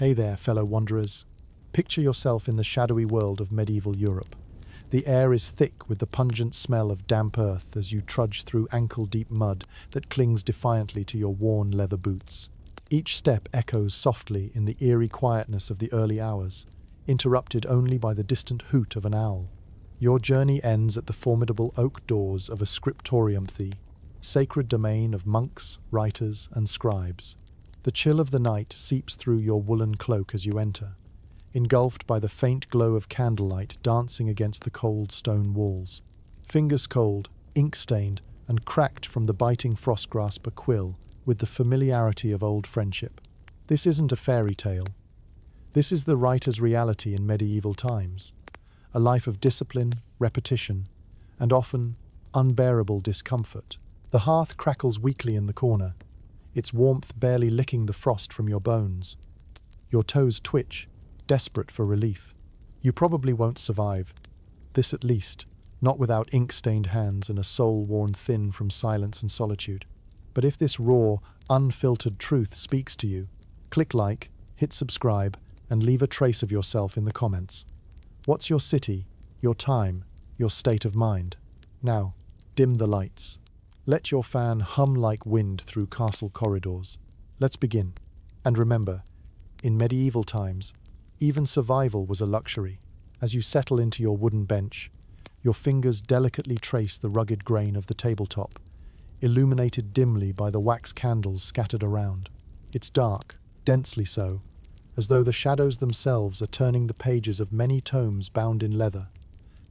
Hey there, fellow wanderers. Picture yourself in the shadowy world of medieval Europe. The air is thick with the pungent smell of damp earth as you trudge through ankle-deep mud that clings defiantly to your worn leather boots. Each step echoes softly in the eerie quietness of the early hours, interrupted only by the distant hoot of an owl. Your journey ends at the formidable oak doors of a scriptorium, sacred domain of monks, writers, and scribes. The chill of the night seeps through your woolen cloak as you enter, engulfed by the faint glow of candlelight dancing against the cold stone walls. Fingers cold, ink-stained, and cracked from the biting frost grasp a quill with the familiarity of old friendship. This isn't a fairy tale. This is the writer's reality in medieval times. A life of discipline, repetition, and often unbearable discomfort. The hearth crackles weakly in the corner, its warmth barely licking the frost from your bones. Your toes twitch, desperate for relief. You probably won't survive, this at least, not without ink-stained hands and a soul worn thin from silence and solitude. But if this raw, unfiltered truth speaks to you, click like, hit subscribe, and leave a trace of yourself in the comments. What's your city, your time, your state of mind? Now, dim the lights. Let your fan hum like wind through castle corridors. Let's begin. And remember, in medieval times, even survival was a luxury. As you settle into your wooden bench, your fingers delicately trace the rugged grain of the tabletop, illuminated dimly by the wax candles scattered around. It's dark, densely so, as though the shadows themselves are turning the pages of many tomes bound in leather,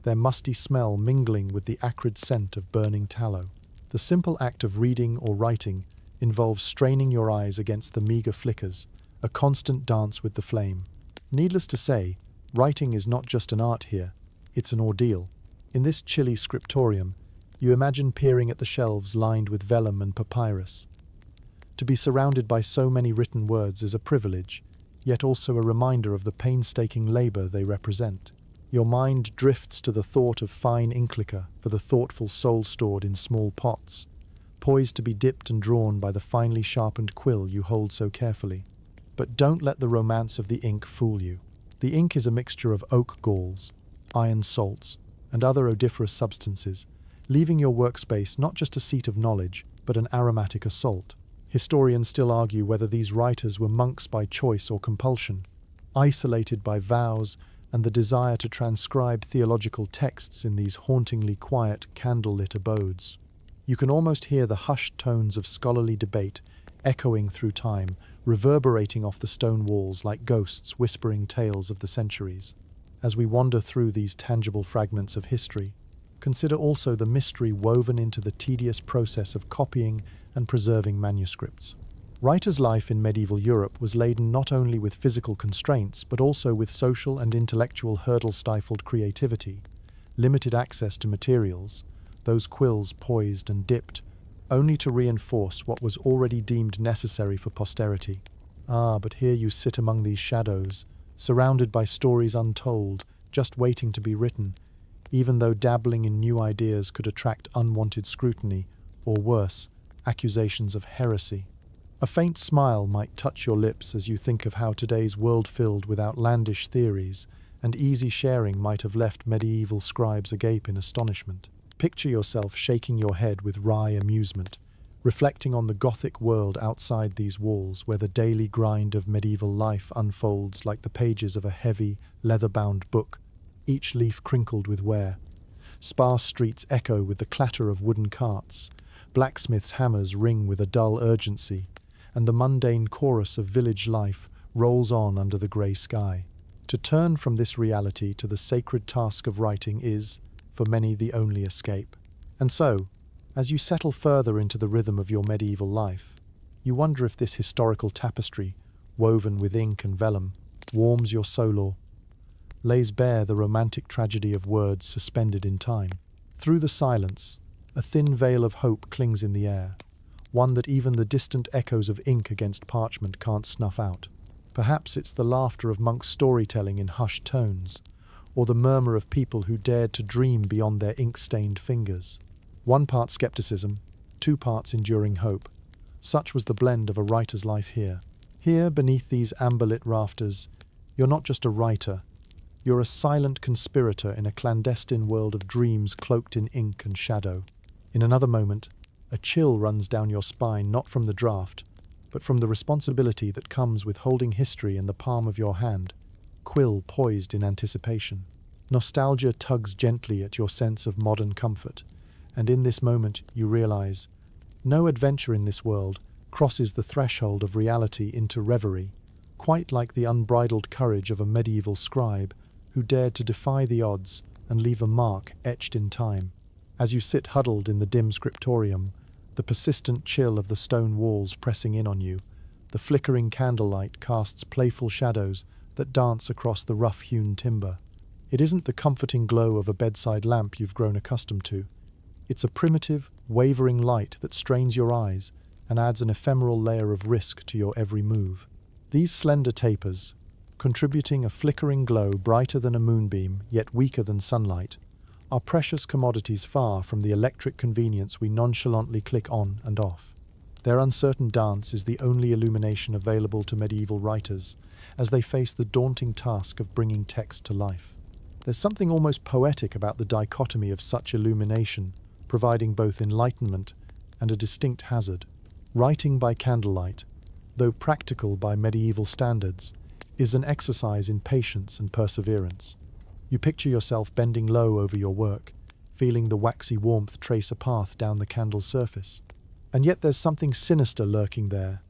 their musty smell mingling with the acrid scent of burning tallow. The simple act of reading or writing involves straining your eyes against the meager flickers, a constant dance with the flame. Needless to say, writing is not just an art here, it's an ordeal. In this chilly scriptorium, you imagine peering at the shelves lined with vellum and papyrus. To be surrounded by so many written words is a privilege, yet also a reminder of the painstaking labor they represent. Your mind drifts to the thought of fine ink liquor for the thoughtful soul stored in small pots, poised to be dipped and drawn by the finely sharpened quill you hold so carefully. But don't let the romance of the ink fool you. The ink is a mixture of oak galls, iron salts, and other odoriferous substances, leaving your workspace not just a seat of knowledge, but an aromatic assault. Historians still argue whether these writers were monks by choice or compulsion, isolated by vows and the desire to transcribe theological texts in these hauntingly quiet, candle-lit abodes. You can almost hear the hushed tones of scholarly debate echoing through time, reverberating off the stone walls like ghosts whispering tales of the centuries. As we wander through these tangible fragments of history, consider also the mystery woven into the tedious process of copying and preserving manuscripts. Writers' life in medieval Europe was laden not only with physical constraints, but also with social and intellectual hurdle-stifled creativity, limited access to materials, those quills poised and dipped, only to reinforce what was already deemed necessary for posterity. Ah, but here you sit among these shadows, surrounded by stories untold, just waiting to be written, even though dabbling in new ideas could attract unwanted scrutiny, or worse, accusations of heresy. A faint smile might touch your lips as you think of how today's world filled with outlandish theories and easy sharing might have left medieval scribes agape in astonishment. Picture yourself shaking your head with wry amusement, reflecting on the Gothic world outside these walls where the daily grind of medieval life unfolds like the pages of a heavy, leather-bound book, each leaf crinkled with wear. Sparse streets echo with the clatter of wooden carts, blacksmiths' hammers ring with a dull urgency, and the mundane chorus of village life rolls on under the grey sky. To turn from this reality to the sacred task of writing is, for many, the only escape. And so, as you settle further into the rhythm of your medieval life, you wonder if this historical tapestry, woven with ink and vellum, warms your soul or lays bare the romantic tragedy of words suspended in time. Through the silence, a thin veil of hope clings in the air, one that even the distant echoes of ink against parchment can't snuff out. Perhaps it's the laughter of monks' storytelling in hushed tones, or the murmur of people who dared to dream beyond their ink-stained fingers. 1 part skepticism, 2 parts enduring hope. Such was the blend of a writer's life here. Here, beneath these amber-lit rafters, you're not just a writer, you're a silent conspirator in a clandestine world of dreams cloaked in ink and shadow. In another moment, a chill runs down your spine, not from the draft, but from the responsibility that comes with holding history in the palm of your hand, quill poised in anticipation. Nostalgia tugs gently at your sense of modern comfort, and in this moment you realize, no adventure in this world crosses the threshold of reality into reverie, quite like the unbridled courage of a medieval scribe who dared to defy the odds and leave a mark etched in time. As you sit huddled in the dim scriptorium, the persistent chill of the stone walls pressing in on you, the flickering candlelight casts playful shadows that dance across the rough-hewn timber. It isn't the comforting glow of a bedside lamp you've grown accustomed to. It's a primitive, wavering light that strains your eyes and adds an ephemeral layer of risk to your every move. These slender tapers, contributing a flickering glow brighter than a moonbeam yet weaker than sunlight, are precious commodities far from the electric convenience we nonchalantly click on and off. Their uncertain dance is the only illumination available to medieval writers as they face the daunting task of bringing text to life. There's something almost poetic about the dichotomy of such illumination, providing both enlightenment and a distinct hazard. Writing by candlelight, though practical by medieval standards, is an exercise in patience and perseverance. You picture yourself bending low over your work, feeling the waxy warmth trace a path down the candle's surface. And yet there's something sinister lurking there,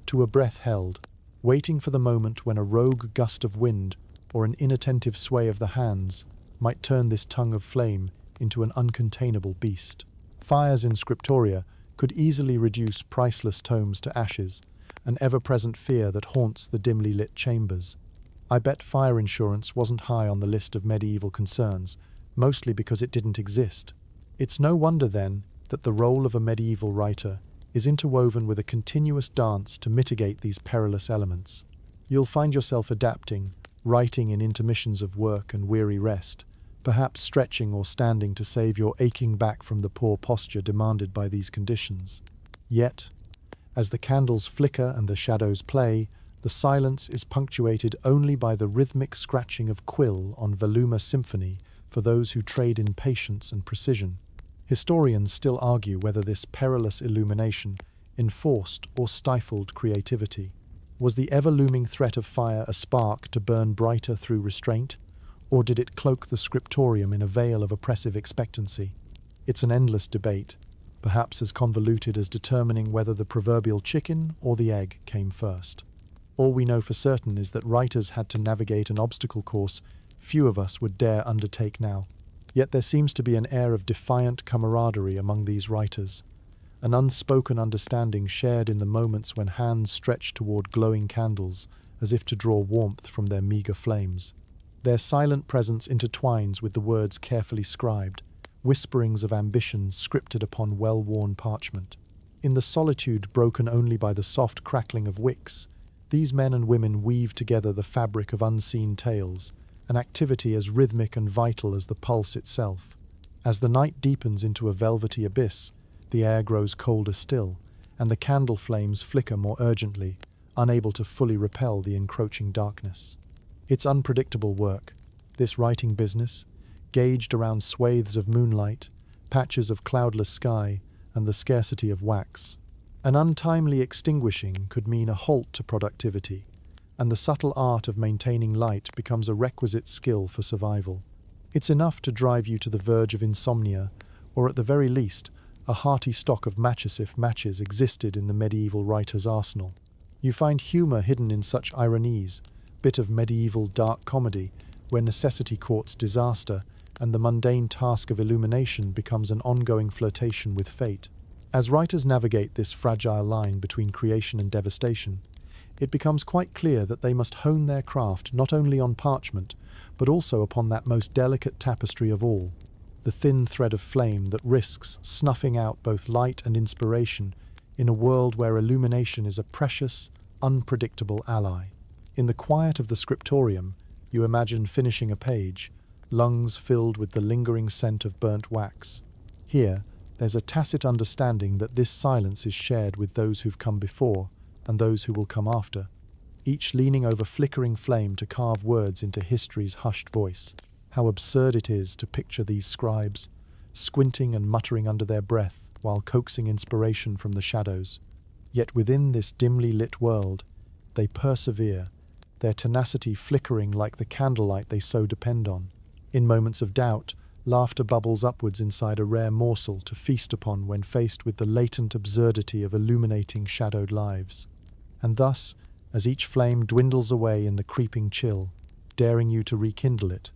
to a breath held, waiting for the moment when a rogue gust of wind or an inattentive sway of the hands might turn this tongue of flame into an uncontainable beast. Fires in scriptoria could easily reduce priceless tomes to ashes, an ever-present fear that haunts the dimly lit chambers. I bet fire insurance wasn't high on the list of medieval concerns, mostly because it didn't exist. It's no wonder, then, that the role of a medieval writer is interwoven with a continuous dance to mitigate these perilous elements. You'll find yourself adapting, writing in intermissions of work and weary rest, perhaps stretching or standing to save your aching back from the poor posture demanded by these conditions. Yet, as the candles flicker and the shadows play, the silence is punctuated only by the rhythmic scratching of quill on Veluma symphony for those who trade in patience and precision. Historians still argue whether this perilous illumination enforced or stifled creativity. Was the ever-looming threat of fire a spark to burn brighter through restraint, or did it cloak the scriptorium in a veil of oppressive expectancy? It's an endless debate, perhaps as convoluted as determining whether the proverbial chicken or the egg came first. All we know for certain is that writers had to navigate an obstacle course few of us would dare undertake now. Yet there seems to be an air of defiant camaraderie among these writers, an unspoken understanding shared in the moments when hands stretch toward glowing candles as if to draw warmth from their meager flames. Their silent presence intertwines with the words carefully scribed, whisperings of ambition scripted upon well-worn parchment. In the solitude broken only by the soft crackling of wicks, these men and women weave together the fabric of unseen tales, an activity as rhythmic and vital as the pulse itself. As the night deepens into a velvety abyss, the air grows colder still, and the candle flames flicker more urgently, unable to fully repel the encroaching darkness. It's unpredictable work, this writing business, gauged around swathes of moonlight, patches of cloudless sky, and the scarcity of wax. An untimely extinguishing could mean a halt to productivity, and the subtle art of maintaining light becomes a requisite skill for survival. It's enough to drive you to the verge of insomnia, or at the very least, a hearty stock of matches if matches existed in the medieval writer's arsenal. You find humour hidden in such ironies, bit of medieval dark comedy, where necessity courts disaster, and the mundane task of illumination becomes an ongoing flirtation with fate. As writers navigate this fragile line between creation and devastation, it becomes quite clear that they must hone their craft not only on parchment, but also upon that most delicate tapestry of all, the thin thread of flame that risks snuffing out both light and inspiration in a world where illumination is a precious, unpredictable ally. In the quiet of the scriptorium, you imagine finishing a page, lungs filled with the lingering scent of burnt wax. Here, there's a tacit understanding that this silence is shared with those who've come before and those who will come after. each leaning over flickering flame to carve words into history's hushed voice. How absurd it is to picture these scribes, squinting and muttering under their breath while coaxing inspiration from the shadows. Yet within this dimly lit world, they persevere, their tenacity flickering like the candlelight they so depend on. In moments of doubt, laughter bubbles upwards inside a rare morsel to feast upon when faced with the latent absurdity of illuminating shadowed lives. And thus, as each flame dwindles away in the creeping chill, daring you to rekindle it,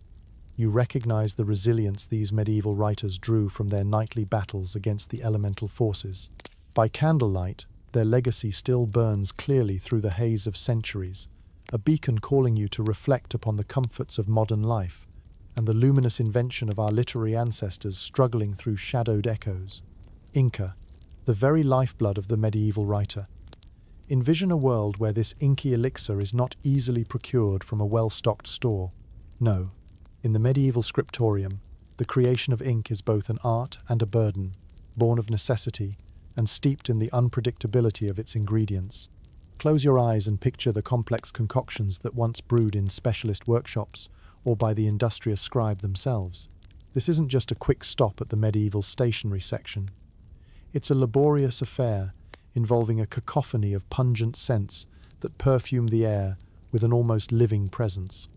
you recognize the resilience these medieval writers drew from their nightly battles against the elemental forces. By candlelight, their legacy still burns clearly through the haze of centuries, a beacon calling you to reflect upon the comforts of modern life and the luminous invention of our literary ancestors struggling through shadowed echoes. Inca, the very lifeblood of the medieval writer. Envision a world where this inky elixir is not easily procured from a well-stocked store. No, in the medieval scriptorium, the creation of ink is both an art and a burden, born of necessity and steeped in the unpredictability of its ingredients. Close your eyes and picture the complex concoctions that once brewed in specialist workshops or by the industrious scribe themselves. This isn't just a quick stop at the medieval stationery section. It's a laborious affair involving a cacophony of pungent scents that perfume the air with an almost living presence.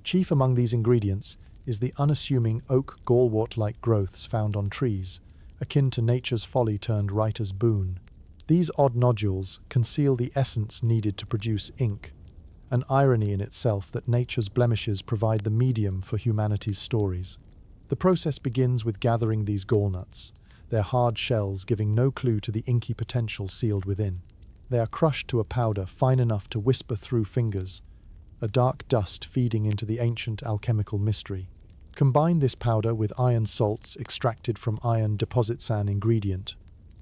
Chief among these ingredients is the unassuming oak gallwort-like growths found on trees, akin to nature's folly turned writer's boon. These odd nodules conceal the essence needed to produce ink, an irony in itself that nature's blemishes provide the medium for humanity's stories. The process begins with gathering these gallnuts, their hard shells giving no clue to the inky potential sealed within. They are crushed to a powder fine enough to whisper through fingers, a dark dust feeding into the ancient alchemical mystery. Combine this powder with iron salts extracted from iron deposits, an ingredient,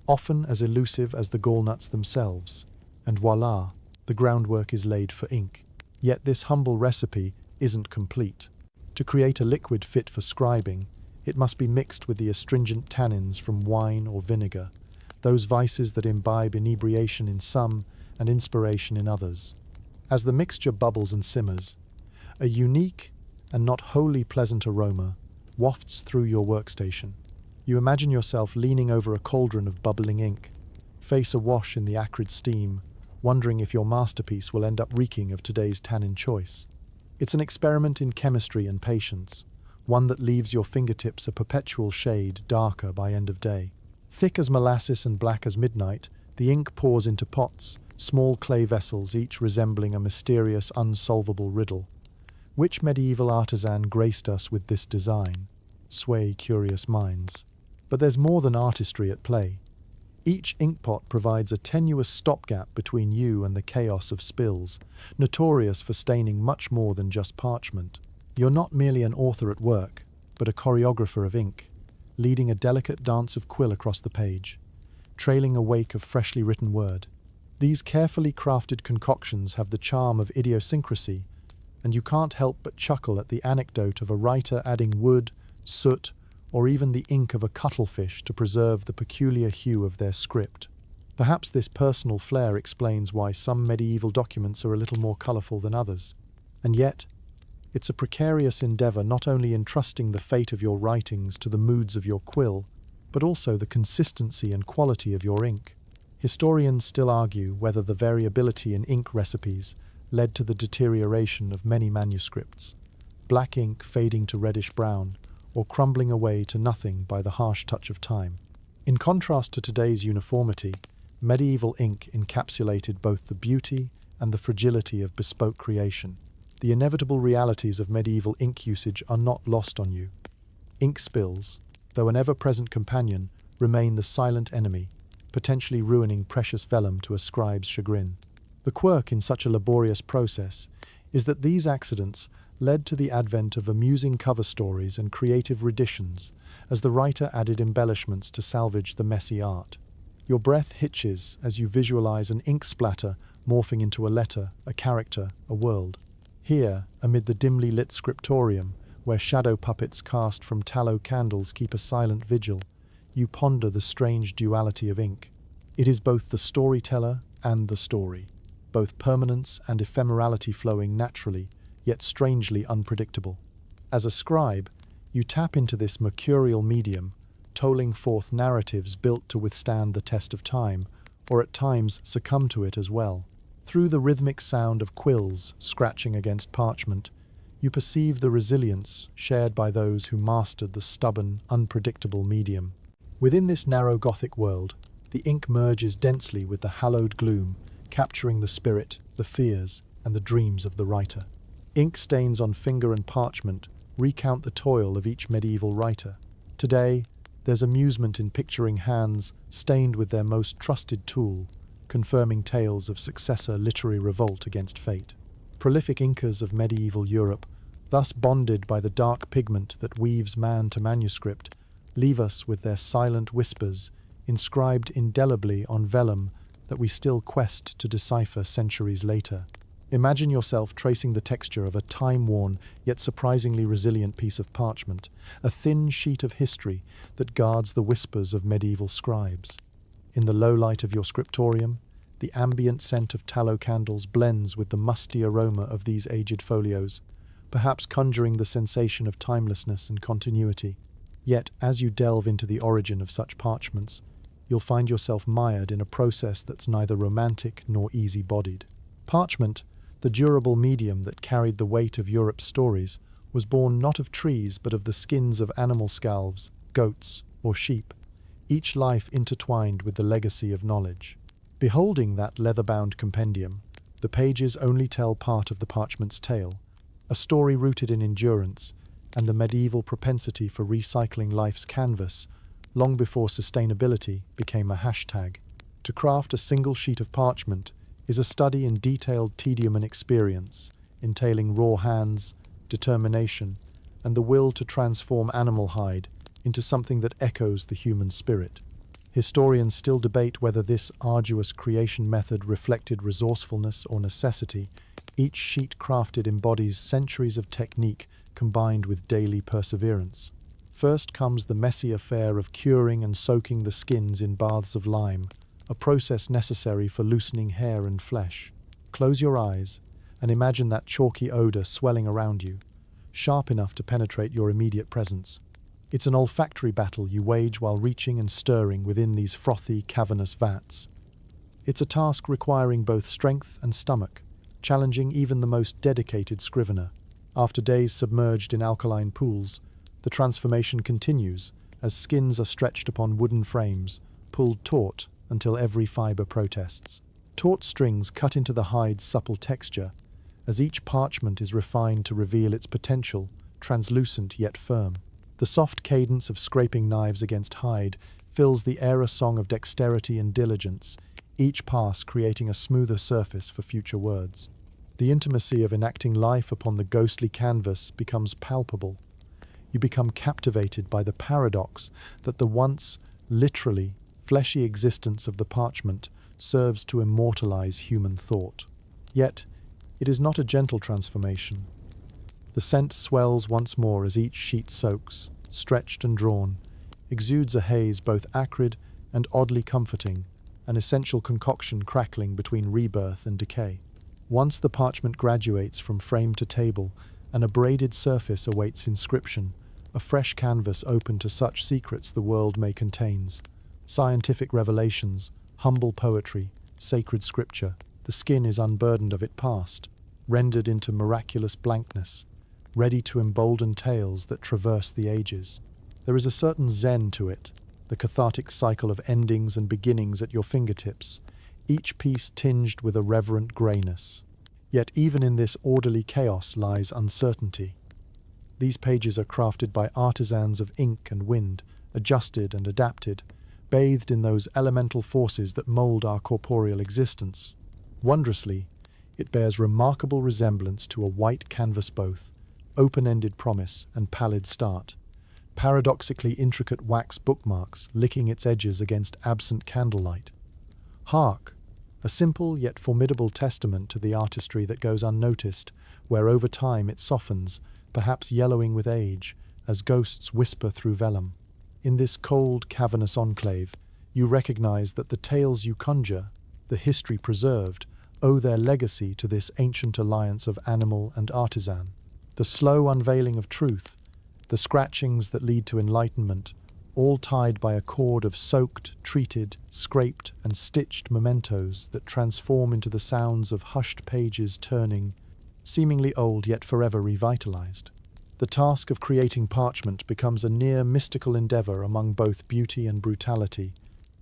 often as elusive as the gallnuts themselves, and voila, the groundwork is laid for ink. Yet this humble recipe isn't complete. To create a liquid fit for scribing, it must be mixed with the astringent tannins from wine or vinegar, those vices that imbibe inebriation in some and inspiration in others. As the mixture bubbles and simmers, a unique and not wholly pleasant aroma wafts through your workstation. You imagine yourself leaning over a cauldron of bubbling ink, face awash in the acrid steam, wondering if your masterpiece will end up reeking of today's tannin choice. It's an experiment in chemistry and patience, one that leaves your fingertips a perpetual shade darker by end of day. Thick as molasses and black as midnight, the ink pours into pots, small clay vessels each resembling a mysterious, unsolvable riddle. Which medieval artisan graced us with this design? Sway curious minds. But there's more than artistry at play. Each inkpot provides a tenuous stopgap between you and the chaos of spills, notorious for staining much more than just parchment. You're not merely an author at work, but a choreographer of ink, leading a delicate dance of quill across the page, trailing a wake of freshly written word. These carefully crafted concoctions have the charm of idiosyncrasy, and you can't help but chuckle at the anecdote of a writer adding wood, soot, or even the ink of a cuttlefish to preserve the peculiar hue of their script. Perhaps this personal flair explains why some medieval documents are a little more colourful than others. And yet, it's a precarious endeavour not only entrusting the fate of your writings to the moods of your quill, but also the consistency and quality of your ink. Historians still argue whether the variability in ink recipes led to the deterioration of many manuscripts, black ink fading to reddish-brown, or crumbling away to nothing by the harsh touch of time. In contrast to today's uniformity, medieval ink encapsulated both the beauty and the fragility of bespoke creation. The inevitable realities of medieval ink usage are not lost on you. Ink spills, though an ever-present companion, remain the silent enemy, potentially ruining precious vellum to a scribe's chagrin. The quirk in such a laborious process is that these accidents led to the advent of amusing cover stories and creative renditions, as the writer added embellishments to salvage the messy art. Your breath hitches as you visualize an ink splatter morphing into a letter, a character, a world. Here, amid the dimly lit scriptorium, where shadow puppets cast from tallow candles keep a silent vigil, you ponder the strange duality of ink. It is both the storyteller and the story. both permanence and ephemerality flowing naturally, yet strangely unpredictable. As a scribe, you tap into this mercurial medium, tolling forth narratives built to withstand the test of time, or at times succumb to it as well. Through the rhythmic sound of quills scratching against parchment, you perceive the resilience shared by those who mastered the stubborn, unpredictable medium. Within this narrow Gothic world, the ink merges densely with the hallowed gloom, capturing the spirit, the fears, and the dreams of the writer. Ink stains on finger and parchment recount the toil of each medieval writer. Today, there's amusement in picturing hands stained with their most trusted tool, confirming tales of successor literary revolt against fate. Prolific inkers of medieval Europe, thus bonded by the dark pigment that weaves man to manuscript, leave us with their silent whispers, inscribed indelibly on vellum that we still quest to decipher centuries later. Imagine yourself tracing the texture of a time-worn yet surprisingly resilient piece of parchment, a thin sheet of history that guards the whispers of medieval scribes. In the low light of your scriptorium, the ambient scent of tallow candles blends with the musty aroma of these aged folios, perhaps conjuring the sensation of timelessness and continuity. Yet, as you delve into the origin of such parchments, you'll find yourself mired in a process that's neither romantic nor easy-bodied. Parchment, the durable medium that carried the weight of Europe's stories, was born not of trees but of the skins of animal scalves, goats, or sheep, each life intertwined with the legacy of knowledge. Beholding that leather-bound compendium, the pages only tell part of the parchment's tale, a story rooted in endurance and the medieval propensity for recycling life's canvas long before sustainability became a hashtag. To craft a single sheet of parchment is a study in detailed tedium and experience, entailing raw hands, determination, and the will to transform animal hide into something that echoes the human spirit. Historians still debate whether this arduous creation method reflected resourcefulness or necessity. Each sheet crafted embodies centuries of technique combined with daily perseverance. First comes the messy affair of curing and soaking the skins in baths of lime, a process necessary for loosening hair and flesh. Close your eyes and imagine that chalky odor swelling around you, sharp enough to penetrate your immediate presence. It's an olfactory battle you wage while reaching and stirring within these frothy, cavernous vats. It's a task requiring both strength and stomach, challenging even the most dedicated scrivener. After days submerged in alkaline pools, the transformation continues as skins are stretched upon wooden frames, pulled taut until every fiber protests. Taut strings cut into the hide's supple texture, as each parchment is refined to reveal its potential, translucent yet firm. The soft cadence of scraping knives against hide fills the era song of dexterity and diligence, each pass creating a smoother surface for future words. The intimacy of enacting life upon the ghostly canvas becomes palpable. You become captivated by the paradox that the once, literally, fleshy existence of the parchment serves to immortalize human thought. Yet, it is not a gentle transformation. The scent swells once more as each sheet soaks, stretched and drawn, exudes a haze both acrid and oddly comforting, an essential concoction crackling between rebirth and decay. Once the parchment graduates from frame to table, an abraded surface awaits inscription, a fresh canvas open to such secrets the world may contains. Scientific revelations, humble poetry, sacred scripture, the skin is unburdened of its past, rendered into miraculous blankness, ready to embolden tales that traverse the ages. There is a certain zen to it, the cathartic cycle of endings and beginnings at your fingertips, each piece tinged with a reverent greyness. Yet even in this orderly chaos lies uncertainty. These pages are crafted by artisans of ink and wind, adjusted and adapted, bathed in those elemental forces that mold our corporeal existence. Wondrously, it bears remarkable resemblance to a white canvas both, open-ended promise and pallid start, paradoxically intricate wax bookmarks licking its edges against absent candlelight. Hark! A simple yet formidable testament to the artistry that goes unnoticed, where over time it softens, perhaps yellowing with age, as ghosts whisper through vellum. In this cold, cavernous enclave, you recognize that the tales you conjure, the history preserved, owe their legacy to this ancient alliance of animal and artisan. The slow unveiling of truth, the scratchings that lead to enlightenment, all tied by a cord of soaked, treated, scraped, and stitched mementos that transform into the sounds of hushed pages turning, seemingly old yet forever revitalized. The task of creating parchment becomes a near mystical endeavor among both beauty and brutality,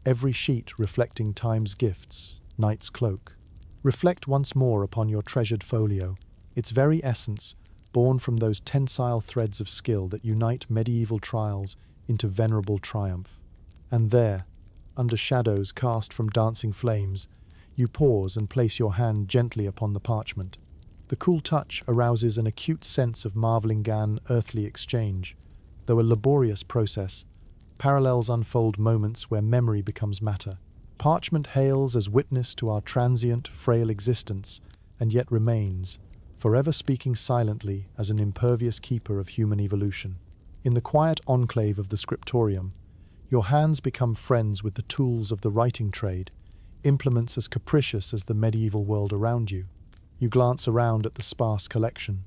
every sheet reflecting time's gifts, night's cloak. Reflect once more upon your treasured folio, its very essence, born from those tensile threads of skill that unite medieval trials into venerable triumph. And there, under shadows cast from dancing flames, you pause and place your hand gently upon the parchment. The cool touch arouses an acute sense of marveling gan earthly exchange. Though a laborious process, parallels unfold moments where memory becomes matter. Parchment hails as witness to our transient, frail existence, and yet remains, forever speaking silently as an impervious keeper of human evolution. In the quiet enclave of the scriptorium, your hands become friends with the tools of the writing trade, implements as capricious as the medieval world around you. You glance around at the sparse collection,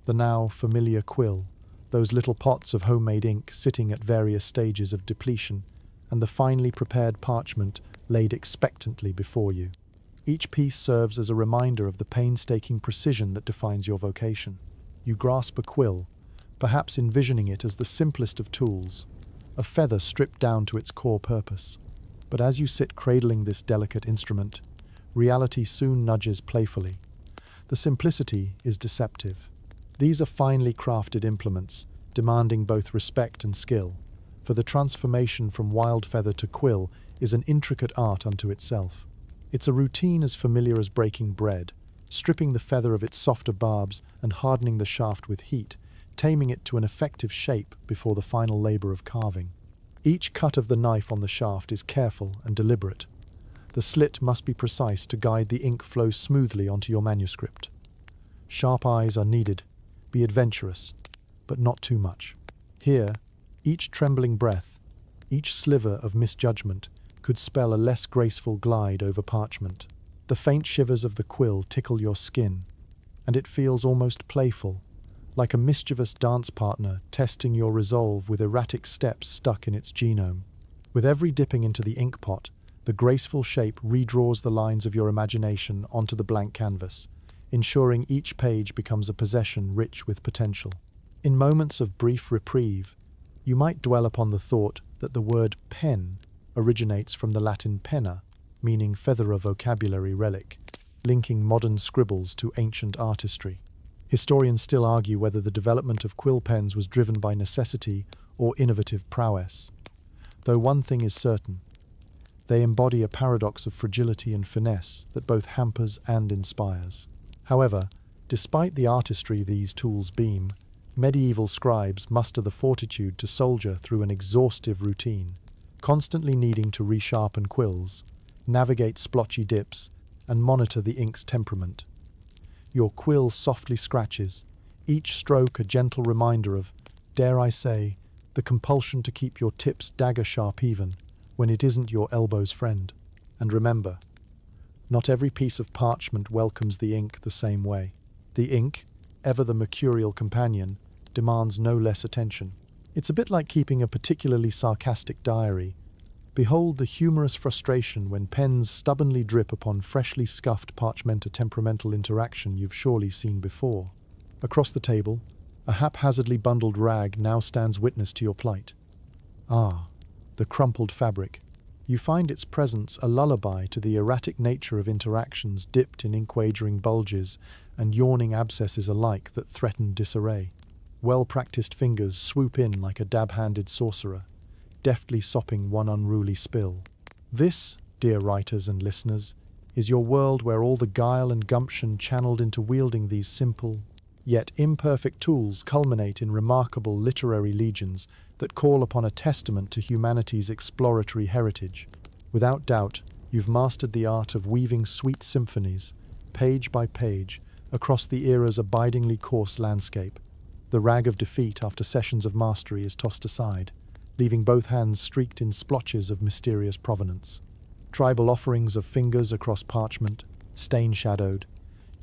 the now familiar quill, those little pots of homemade ink sitting at various stages of depletion, and the finely prepared parchment laid expectantly before you. Each piece serves as a reminder of the painstaking precision that defines your vocation. You grasp a quill, perhaps envisioning it as the simplest of tools, a feather stripped down to its core purpose. But as you sit cradling this delicate instrument, reality soon nudges playfully. The simplicity is deceptive. These are finely crafted implements, demanding both respect and skill, for the transformation from wild feather to quill is an intricate art unto itself. It's a routine as familiar as breaking bread, stripping the feather of its softer barbs and hardening the shaft with heat, taming it to an effective shape before the final labor of carving. Each cut of the knife on the shaft is careful and deliberate. The slit must be precise to guide the ink flow smoothly onto your manuscript. Sharp eyes are needed. Be adventurous, but not too much. Here, each trembling breath, each sliver of misjudgment could spell a less graceful glide over parchment. The faint shivers of the quill tickle your skin, and it feels almost playful, like a mischievous dance partner testing your resolve with erratic steps stuck in its genome. With every dipping into the ink pot, the graceful shape redraws the lines of your imagination onto the blank canvas, ensuring each page becomes a possession rich with potential. In moments of brief reprieve, you might dwell upon the thought that the word pen originates from the Latin penna, meaning feather of vocabulary relic, linking modern scribbles to ancient artistry. Historians still argue whether the development of quill pens was driven by necessity or innovative prowess. Though one thing is certain, they embody a paradox of fragility and finesse that both hampers and inspires. However, despite the artistry these tools beam, medieval scribes muster the fortitude to soldier through an exhaustive routine, constantly needing to resharpen quills, navigate splotchy dips, and monitor the ink's temperament. Your quill softly scratches, each stroke a gentle reminder of, dare I say, the compulsion to keep your tips dagger-sharp even when it isn't your elbow's friend. And remember, not every piece of parchment welcomes the ink the same way. The ink, ever the mercurial companion, demands no less attention. It's a bit like keeping a particularly sarcastic diary. Behold the humorous frustration when pens stubbornly drip upon freshly scuffed parchment, a temperamental interaction you've surely seen before. Across the table, a haphazardly bundled rag now stands witness to your plight. Ah, the crumpled fabric. You find its presence a lullaby to the erratic nature of interactions dipped in ink-wagering bulges and yawning abscesses alike that threaten disarray. Well-practiced fingers swoop in like a dab-handed sorcerer, deftly sopping one unruly spill. This, dear writers and listeners, is your world where all the guile and gumption channeled into wielding these simple, yet imperfect tools culminate in remarkable literary legions that call upon a testament to humanity's exploratory heritage. Without doubt, you've mastered the art of weaving sweet symphonies, page by page, across the era's abidingly coarse landscape. The rag of defeat after sessions of mastery is tossed aside, leaving both hands streaked in splotches of mysterious provenance. Tribal offerings of fingers across parchment, stain-shadowed,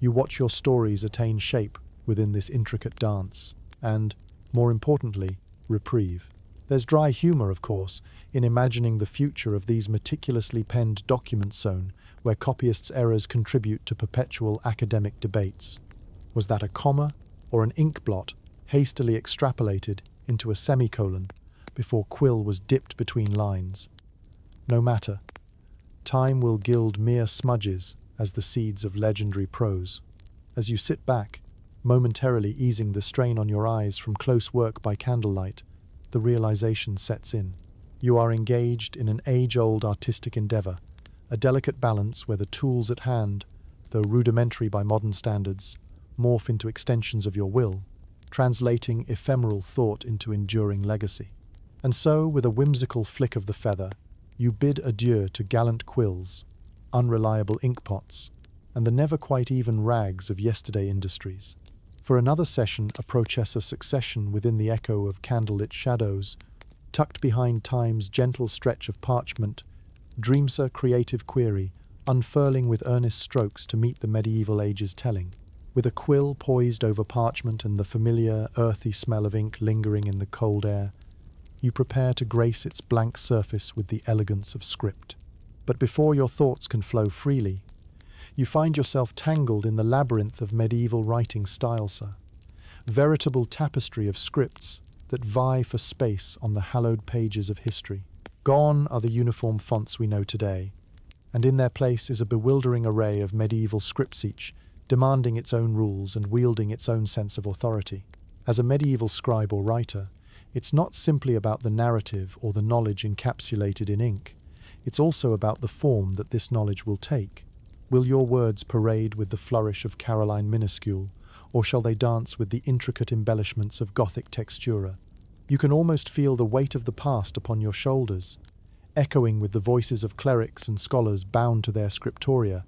you watch your stories attain shape within this intricate dance, and, more importantly, reprieve. There's dry humor, of course, in imagining the future of these meticulously penned document zone, where copyists' errors contribute to perpetual academic debates. Was that a comma or an ink blot hastily extrapolated into a semicolon before quill was dipped between lines? No matter. Time will gild mere smudges as the seeds of legendary prose. As you sit back, momentarily easing the strain on your eyes from close work by candlelight, the realization sets in. You are engaged in an age-old artistic endeavor, a delicate balance where the tools at hand, though rudimentary by modern standards, morph into extensions of your will, translating ephemeral thought into enduring legacy. And so, with a whimsical flick of the feather, you bid adieu to gallant quills, unreliable inkpots, and the never-quite-even rags of yesterday industries. For another session approaches a succession within the echo of candlelit shadows, tucked behind time's gentle stretch of parchment, dreams a creative query, unfurling with earnest strokes to meet the medieval age's telling. With a quill poised over parchment and the familiar, earthy smell of ink lingering in the cold air, you prepare to grace its blank surface with the elegance of script. But before your thoughts can flow freely, you find yourself tangled in the labyrinth of medieval writing styles, sir. Veritable tapestry of scripts that vie for space on the hallowed pages of history. Gone are the uniform fonts we know today, and in their place is a bewildering array of medieval scripts, each demanding its own rules and wielding its own sense of authority. As a medieval scribe or writer, it's not simply about the narrative or the knowledge encapsulated in ink. It's also about the form that this knowledge will take. Will your words parade with the flourish of Caroline minuscule, or shall they dance with the intricate embellishments of Gothic textura? You can almost feel the weight of the past upon your shoulders, echoing with the voices of clerics and scholars bound to their scriptoria,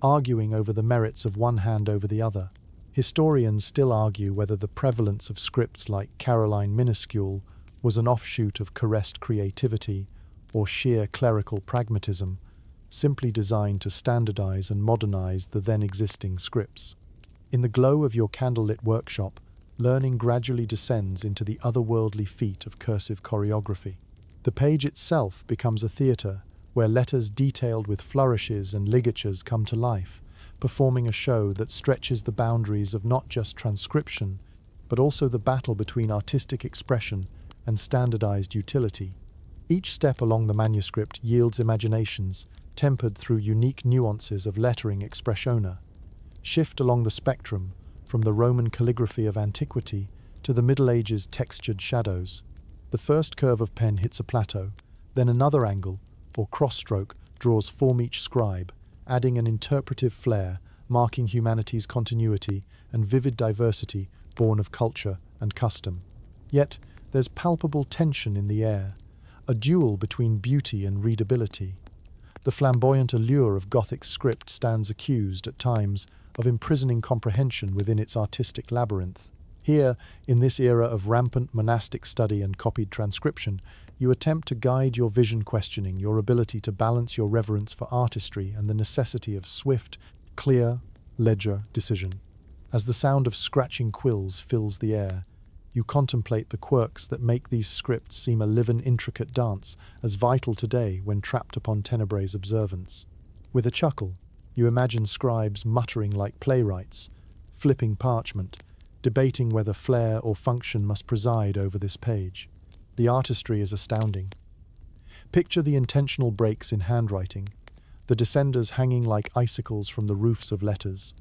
arguing over the merits of one hand over the other. Historians still argue whether the prevalence of scripts like Caroline minuscule was an offshoot of caressed creativity or sheer clerical pragmatism, simply designed to standardize and modernize the then existing scripts. In the glow of your candlelit workshop, learning gradually descends into the otherworldly feat of cursive choreography. The page itself becomes a theater where letters detailed with flourishes and ligatures come to life, performing a show that stretches the boundaries of not just transcription, but also the battle between artistic expression and standardized utility. Each step along the manuscript yields imaginations, tempered through unique nuances of lettering expressiona. Shift along the spectrum, from the Roman calligraphy of antiquity to the Middle Ages' textured shadows. The first curve of pen hits a plateau, then another angle, or cross-stroke, draws form each scribe, adding an interpretive flair, marking humanity's continuity and vivid diversity born of culture and custom. Yet, there's palpable tension in the air, a duel between beauty and readability. The flamboyant allure of Gothic script stands accused, at times, of imprisoning comprehension within its artistic labyrinth. Here, in this era of rampant monastic study and copied transcription, you attempt to guide your vision, questioning your ability to balance your reverence for artistry and the necessity of swift, clear, ledger decision. As the sound of scratching quills fills the air, you contemplate the quirks that make these scripts seem a live-in intricate dance, as vital today when trapped upon Tenebrae's observance. With a chuckle, you imagine scribes muttering like playwrights, flipping parchment, debating whether flair or function must preside over this page. The artistry is astounding. Picture the intentional breaks in handwriting, the descenders hanging like icicles from the roofs of letters,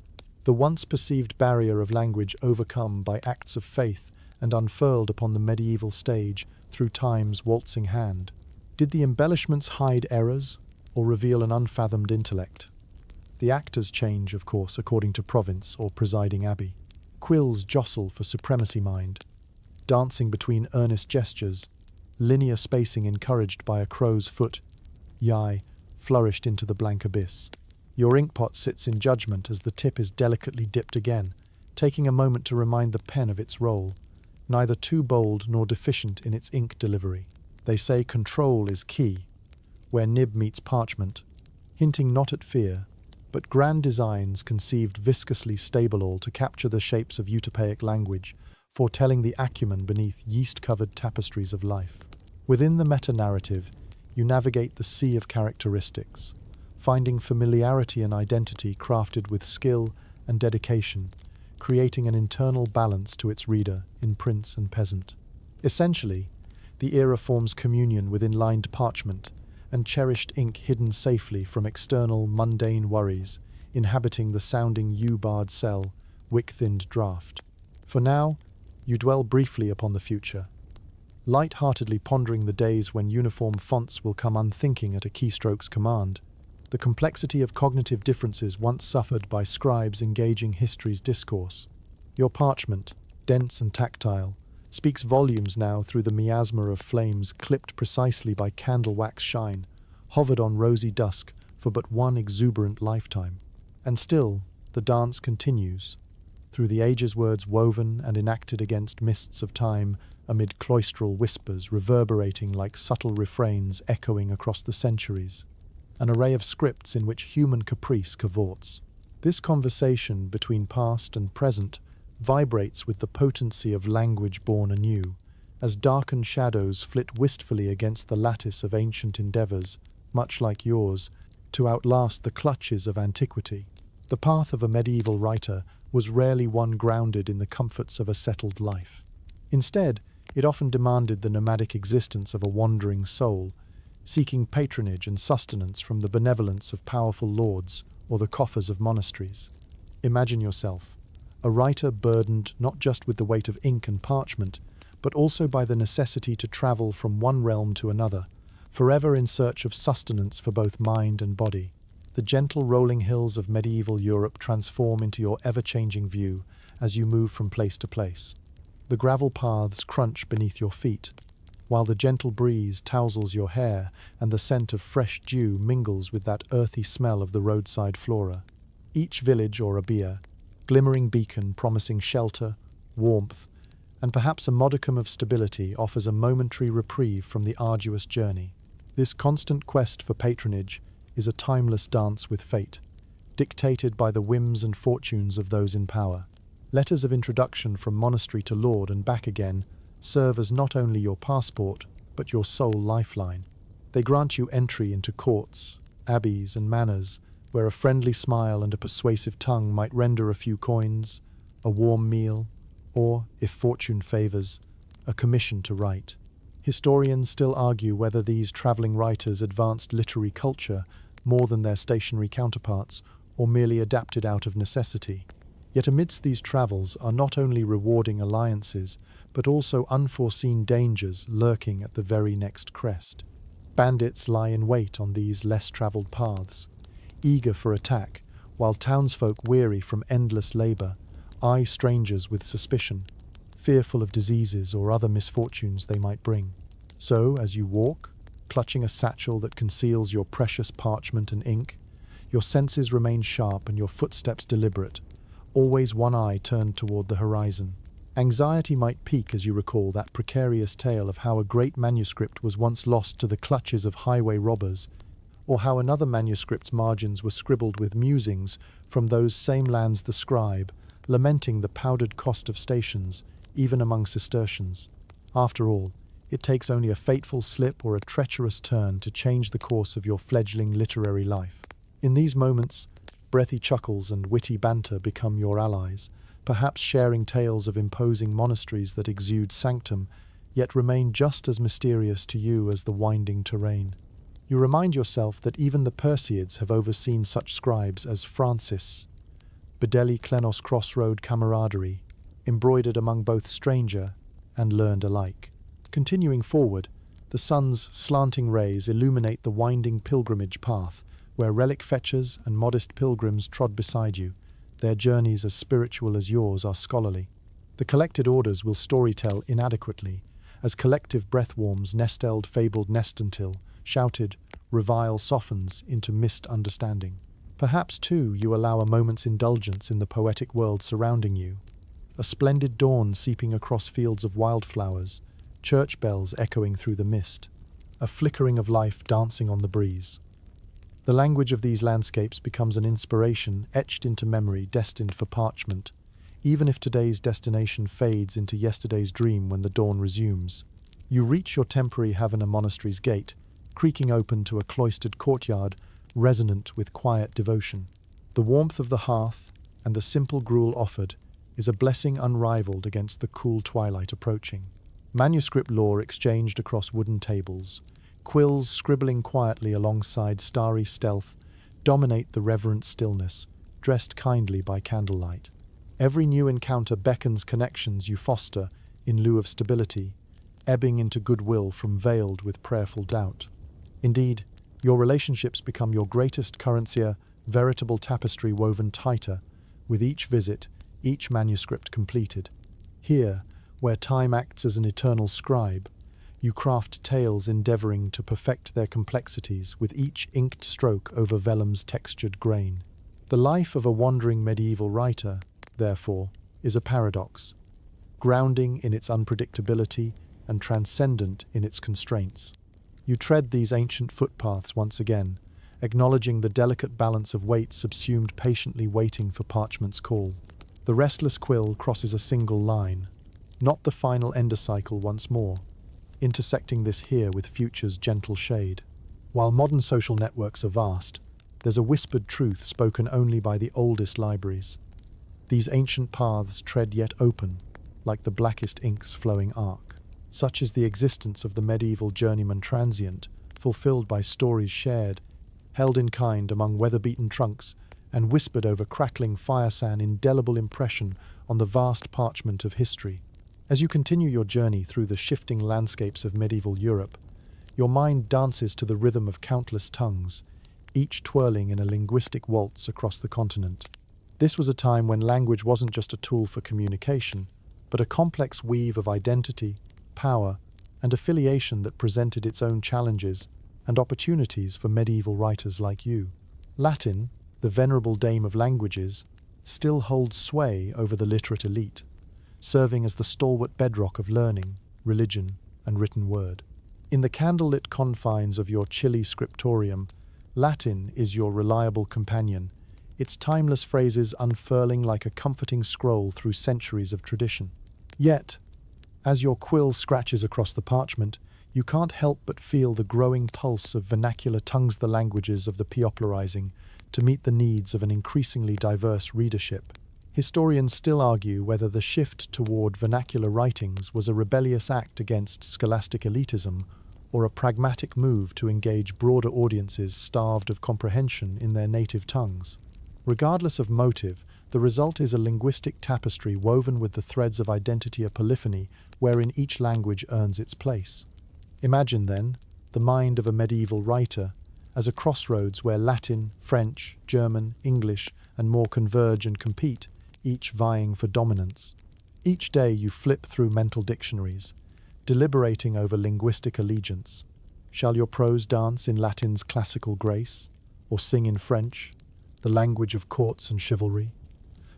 the once perceived barrier of language overcome by acts of faith and unfurled upon the medieval stage through time's waltzing hand. Did the embellishments hide errors or reveal an unfathomed intellect? The actors change, of course, according to province or presiding abbey. Quills jostle for supremacy mind, dancing between earnest gestures, linear spacing encouraged by a crow's foot, flourished into the blank abyss. Your inkpot sits in judgment as the tip is delicately dipped again, taking a moment to remind the pen of its role, neither too bold nor deficient in its ink delivery. They say control is key, where nib meets parchment, hinting not at fear, but grand designs conceived viscously stable all to capture the shapes of Utopaic language, foretelling the acumen beneath yeast-covered tapestries of life. Within the meta-narrative, you navigate the sea of characteristics, finding familiarity and identity crafted with skill and dedication, creating an internal balance to its reader in prince and peasant. Essentially, the era forms communion within lined parchment and cherished ink hidden safely from external, mundane worries, inhabiting the sounding U-barred cell, wick-thinned draft. For now, you dwell briefly upon the future, light-heartedly pondering the days when uniform fonts will come unthinking at a keystroke's command, the complexity of cognitive differences once suffered by scribes engaging history's discourse. Your parchment, dense and tactile, speaks volumes now through the miasma of flames clipped precisely by candle wax shine, hovered on rosy dusk for but one exuberant lifetime. And still, the dance continues, through the ages words woven and enacted against mists of time, amid cloistral whispers reverberating like subtle refrains echoing across the centuries. An array of scripts in which human caprice cavorts. This conversation between past and present vibrates with the potency of language born anew, as darkened shadows flit wistfully against the lattice of ancient endeavours, much like yours, to outlast the clutches of antiquity. The path of a medieval writer was rarely one grounded in the comforts of a settled life. Instead, it often demanded the nomadic existence of a wandering soul, seeking patronage and sustenance from the benevolence of powerful lords or the coffers of monasteries. Imagine yourself, a writer burdened not just with the weight of ink and parchment, but also by the necessity to travel from one realm to another, forever in search of sustenance for both mind and body. The gentle rolling hills of medieval Europe transform into your ever-changing view as you move from place to place. The gravel paths crunch beneath your feet, while the gentle breeze tousles your hair and the scent of fresh dew mingles with that earthy smell of the roadside flora. Each village or abbia, glimmering beacon promising shelter, warmth, and perhaps a modicum of stability, offers a momentary reprieve from the arduous journey. This constant quest for patronage is a timeless dance with fate, dictated by the whims and fortunes of those in power. Letters of introduction from monastery to lord and back again serve as not only your passport, but your sole lifeline. They grant you entry into courts, abbeys, and manors, where a friendly smile and a persuasive tongue might render a few coins, a warm meal, or, if fortune favours, a commission to write. Historians still argue whether these travelling writers advanced literary culture more than their stationary counterparts, or merely adapted out of necessity. Yet amidst these travels are not only rewarding alliances, but also unforeseen dangers lurking at the very next crest. Bandits lie in wait on these less-travelled paths, eager for attack, while townsfolk weary from endless labour eye strangers with suspicion, fearful of diseases or other misfortunes they might bring. So, as you walk, clutching a satchel that conceals your precious parchment and ink, your senses remain sharp and your footsteps deliberate, always one eye turned toward the horizon. Anxiety might peak as you recall that precarious tale of how a great manuscript was once lost to the clutches of highway robbers, or how another manuscript's margins were scribbled with musings from those same lands the scribe, lamenting the powdered cost of stations, even among Cistercians. After all, it takes only a fateful slip or a treacherous turn to change the course of your fledgling literary life. In these moments, breathy chuckles and witty banter become your allies, perhaps sharing tales of imposing monasteries that exude sanctum, yet remain just as mysterious to you as the winding terrain. You remind yourself that even the Perseids have overseen such scribes as Francis, Bedelli Klenos crossroad camaraderie, embroidered among both stranger and learned alike. Continuing forward, the sun's slanting rays illuminate the winding pilgrimage path, where relic fetchers and modest pilgrims trod beside you, their journeys as spiritual as yours are scholarly. The collected orders will storytell inadequately, as collective breathworms nestled fabled nest until, shouted, revile softens into mist understanding. Perhaps, too, you allow a moment's indulgence in the poetic world surrounding you. A splendid dawn seeping across fields of wildflowers, church bells echoing through the mist, a flickering of life dancing on the breeze. The language of these landscapes becomes an inspiration etched into memory destined for parchment, even if today's destination fades into yesterday's dream when the dawn resumes. You reach your temporary Havana monastery's gate, creaking open to a cloistered courtyard resonant with quiet devotion. The warmth of the hearth and the simple gruel offered is a blessing unrivaled against the cool twilight approaching. Manuscript lore exchanged across wooden tables, quills scribbling quietly alongside starry stealth, dominate the reverent stillness, dressed kindly by candlelight. Every new encounter beckons connections you foster in lieu of stability, ebbing into goodwill from veiled with prayerful doubt. Indeed, your relationships become your greatest currency, a veritable tapestry woven tighter, with each visit, each manuscript completed. Here, where time acts as an eternal scribe, you craft tales endeavoring to perfect their complexities with each inked stroke over vellum's textured grain. The life of a wandering medieval writer, therefore, is a paradox, grounding in its unpredictability and transcendent in its constraints. You tread these ancient footpaths once again, acknowledging the delicate balance of weight subsumed patiently waiting for Parchment's call. The restless quill crosses a single line, not the final endocycle once more, intersecting this here with future's gentle shade. While modern social networks are vast, there's a whispered truth spoken only by the oldest libraries. These ancient paths tread yet open, like the blackest ink's flowing arc. Such is the existence of the medieval journeyman transient, fulfilled by stories shared, held in kind among weather-beaten trunks, and whispered over crackling firesan indelible impression on the vast parchment of history. As you continue your journey through the shifting landscapes of medieval Europe, your mind dances to the rhythm of countless tongues, each twirling in a linguistic waltz across the continent. This was a time when language wasn't just a tool for communication, but a complex weave of identity, power, and affiliation that presented its own challenges and opportunities for medieval writers like you. Latin, the venerable dame of languages, still holds sway over the literate elite, serving as the stalwart bedrock of learning, religion, and written word. In the candlelit confines of your chilly scriptorium, Latin is your reliable companion, its timeless phrases unfurling like a comforting scroll through centuries of tradition. Yet, as your quill scratches across the parchment, you can't help but feel the growing pulse of vernacular tongues, the languages of the popularizing, to meet the needs of an increasingly diverse readership. Historians still argue whether the shift toward vernacular writings was a rebellious act against scholastic elitism or a pragmatic move to engage broader audiences starved of comprehension in their native tongues. Regardless of motive, the result is a linguistic tapestry woven with the threads of identity, a polyphony wherein each language earns its place. Imagine, then, the mind of a medieval writer as a crossroads where Latin, French, German, English, and more converge and compete, each vying for dominance. Each day you flip through mental dictionaries, deliberating over linguistic allegiance. Shall your prose dance in Latin's classical grace, or sing in French, the language of courts and chivalry?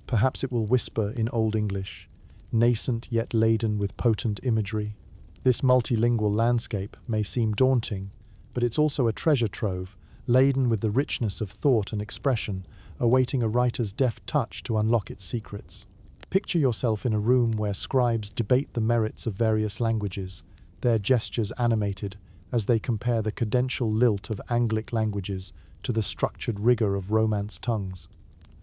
Perhaps it will whisper in Old English, nascent yet laden with potent imagery. This multilingual landscape may seem daunting, but it's also a treasure trove, laden with the richness of thought and expression, awaiting a writer's deft touch to unlock its secrets. Picture yourself in a room where scribes debate the merits of various languages, their gestures animated as they compare the cadential lilt of Anglic languages to the structured rigor of Romance tongues.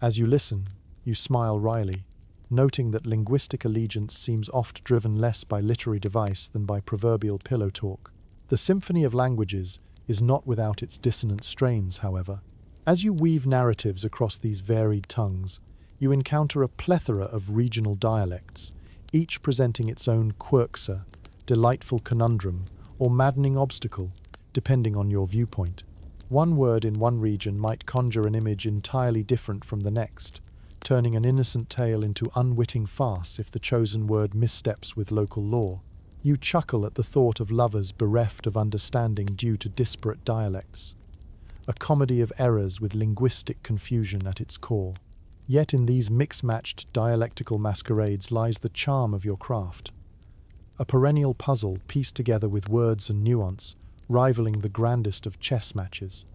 As you listen, you smile wryly, noting that linguistic allegiance seems oft driven less by literary device than by proverbial pillow talk. The symphony of languages is not without its dissonant strains, however. As you weave narratives across these varied tongues, you encounter a plethora of regional dialects, each presenting its own quirksa, delightful conundrum, or maddening obstacle, depending on your viewpoint. One word in one region might conjure an image entirely different from the next, turning an innocent tale into unwitting farce if the chosen word missteps with local law. You chuckle at the thought of lovers bereft of understanding due to disparate dialects, a comedy of errors with linguistic confusion at its core. Yet in these mix-matched dialectical masquerades lies the charm of your craft, a perennial puzzle pieced together with words and nuance, rivaling the grandest of chess matches.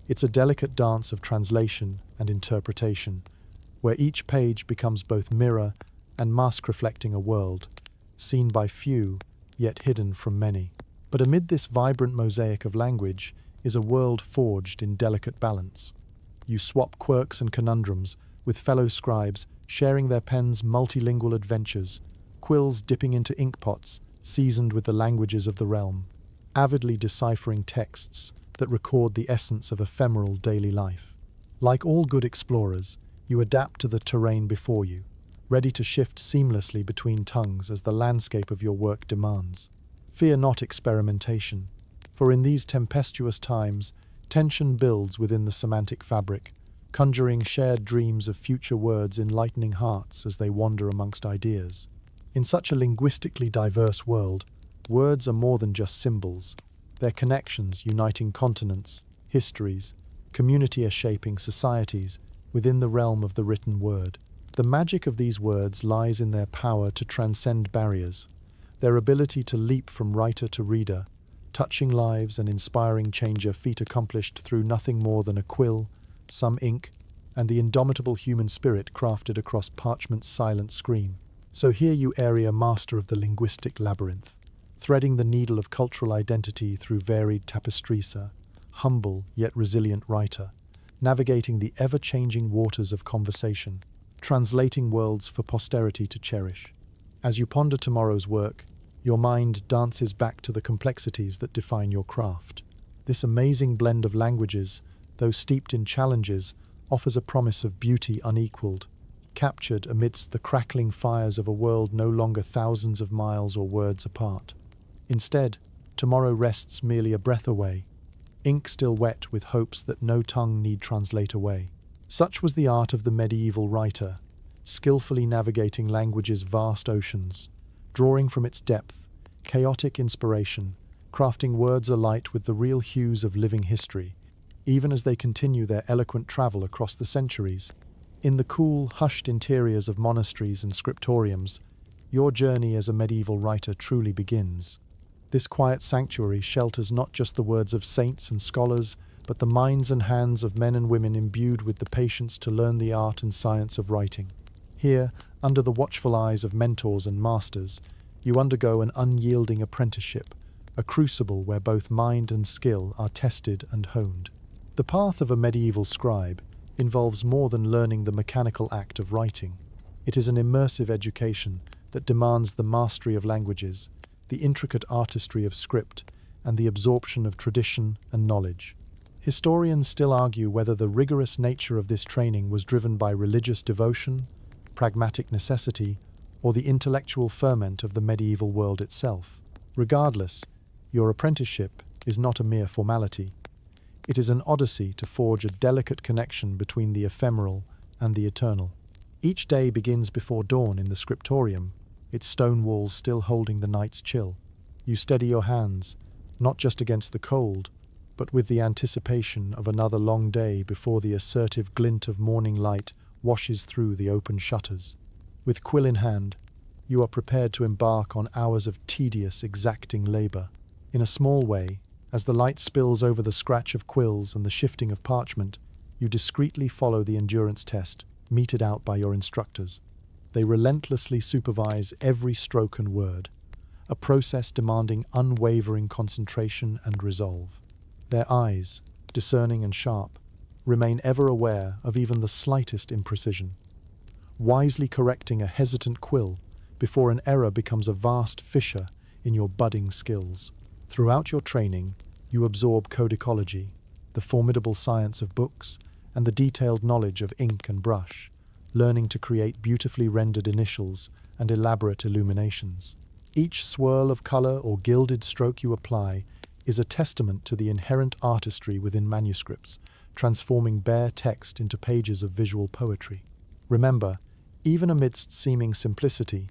It's a delicate dance of translation and interpretation, where each page becomes both mirror and mask reflecting a world, seen by few, yet hidden from many. But amid this vibrant mosaic of language is a world forged in delicate balance. You swap quirks and conundrums with fellow scribes, sharing their pens' multilingual adventures, quills dipping into inkpots seasoned with the languages of the realm, avidly deciphering texts that record the essence of ephemeral daily life. Like all good explorers, you adapt to the terrain before you, ready to shift seamlessly between tongues as the landscape of your work demands. Fear not experimentation, for in these tempestuous times, tension builds within the semantic fabric, conjuring shared dreams of future words enlightening hearts as they wander amongst ideas. In such a linguistically diverse world, words are more than just symbols. They're connections uniting continents, histories, community-shaping societies within the realm of the written word. The magic of these words lies in their power to transcend barriers, their ability to leap from writer to reader, touching lives and inspiring change, a feat accomplished through nothing more than a quill, some ink, and the indomitable human spirit crafted across Parchment's silent screen. So here you area master of the linguistic labyrinth, threading the needle of cultural identity through varied tapestries, humble yet resilient writer, navigating the ever-changing waters of conversation, translating worlds for posterity to cherish. As you ponder tomorrow's work, your mind dances back to the complexities that define your craft. This amazing blend of languages, though steeped in challenges, offers a promise of beauty unequaled, captured amidst the crackling fires of a world no longer thousands of miles or words apart. Instead, tomorrow rests merely a breath away, ink still wet with hopes that no tongue need translate away. Such was the art of the medieval writer, skillfully navigating language's vast oceans, drawing from its depth, chaotic inspiration, crafting words alight with the real hues of living history, even as they continue their eloquent travel across the centuries. In the cool, hushed interiors of monasteries and scriptoriums, your journey as a medieval writer truly begins. This quiet sanctuary shelters not just the words of saints and scholars, but the minds and hands of men and women imbued with the patience to learn the art and science of writing. Here, under the watchful eyes of mentors and masters, you undergo an unyielding apprenticeship, a crucible where both mind and skill are tested and honed. The path of a medieval scribe involves more than learning the mechanical act of writing. It is an immersive education that demands the mastery of languages, the intricate artistry of script, and the absorption of tradition and knowledge. Historians still argue whether the rigorous nature of this training was driven by religious devotion, pragmatic necessity, or the intellectual ferment of the medieval world itself. Regardless, your apprenticeship is not a mere formality. It is an odyssey to forge a delicate connection between the ephemeral and the eternal. Each day begins before dawn in the scriptorium, its stone walls still holding the night's chill. You steady your hands, not just against the cold, but with the anticipation of another long day before the assertive glint of morning light washes through the open shutters. With quill in hand, you are prepared to embark on hours of tedious, exacting labor. In a small way, as the light spills over the scratch of quills and the shifting of parchment, you discreetly follow the endurance test meted out by your instructors. They relentlessly supervise every stroke and word, a process demanding unwavering concentration and resolve. Their eyes, discerning and sharp, remain ever aware of even the slightest imprecision, wisely correcting a hesitant quill before an error becomes a vast fissure in your budding skills. Throughout your training, you absorb codicology, the formidable science of books, and the detailed knowledge of ink and brush, learning to create beautifully rendered initials and elaborate illuminations. Each swirl of color or gilded stroke you apply is a testament to the inherent artistry within manuscripts, transforming bare text into pages of visual poetry. Remember, even amidst seeming simplicity,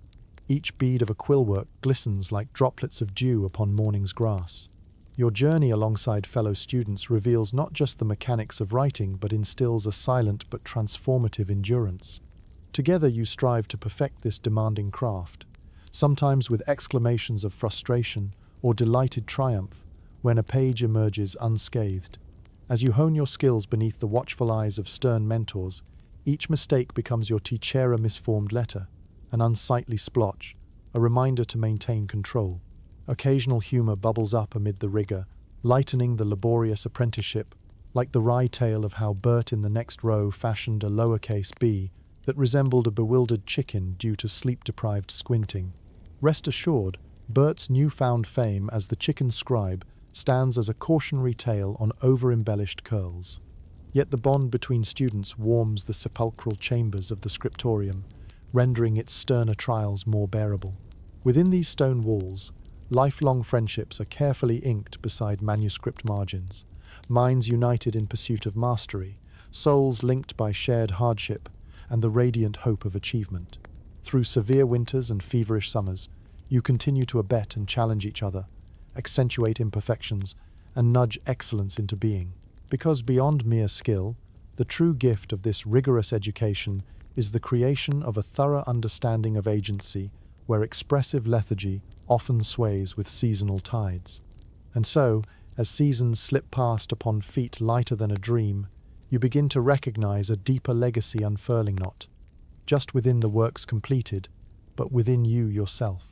each bead of a quillwork glistens like droplets of dew upon morning's grass. Your journey alongside fellow students reveals not just the mechanics of writing, but instills a silent but transformative endurance. Together you strive to perfect this demanding craft, sometimes with exclamations of frustration or delighted triumph when a page emerges unscathed. As you hone your skills beneath the watchful eyes of stern mentors, each mistake becomes your teachera misformed letter, an unsightly splotch, a reminder to maintain control. Occasional humor bubbles up amid the rigor, lightening the laborious apprenticeship, like the wry tale of how Bert in the next row fashioned a lowercase b that resembled a bewildered chicken due to sleep-deprived squinting. Rest assured, Bert's newfound fame as the chicken scribe stands as a cautionary tale on over-embellished curls. Yet the bond between students warms the sepulchral chambers of the scriptorium, rendering its sterner trials more bearable. Within these stone walls, lifelong friendships are carefully inked beside manuscript margins, minds united in pursuit of mastery, souls linked by shared hardship and the radiant hope of achievement. Through severe winters and feverish summers, you continue to abet and challenge each other, accentuate imperfections, and nudge excellence into being. Because beyond mere skill, the true gift of this rigorous education is the creation of a thorough understanding of agency where expressive lethargy often sways with seasonal tides. And so, as seasons slip past upon feet lighter than a dream, you begin to recognize a deeper legacy unfurling not just within the works completed, but within you yourself.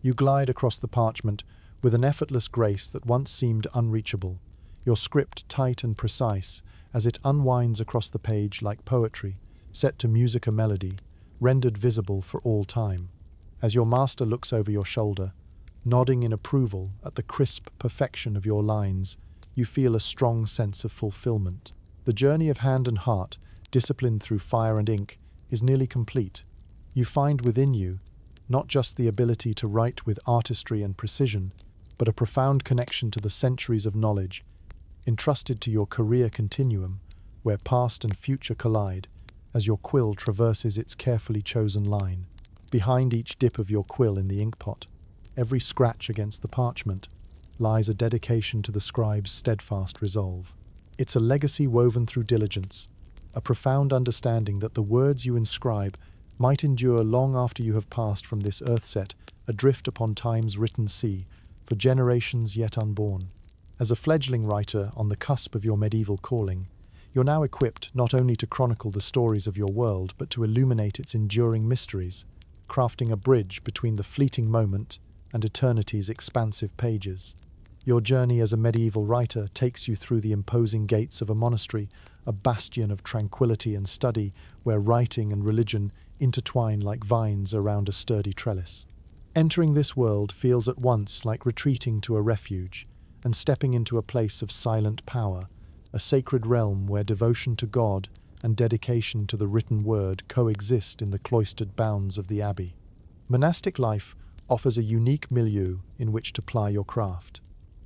You glide across the parchment with an effortless grace that once seemed unreachable, your script tight and precise as it unwinds across the page like poetry, set to music or melody, rendered visible for all time. As your master looks over your shoulder, nodding in approval at the crisp perfection of your lines, you feel a strong sense of fulfillment. The journey of hand and heart, disciplined through fire and ink, is nearly complete. You find within you not just the ability to write with artistry and precision, but a profound connection to the centuries of knowledge entrusted to your career continuum, where past and future collide as your quill traverses its carefully chosen line. Behind each dip of your quill in the inkpot, every scratch against the parchment, lies a dedication to the scribe's steadfast resolve. It's a legacy woven through diligence, a profound understanding that the words you inscribe might endure long after you have passed from this earth set, adrift upon time's written sea, for generations yet unborn. As a fledgling writer on the cusp of your medieval calling, you're now equipped not only to chronicle the stories of your world, but to illuminate its enduring mysteries, crafting a bridge between the fleeting moment and eternity's expansive pages. Your journey as a medieval writer takes you through the imposing gates of a monastery, a bastion of tranquility and study, where writing and religion intertwine like vines around a sturdy trellis. Entering this world feels at once like retreating to a refuge and stepping into a place of silent power, a sacred realm where devotion to God and dedication to the written word coexist in the cloistered bounds of the abbey. Monastic life offers a unique milieu in which to ply your craft.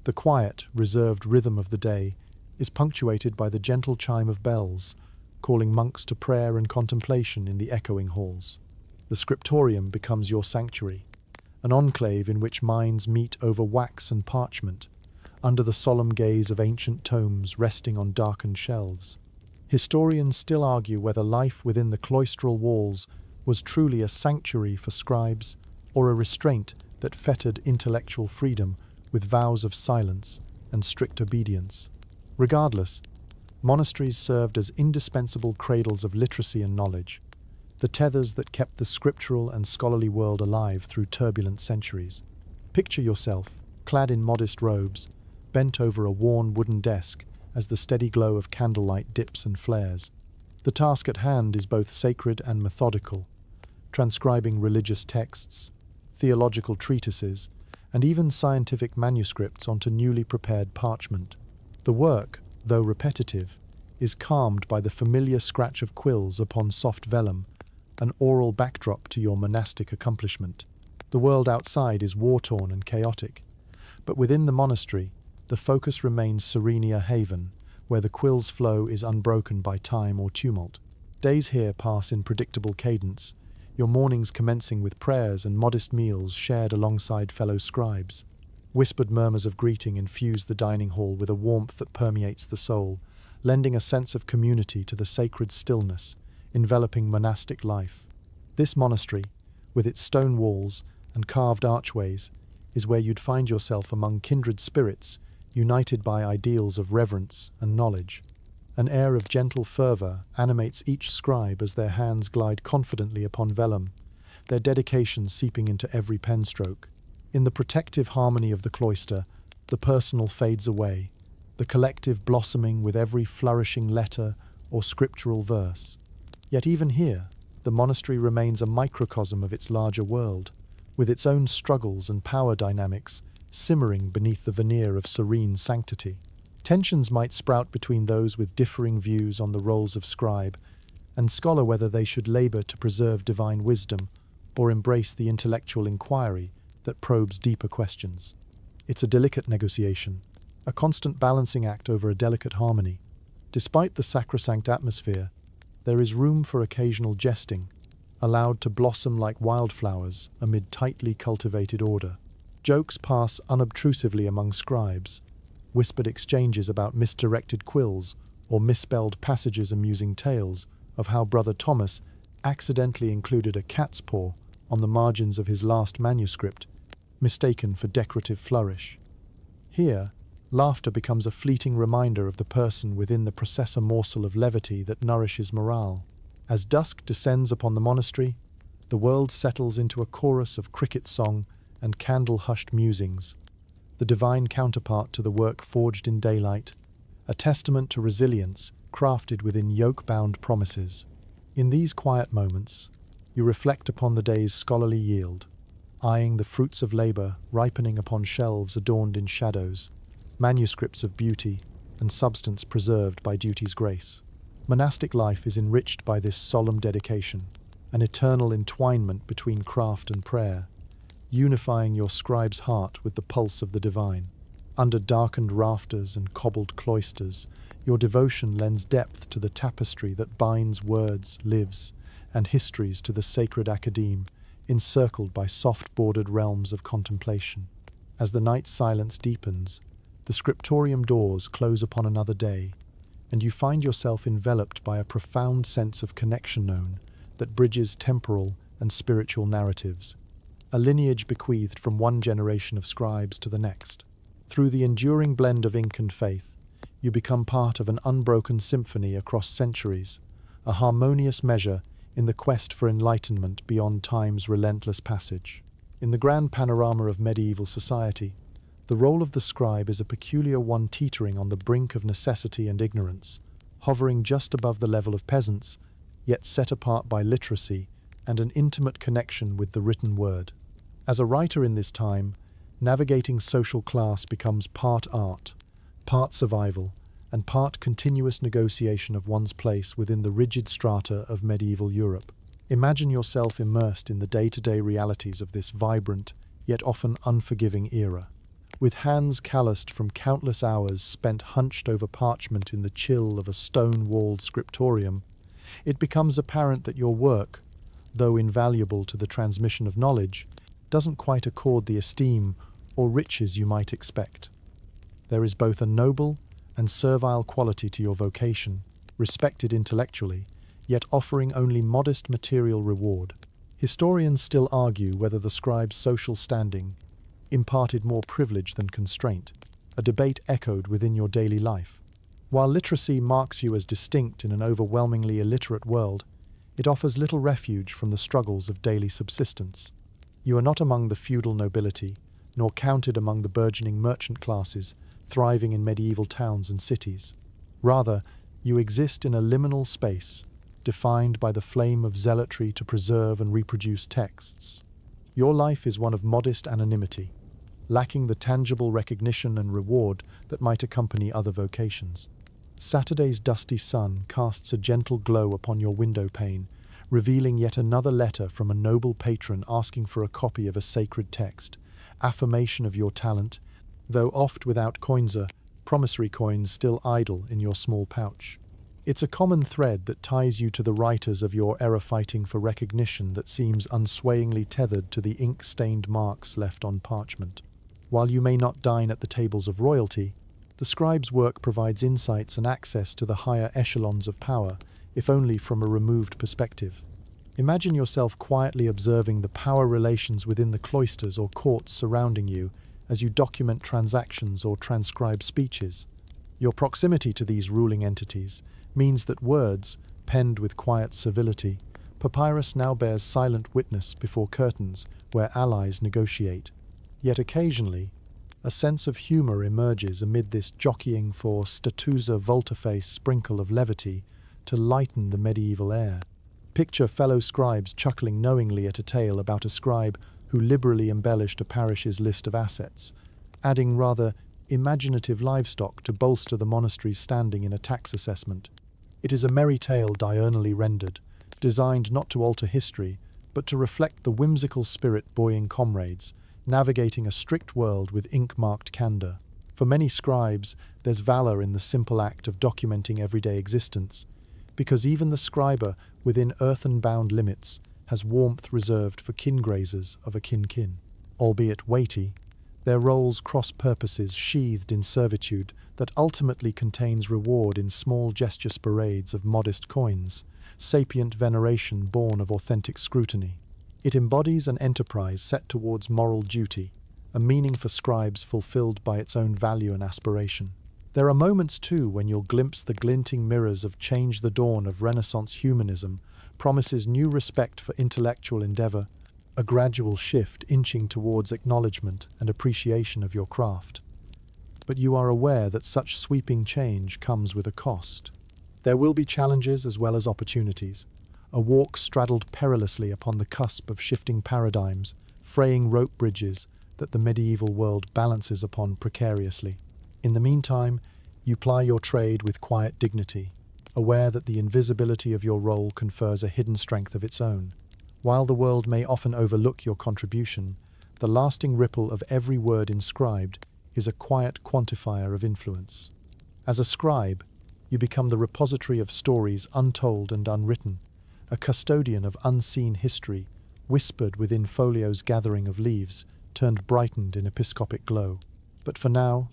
The quiet, reserved rhythm of the day is punctuated by the gentle chime of bells, calling monks to prayer and contemplation in the echoing halls. The scriptorium becomes your sanctuary, an enclave in which minds meet over wax and parchment, under the solemn gaze of ancient tomes resting on darkened shelves. Historians still argue whether life within the cloistral walls was truly a sanctuary for scribes or a restraint that fettered intellectual freedom with vows of silence and strict obedience. Regardless, monasteries served as indispensable cradles of literacy and knowledge, the tethers that kept the scriptural and scholarly world alive through turbulent centuries. Picture yourself, clad in modest robes, bent over a worn wooden desk as the steady glow of candlelight dips and flares. The task at hand is both sacred and methodical, transcribing religious texts, theological treatises, and even scientific manuscripts onto newly prepared parchment. The work, though repetitive, is calmed by the familiar scratch of quills upon soft vellum, an oral backdrop to your monastic accomplishment. The world outside is war-torn and chaotic, but within the monastery, the focus remains serene, a haven, where the quill's flow is unbroken by time or tumult. Days here pass in predictable cadence, your mornings commencing with prayers and modest meals shared alongside fellow scribes. Whispered murmurs of greeting infuse the dining hall with a warmth that permeates the soul, lending a sense of community to the sacred stillness enveloping monastic life. This monastery, with its stone walls and carved archways, is where you'd find yourself among kindred spirits, united by ideals of reverence and knowledge. An air of gentle fervour animates each scribe as their hands glide confidently upon vellum, their dedication seeping into every pen stroke. In the protective harmony of the cloister, the personal fades away, the collective blossoming with every flourishing letter or scriptural verse. Yet even here, the monastery remains a microcosm of its larger world, with its own struggles and power dynamics simmering beneath the veneer of serene sanctity. Tensions might sprout between those with differing views on the roles of scribe and scholar, whether they should labor to preserve divine wisdom or embrace the intellectual inquiry that probes deeper questions. It's a delicate negotiation, a constant balancing act over a delicate harmony. Despite the sacrosanct atmosphere, there is room for occasional jesting, allowed to blossom like wildflowers amid tightly cultivated order. Jokes pass unobtrusively among scribes, whispered exchanges about misdirected quills or misspelled passages, amusing tales of how Brother Thomas accidentally included a cat's paw on the margins of his last manuscript, mistaken for decorative flourish. Here, laughter becomes a fleeting reminder of the person within the processor morsel of levity that nourishes morale. As dusk descends upon the monastery, the world settles into a chorus of cricket song and candle-hushed musings, the divine counterpart to the work forged in daylight, a testament to resilience crafted within yoke-bound promises. In these quiet moments, you reflect upon the day's scholarly yield, eyeing the fruits of labor ripening upon shelves adorned in shadows, manuscripts of beauty and substance preserved by duty's grace. Monastic life is enriched by this solemn dedication, an eternal entwinement between craft and prayer, unifying your scribe's heart with the pulse of the divine. Under darkened rafters and cobbled cloisters, your devotion lends depth to the tapestry that binds words, lives, and histories to the sacred academe, encircled by soft-bordered realms of contemplation. As the night silence deepens, the scriptorium doors close upon another day, and you find yourself enveloped by a profound sense of connection known that bridges temporal and spiritual narratives, a lineage bequeathed from one generation of scribes to the next. Through the enduring blend of ink and faith, you become part of an unbroken symphony across centuries, a harmonious measure in the quest for enlightenment beyond time's relentless passage. In the grand panorama of medieval society, the role of the scribe is a peculiar one, teetering on the brink of necessity and ignorance, hovering just above the level of peasants, yet set apart by literacy and an intimate connection with the written word. As a writer in this time, navigating social class becomes part art, part survival, and part continuous negotiation of one's place within the rigid strata of medieval Europe. Imagine yourself immersed in the day-to-day realities of this vibrant, yet often unforgiving era. With hands calloused from countless hours spent hunched over parchment in the chill of a stone-walled scriptorium, it becomes apparent that your work, though invaluable to the transmission of knowledge, doesn't quite accord the esteem or riches you might expect. There is both a noble and servile quality to your vocation, respected intellectually, yet offering only modest material reward. Historians still argue whether the scribe's social standing imparted more privilege than constraint, a debate echoed within your daily life. While literacy marks you as distinct in an overwhelmingly illiterate world, it offers little refuge from the struggles of daily subsistence. You are not among the feudal nobility, nor counted among the burgeoning merchant classes thriving in medieval towns and cities. Rather, you exist in a liminal space, defined by the flame of zealotry to preserve and reproduce texts. Your life is one of modest anonymity, lacking the tangible recognition and reward that might accompany other vocations. Saturday's dusty sun casts a gentle glow upon your window pane, revealing yet another letter from a noble patron asking for a copy of a sacred text, affirmation of your talent, though oft without coinser, promissory coins still idle in your small pouch. It's a common thread that ties you to the writers of your era, fighting for recognition that seems unswayingly tethered to the ink-stained marks left on parchment. While you may not dine at the tables of royalty, the scribe's work provides insights and access to the higher echelons of power, if only from a removed perspective. Imagine yourself quietly observing the power relations within the cloisters or courts surrounding you as you document transactions or transcribe speeches. Your proximity to these ruling entities means that words, penned with quiet civility, papyrus now bears silent witness before curtains where allies negotiate. Yet occasionally, a sense of humour emerges amid this jockeying for statusa volte-face sprinkle of levity to lighten the medieval air. Picture fellow scribes chuckling knowingly at a tale about a scribe who liberally embellished a parish's list of assets, adding rather imaginative livestock to bolster the monastery's standing in a tax assessment. It is a merry tale diurnally rendered, designed not to alter history, but to reflect the whimsical spirit buoying comrades, navigating a strict world with ink-marked candour. For many scribes, there's valour in the simple act of documenting everyday existence, because even the scriber within earthen-bound limits has warmth reserved for kin-grazers of a kin-kin. Albeit weighty, their roles cross purposes sheathed in servitude that ultimately contains reward in small gesture parades of modest coins, sapient veneration born of authentic scrutiny. It embodies an enterprise set towards moral duty, a meaning for scribes fulfilled by its own value and aspiration. There are moments too when you'll glimpse the glinting mirrors of Change. The dawn of Renaissance humanism promises new respect for intellectual endeavour, a gradual shift inching towards acknowledgement and appreciation of your craft. But you are aware that such sweeping change comes with a cost. There will be challenges as well as opportunities, a walk straddled perilously upon the cusp of shifting paradigms, fraying rope bridges that the medieval world balances upon precariously. In the meantime, you ply your trade with quiet dignity, aware that the invisibility of your role confers a hidden strength of its own. While the world may often overlook your contribution, the lasting ripple of every word inscribed is a quiet quantifier of influence. As a scribe, you become the repository of stories untold and unwritten, a custodian of unseen history, whispered within folio's gathering of leaves, turned brightened in episcopic glow. But for now,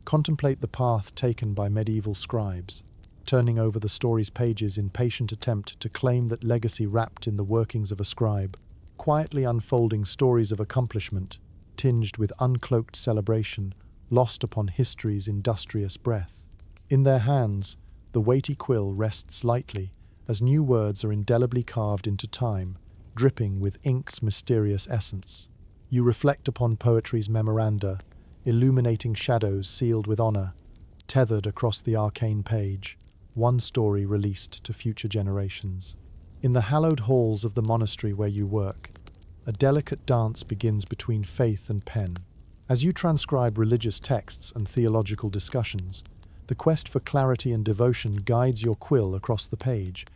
contemplate the path taken by medieval scribes, turning over the story's pages in patient attempt to claim that legacy wrapped in the workings of a scribe, quietly unfolding stories of accomplishment, tinged with uncloaked celebration, lost upon history's industrious breath. In their hands, the weighty quill rests lightly, as new words are indelibly carved into time, dripping with ink's mysterious essence. You reflect upon poetry's memoranda, illuminating shadows sealed with honour, tethered across the arcane page, one story released to future generations. In the hallowed halls of the monastery where you work, a delicate dance begins between faith and pen. As you transcribe religious texts and theological discussions, the quest for clarity and devotion guides your quill across the page,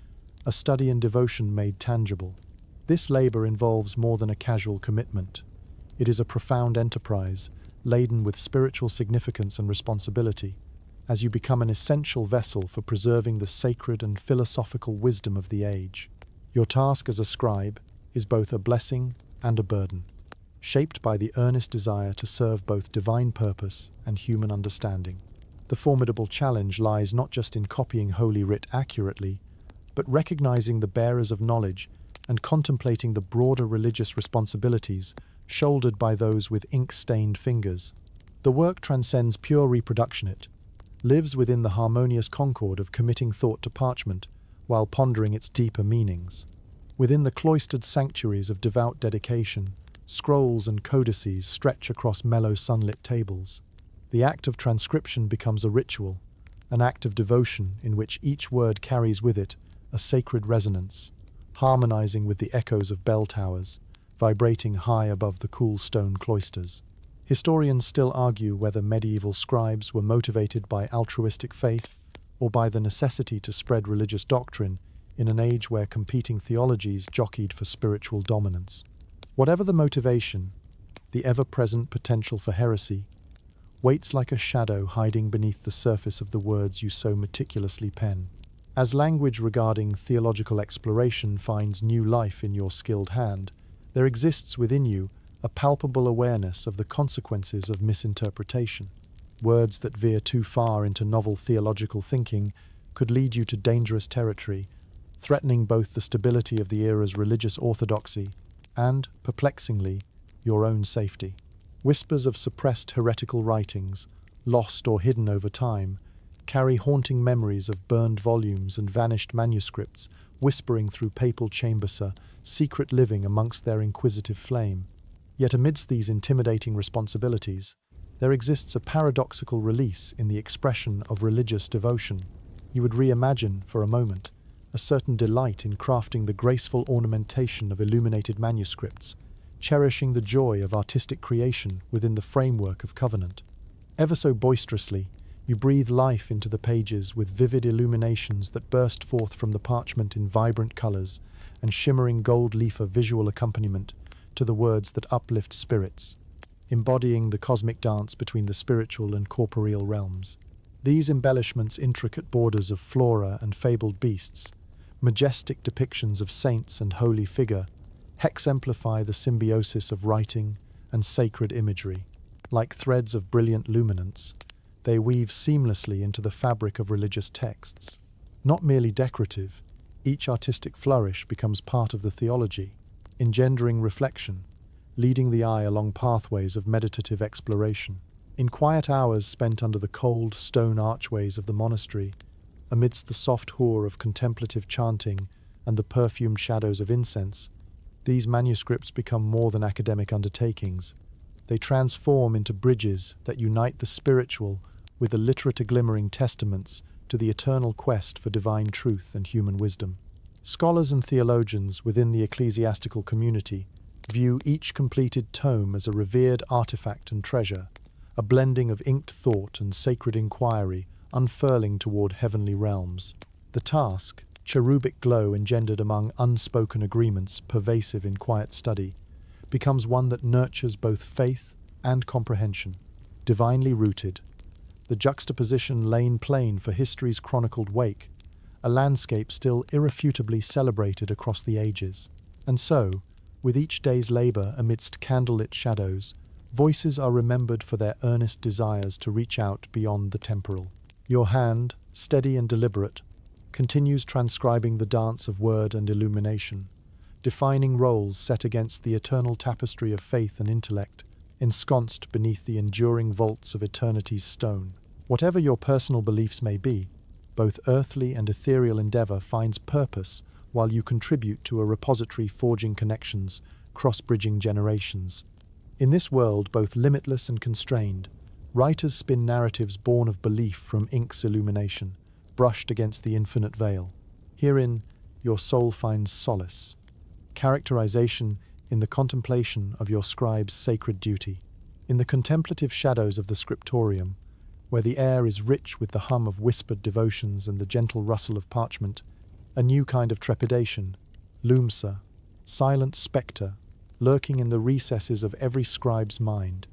a study in devotion made tangible. This labour involves more than a casual commitment. It is a profound enterprise, laden with spiritual significance and responsibility, as you become an essential vessel for preserving the sacred and philosophical wisdom of the age. Your task as a scribe is both a blessing and a burden, shaped by the earnest desire to serve both divine purpose and human understanding. The formidable challenge lies not just in copying Holy Writ accurately, but recognizing the bearers of knowledge and contemplating the broader religious responsibilities shouldered by those with ink-stained fingers. The work transcends pure reproduction. It lives within the harmonious concord of committing thought to parchment while pondering its deeper meanings. Within the cloistered sanctuaries of devout dedication, scrolls and codices stretch across mellow sunlit tables. The act of transcription becomes a ritual, an act of devotion in which each word carries with it a sacred resonance, harmonizing with the echoes of bell towers, vibrating high above the cool stone cloisters. Historians still argue whether medieval scribes were motivated by altruistic faith or by the necessity to spread religious doctrine in an age where competing theologies jockeyed for spiritual dominance. Whatever the motivation, the ever-present potential for heresy waits like a shadow hiding beneath the surface of the words you so meticulously pen. As language regarding theological exploration finds new life in your skilled hand, there exists within you a palpable awareness of the consequences of misinterpretation. Words that veer too far into novel theological thinking could lead you to dangerous territory, threatening both the stability of the era's religious orthodoxy and, perplexingly, your own safety. Whispers of suppressed heretical writings, lost or hidden over time, carry haunting memories of burned volumes and vanished manuscripts, whispering through papal chambers, secret living amongst their inquisitive flame. Yet amidst these intimidating responsibilities, there exists a paradoxical release in the expression of religious devotion. You would reimagine, for a moment, a certain delight in crafting the graceful ornamentation of illuminated manuscripts, cherishing the joy of artistic creation within the framework of covenant. Ever so boisterously, you breathe life into the pages with vivid illuminations that burst forth from the parchment in vibrant colors and shimmering gold leaf of visual accompaniment to the words that uplift spirits, embodying the cosmic dance between the spiritual and corporeal realms. These embellishments, intricate borders of flora and fabled beasts, majestic depictions of saints and holy figure, exemplify the symbiosis of writing and sacred imagery. Like threads of brilliant luminance, they weave seamlessly into the fabric of religious texts. Not merely decorative, each artistic flourish becomes part of the theology, engendering reflection, leading the eye along pathways of meditative exploration. In quiet hours spent under the cold stone archways of the monastery, amidst the soft hoar of contemplative chanting and the perfumed shadows of incense, these manuscripts become more than academic undertakings. They transform into bridges that unite the spiritual with the literate glimmering testaments to the eternal quest for divine truth and human wisdom. Scholars and theologians within the ecclesiastical community view each completed tome as a revered artifact and treasure, a blending of inked thought and sacred inquiry unfurling toward heavenly realms. The task, cherubic glow engendered among unspoken agreements pervasive in quiet study, becomes one that nurtures both faith and comprehension. Divinely rooted, the juxtaposition lain plain for history's chronicled wake, a landscape still irrefutably celebrated across the ages. And so, with each day's labor amidst candlelit shadows, voices are remembered for their earnest desires to reach out beyond the temporal. Your hand, steady and deliberate, continues transcribing the dance of word and illumination, defining roles set against the eternal tapestry of faith and intellect, ensconced beneath the enduring vaults of eternity's stone. Whatever your personal beliefs may be, both earthly and ethereal endeavor finds purpose while you contribute to a repository forging connections, cross-bridging generations. In this world both limitless and constrained, writers spin narratives born of belief from ink's illumination, brushed against the infinite veil. Herein, your soul finds solace, characterization in the contemplation of your scribe's sacred duty. In the contemplative shadows of the scriptorium, where the air is rich with the hum of whispered devotions and the gentle rustle of parchment, a new kind of trepidation looms, silent spectre, lurking in the recesses of every scribe's mind,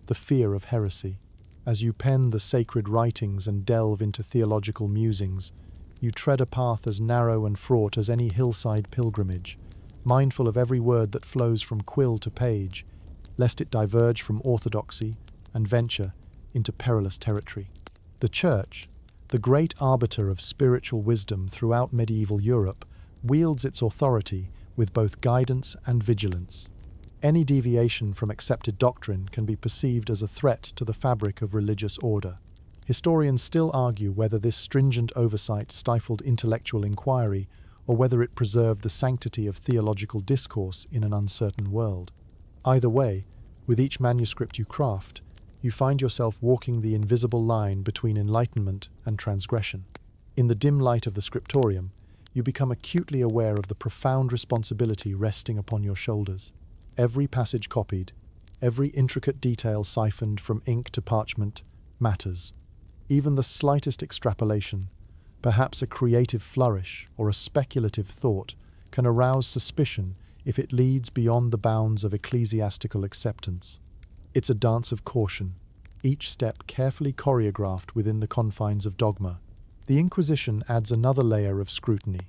the fear of heresy. As you pen the sacred writings and delve into theological musings, you tread a path as narrow and fraught as any hillside pilgrimage, mindful of every word that flows from quill to page, lest it diverge from orthodoxy and venture into perilous territory. The Church, the great arbiter of spiritual wisdom throughout medieval Europe, wields its authority with both guidance and vigilance. Any deviation from accepted doctrine can be perceived as a threat to the fabric of religious order. Historians still argue whether this stringent oversight stifled intellectual inquiry or whether it preserved the sanctity of theological discourse in an uncertain world. Either way, with each manuscript you craft, you find yourself walking the invisible line between enlightenment and transgression. In the dim light of the scriptorium, you become acutely aware of the profound responsibility resting upon your shoulders. Every passage copied, every intricate detail siphoned from ink to parchment, matters. Even the slightest extrapolation, perhaps a creative flourish or a speculative thought, can arouse suspicion if it leads beyond the bounds of ecclesiastical acceptance. It's a dance of caution, each step carefully choreographed within the confines of dogma. The Inquisition adds another layer of scrutiny,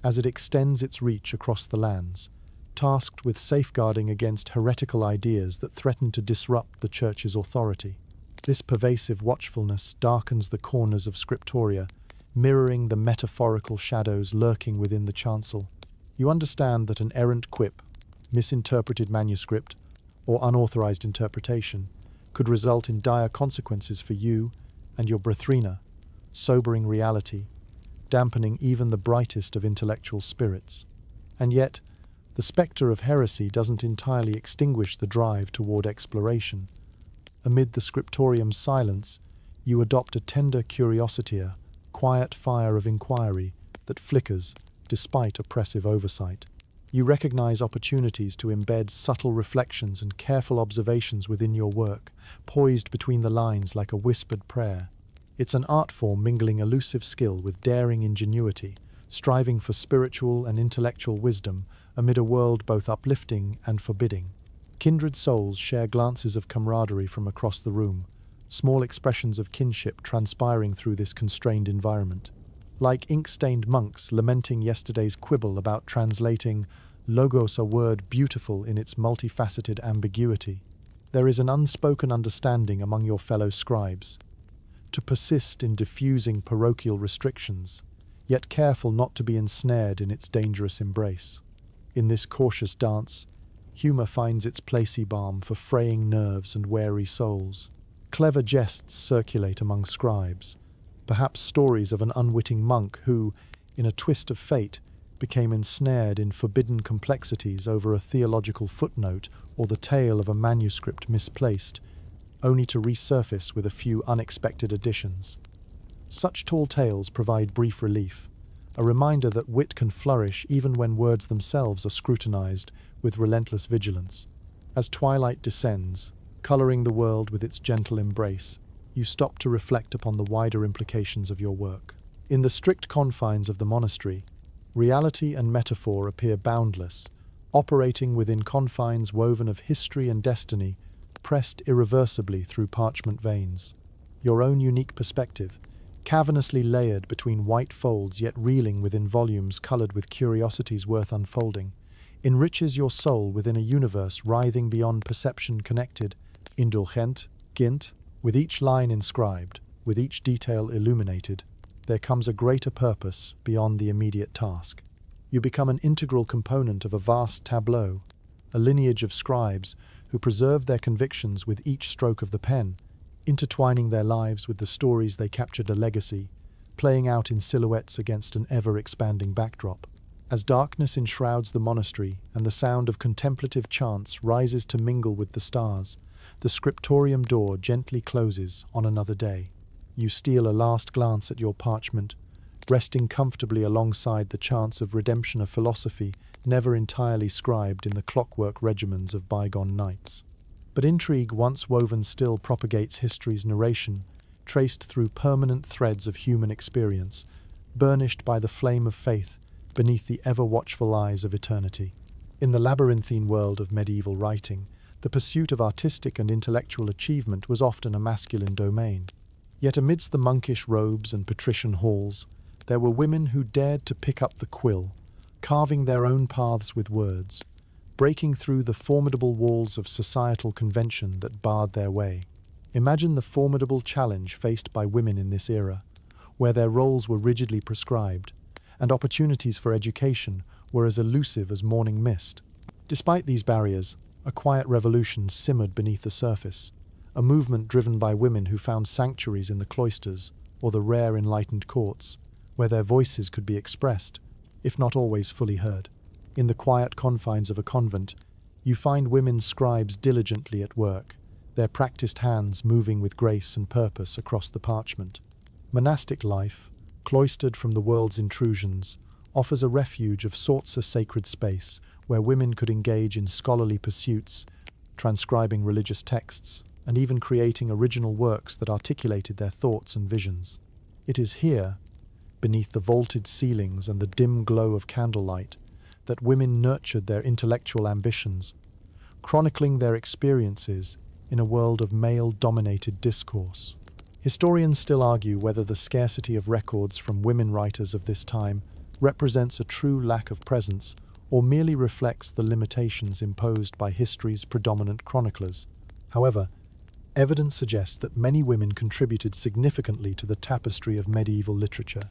as it extends its reach across the lands, tasked with safeguarding against heretical ideas that threaten to disrupt the Church's authority. This pervasive watchfulness darkens the corners of scriptoria, mirroring the metaphorical shadows lurking within the chancel. You understand that an errant quip, misinterpreted manuscript, or unauthorized interpretation could result in dire consequences for you and your Brethrina, sobering reality, dampening even the brightest of intellectual spirits. And yet, the spectre of heresy doesn't entirely extinguish the drive toward exploration. Amid the scriptorium's silence, you adopt a tender curiosity, a quiet fire of inquiry that flickers despite oppressive oversight. You recognize opportunities to embed subtle reflections and careful observations within your work, poised between the lines like a whispered prayer. It's an art form mingling elusive skill with daring ingenuity, striving for spiritual and intellectual wisdom amid a world both uplifting and forbidding. Kindred souls share glances of camaraderie from across the room, small expressions of kinship transpiring through this constrained environment. Like ink-stained monks lamenting yesterday's quibble about translating logos, a word beautiful in its multifaceted ambiguity, there is an unspoken understanding among your fellow scribes. To persist in diffusing parochial restrictions, yet careful not to be ensnared in its dangerous embrace. In this cautious dance, humor finds its placey balm for fraying nerves and wary souls. Clever jests circulate among scribes, perhaps stories of an unwitting monk who, in a twist of fate, became ensnared in forbidden complexities over a theological footnote or the tale of a manuscript misplaced, only to resurface with a few unexpected additions. Such tall tales provide brief relief, a reminder that wit can flourish even when words themselves are scrutinized with relentless vigilance. As twilight descends, coloring the world with its gentle embrace, you stop to reflect upon the wider implications of your work. In the strict confines of the monastery, reality and metaphor appear boundless, operating within confines woven of history and destiny, pressed irreversibly through parchment veins. Your own unique perspective, cavernously layered between white folds yet reeling within volumes colored with curiosities worth unfolding, enriches your soul within a universe writhing beyond perception connected, indulgent, gint. With each line inscribed, with each detail illuminated, there comes a greater purpose beyond the immediate task. You become an integral component of a vast tableau, a lineage of scribes who preserve their convictions with each stroke of the pen, intertwining their lives with the stories they captured a legacy, playing out in silhouettes against an ever-expanding backdrop. As darkness enshrouds the monastery and the sound of contemplative chants rises to mingle with the stars, the scriptorium door gently closes on another day. You steal a last glance at your parchment, resting comfortably alongside the chants of redemption, a philosophy never entirely scribed in the clockwork regimens of bygone nights. But intrigue once woven still propagates history's narration, traced through permanent threads of human experience, burnished by the flame of faith beneath the ever-watchful eyes of eternity. In the labyrinthine world of medieval writing, the pursuit of artistic and intellectual achievement was often a masculine domain. Yet amidst the monkish robes and patrician halls, there were women who dared to pick up the quill, carving their own paths with words, breaking through the formidable walls of societal convention that barred their way. Imagine the formidable challenge faced by women in this era, where their roles were rigidly prescribed, and opportunities for education were as elusive as morning mist. Despite these barriers, a quiet revolution simmered beneath the surface, a movement driven by women who found sanctuaries in the cloisters or the rare enlightened courts, where their voices could be expressed, if not always fully heard. In the quiet confines of a convent, you find women scribes diligently at work, their practiced hands moving with grace and purpose across the parchment. Monastic life, cloistered from the world's intrusions, offers a refuge of sorts, a sacred space where women could engage in scholarly pursuits, transcribing religious texts, and even creating original works that articulated their thoughts and visions. It is here, beneath the vaulted ceilings and the dim glow of candlelight, that women nurtured their intellectual ambitions, chronicling their experiences in a world of male-dominated discourse. Historians still argue whether the scarcity of records from women writers of this time represents a true lack of presence or merely reflects the limitations imposed by history's predominant chroniclers. However, evidence suggests that many women contributed significantly to the tapestry of medieval literature,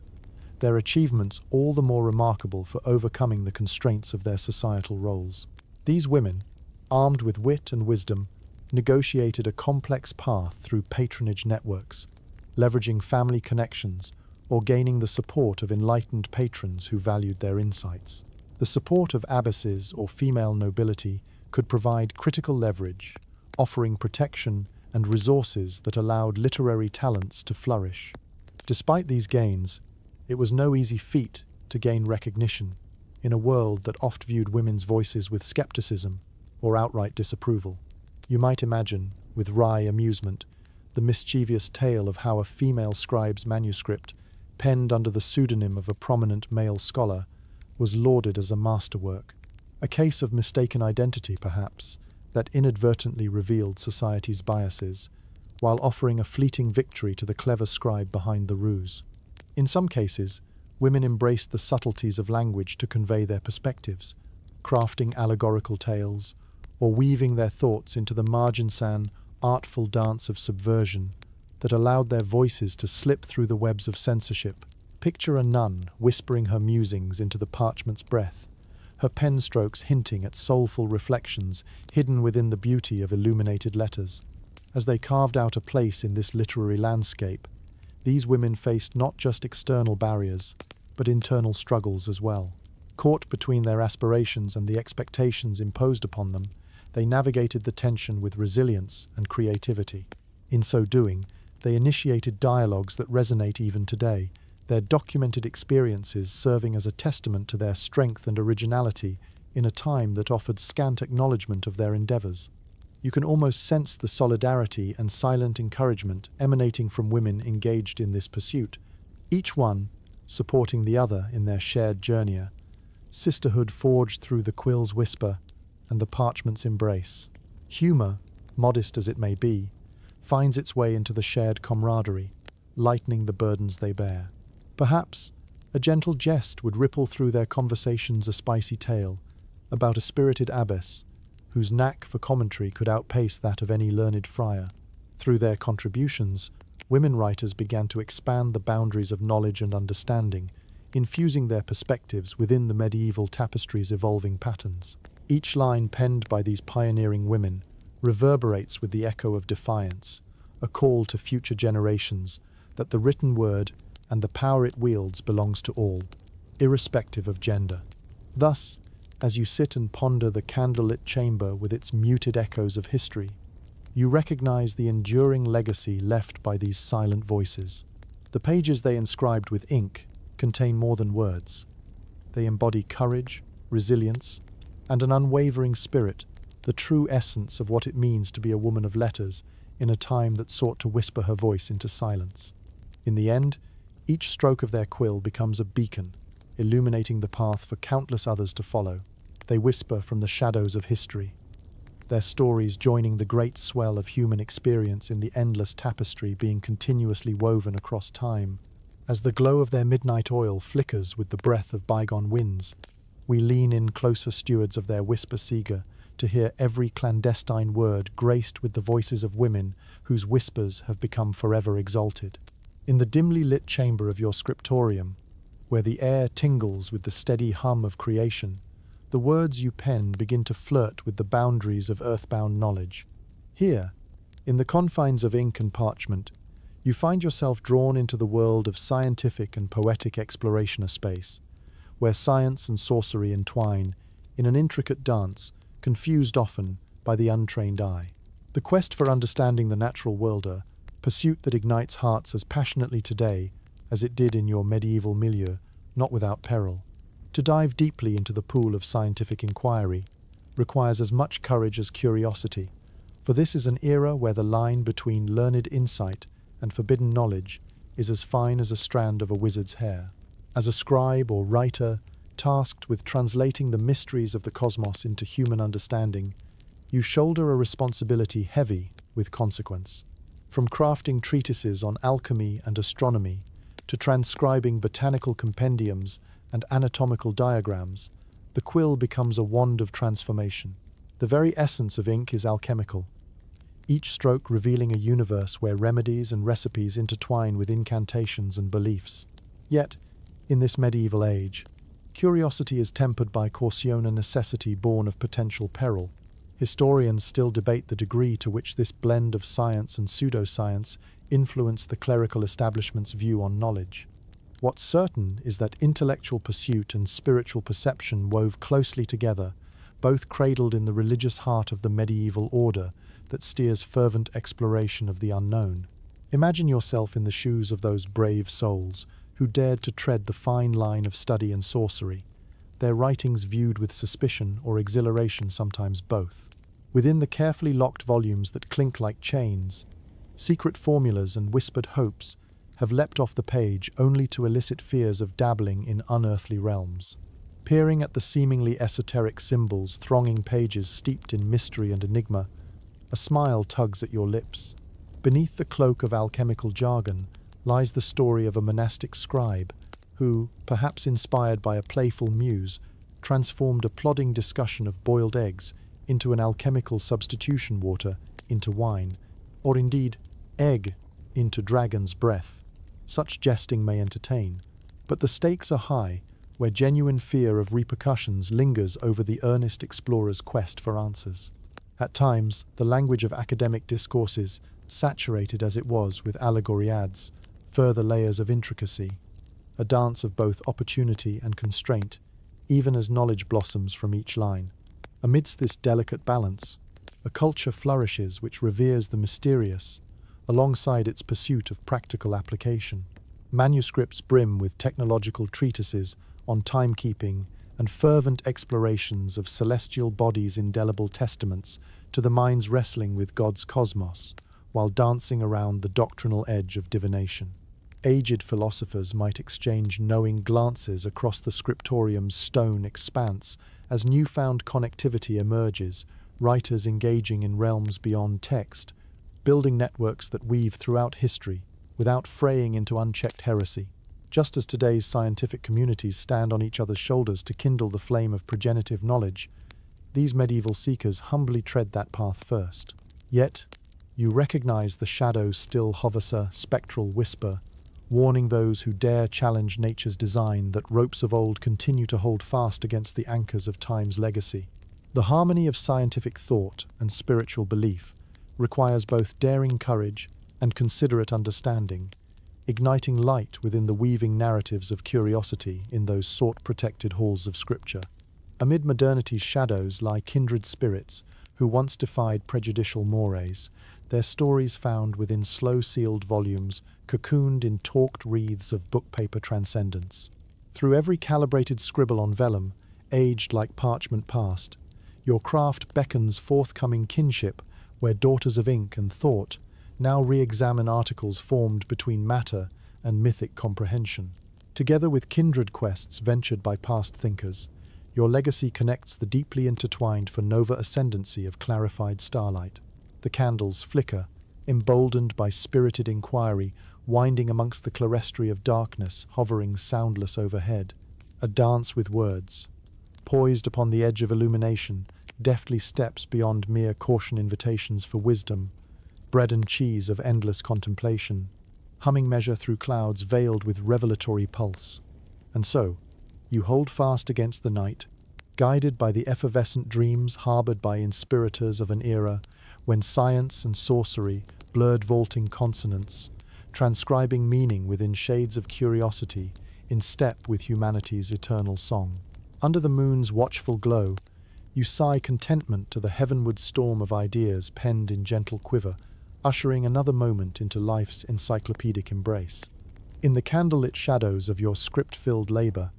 their achievements all the more remarkable for overcoming the constraints of their societal roles. These women, armed with wit and wisdom, negotiated a complex path through patronage networks, leveraging family connections or gaining the support of enlightened patrons who valued their insights. The support of abbesses or female nobility could provide critical leverage, offering protection and resources that allowed literary talents to flourish. Despite these gains, it was no easy feat to gain recognition in a world that oft viewed women's voices with skepticism or outright disapproval. You might imagine, with wry amusement, the mischievous tale of how a female scribe's manuscript, penned under the pseudonym of a prominent male scholar, was lauded as a masterwork. A case of mistaken identity, perhaps, that inadvertently revealed society's biases, while offering a fleeting victory to the clever scribe behind the ruse. In some cases, women embraced the subtleties of language to convey their perspectives, crafting allegorical tales, or weaving their thoughts into the marginsan, artful dance of subversion that allowed their voices to slip through the webs of censorship. Picture a nun whispering her musings into the parchment's breath, her pen strokes hinting at soulful reflections hidden within the beauty of illuminated letters. As they carved out a place in this literary landscape, these women faced not just external barriers, but internal struggles as well. Caught between their aspirations and the expectations imposed upon them, they navigated the tension with resilience and creativity. In so doing, they initiated dialogues that resonate even today, their documented experiences serving as a testament to their strength and originality in a time that offered scant acknowledgement of their endeavors. You can almost sense the solidarity and silent encouragement emanating from women engaged in this pursuit, each one supporting the other in their shared journey, sisterhood forged through the quill's whisper and the parchment's embrace. Humor, modest as it may be, finds its way into the shared camaraderie, lightening the burdens they bear. Perhaps a gentle jest would ripple through their conversations, a spicy tale about a spirited abbess whose knack for commentary could outpace that of any learned friar. Through their contributions, women writers began to expand the boundaries of knowledge and understanding, infusing their perspectives within the medieval tapestry's evolving patterns. Each line penned by these pioneering women reverberates with the echo of defiance, a call to future generations that the written word and the power it wields belongs to all, irrespective of gender. Thus, as you sit and ponder the candlelit chamber with its muted echoes of history, you recognize the enduring legacy left by these silent voices. The pages they inscribed with ink contain more than words. They embody courage, resilience, and an unwavering spirit, the true essence of what it means to be a woman of letters in a time that sought to whisper her voice into silence. In the end, each stroke of their quill becomes a beacon, illuminating the path for countless others to follow. They whisper from the shadows of history, their stories joining the great swell of human experience in the endless tapestry being continuously woven across time. As the glow of their midnight oil flickers with the breath of bygone winds, we lean in closer, stewards of their whisper, eager to hear every clandestine word graced with the voices of women whose whispers have become forever exalted. In the dimly lit chamber of your scriptorium, where the air tingles with the steady hum of creation, the words you pen begin to flirt with the boundaries of earthbound knowledge. Here, in the confines of ink and parchment, you find yourself drawn into the world of scientific and poetic exploration, a space where science and sorcery entwine in an intricate dance, confused often by the untrained eye. The quest for understanding the natural world, a pursuit that ignites hearts as passionately today as it did in your medieval milieu, not without peril. To dive deeply into the pool of scientific inquiry requires as much courage as curiosity, for this is an era where the line between learned insight and forbidden knowledge is as fine as a strand of a wizard's hair. As a scribe or writer tasked with translating the mysteries of the cosmos into human understanding, you shoulder a responsibility heavy with consequence. From crafting treatises on alchemy and astronomy to transcribing botanical compendiums and anatomical diagrams, the quill becomes a wand of transformation. The very essence of ink is alchemical, each stroke revealing a universe where remedies and recipes intertwine with incantations and beliefs. Yet, in this medieval age, curiosity is tempered by caution, a necessity born of potential peril. Historians still debate the degree to which this blend of science and pseudoscience influenced the clerical establishment's view on knowledge. What's certain is that intellectual pursuit and spiritual perception wove closely together, both cradled in the religious heart of the medieval order that steers fervent exploration of the unknown. Imagine yourself in the shoes of those brave souls who dared to tread the fine line of study and sorcery, their writings viewed with suspicion or exhilaration, sometimes both. Within the carefully locked volumes that clink like chains, secret formulas and whispered hopes have leapt off the page only to elicit fears of dabbling in unearthly realms. Peering at the seemingly esoteric symbols thronging pages steeped in mystery and enigma, a smile tugs at your lips. Beneath the cloak of alchemical jargon lies the story of a monastic scribe who, perhaps inspired by a playful muse, transformed a plodding discussion of boiled eggs into an alchemical substitution, water into wine, or indeed egg into dragon's breath. Such jesting may entertain, but the stakes are high, where genuine fear of repercussions lingers over the earnest explorer's quest for answers. At times, the language of academic discourses, saturated as it was with allegory, adds further layers of intricacy, a dance of both opportunity and constraint, even as knowledge blossoms from each line. Amidst this delicate balance, a culture flourishes which reveres the mysterious, alongside its pursuit of practical application. Manuscripts brim with technological treatises on timekeeping and fervent explorations of celestial bodies, indelible testaments to the mind's wrestling with God's cosmos, while dancing around the doctrinal edge of divination. Aged philosophers might exchange knowing glances across the scriptorium's stone expanse as newfound connectivity emerges, writers engaging in realms beyond text, building networks that weave throughout history without fraying into unchecked heresy. Just as today's scientific communities stand on each other's shoulders to kindle the flame of progenitive knowledge, these medieval seekers humbly tread that path first. Yet, you recognize the shadow's still hoverser, spectral whisper, warning those who dare challenge nature's design that ropes of old continue to hold fast against the anchors of time's legacy. The harmony of scientific thought and spiritual belief requires both daring courage and considerate understanding, igniting light within the weaving narratives of curiosity in those sought-protected halls of Scripture. Amid modernity's shadows lie kindred spirits who once defied prejudicial mores, their stories found within slow-sealed volumes, cocooned in talked wreaths of book paper transcendence. Through every calibrated scribble on vellum, aged like parchment past, your craft beckons forthcoming kinship where daughters of ink and thought now re-examine articles formed between matter and mythic comprehension. Together with kindred quests ventured by past thinkers, your legacy connects the deeply intertwined for nova ascendancy of clarified starlight. The candles flicker, emboldened by spirited inquiry, winding amongst the clarestry of darkness hovering soundless overhead. A dance with words. Poised upon the edge of illumination, deftly steps beyond mere caution invitations for wisdom, bread and cheese of endless contemplation, humming measure through clouds veiled with revelatory pulse. And so, you hold fast against the night, guided by the effervescent dreams harbored by inspirators of an era when science and sorcery blurred vaulting consonants, transcribing meaning within shades of curiosity, in step with humanity's eternal song. Under the moon's watchful glow, you sigh contentment to the heavenward storm of ideas penned in gentle quiver, ushering another moment into life's encyclopedic embrace. In the candlelit shadows of your script-filled labor,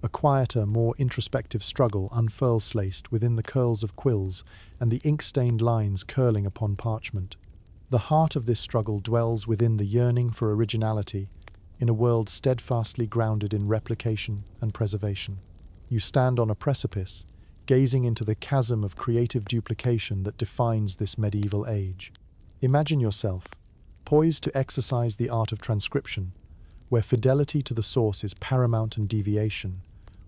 a quieter, more introspective struggle unfurls laced within the curls of quills and the ink-stained lines curling upon parchment. The heart of this struggle dwells within the yearning for originality, in a world steadfastly grounded in replication and preservation. You stand on a precipice, gazing into the chasm of creative duplication that defines this medieval age. Imagine yourself, poised to exercise the art of transcription, where fidelity to the source is paramount and deviation,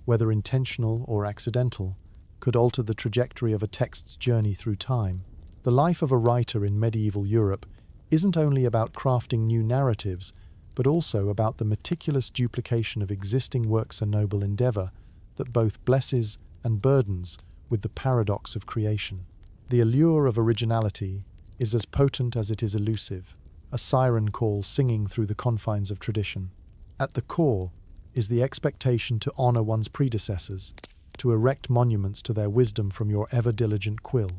whether intentional or accidental, could alter the trajectory of a text's journey through time. The life of a writer in medieval Europe isn't only about crafting new narratives, but also about the meticulous duplication of existing works, a noble endeavor that both blesses and burdens with the paradox of creation. The allure of originality is as potent as it is elusive, a siren call singing through the confines of tradition. At the core is the expectation to honor one's predecessors, to erect monuments to their wisdom from your ever-diligent quill.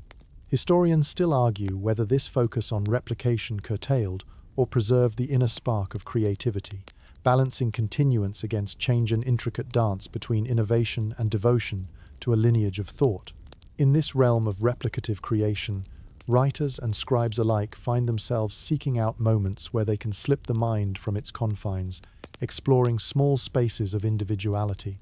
Historians still argue whether this focus on replication curtailed or preserved the inner spark of creativity, balancing continuance against change, an intricate dance between innovation and devotion to a lineage of thought. In this realm of replicative creation, writers and scribes alike find themselves seeking out moments where they can slip the mind from its confines, exploring small spaces of individuality.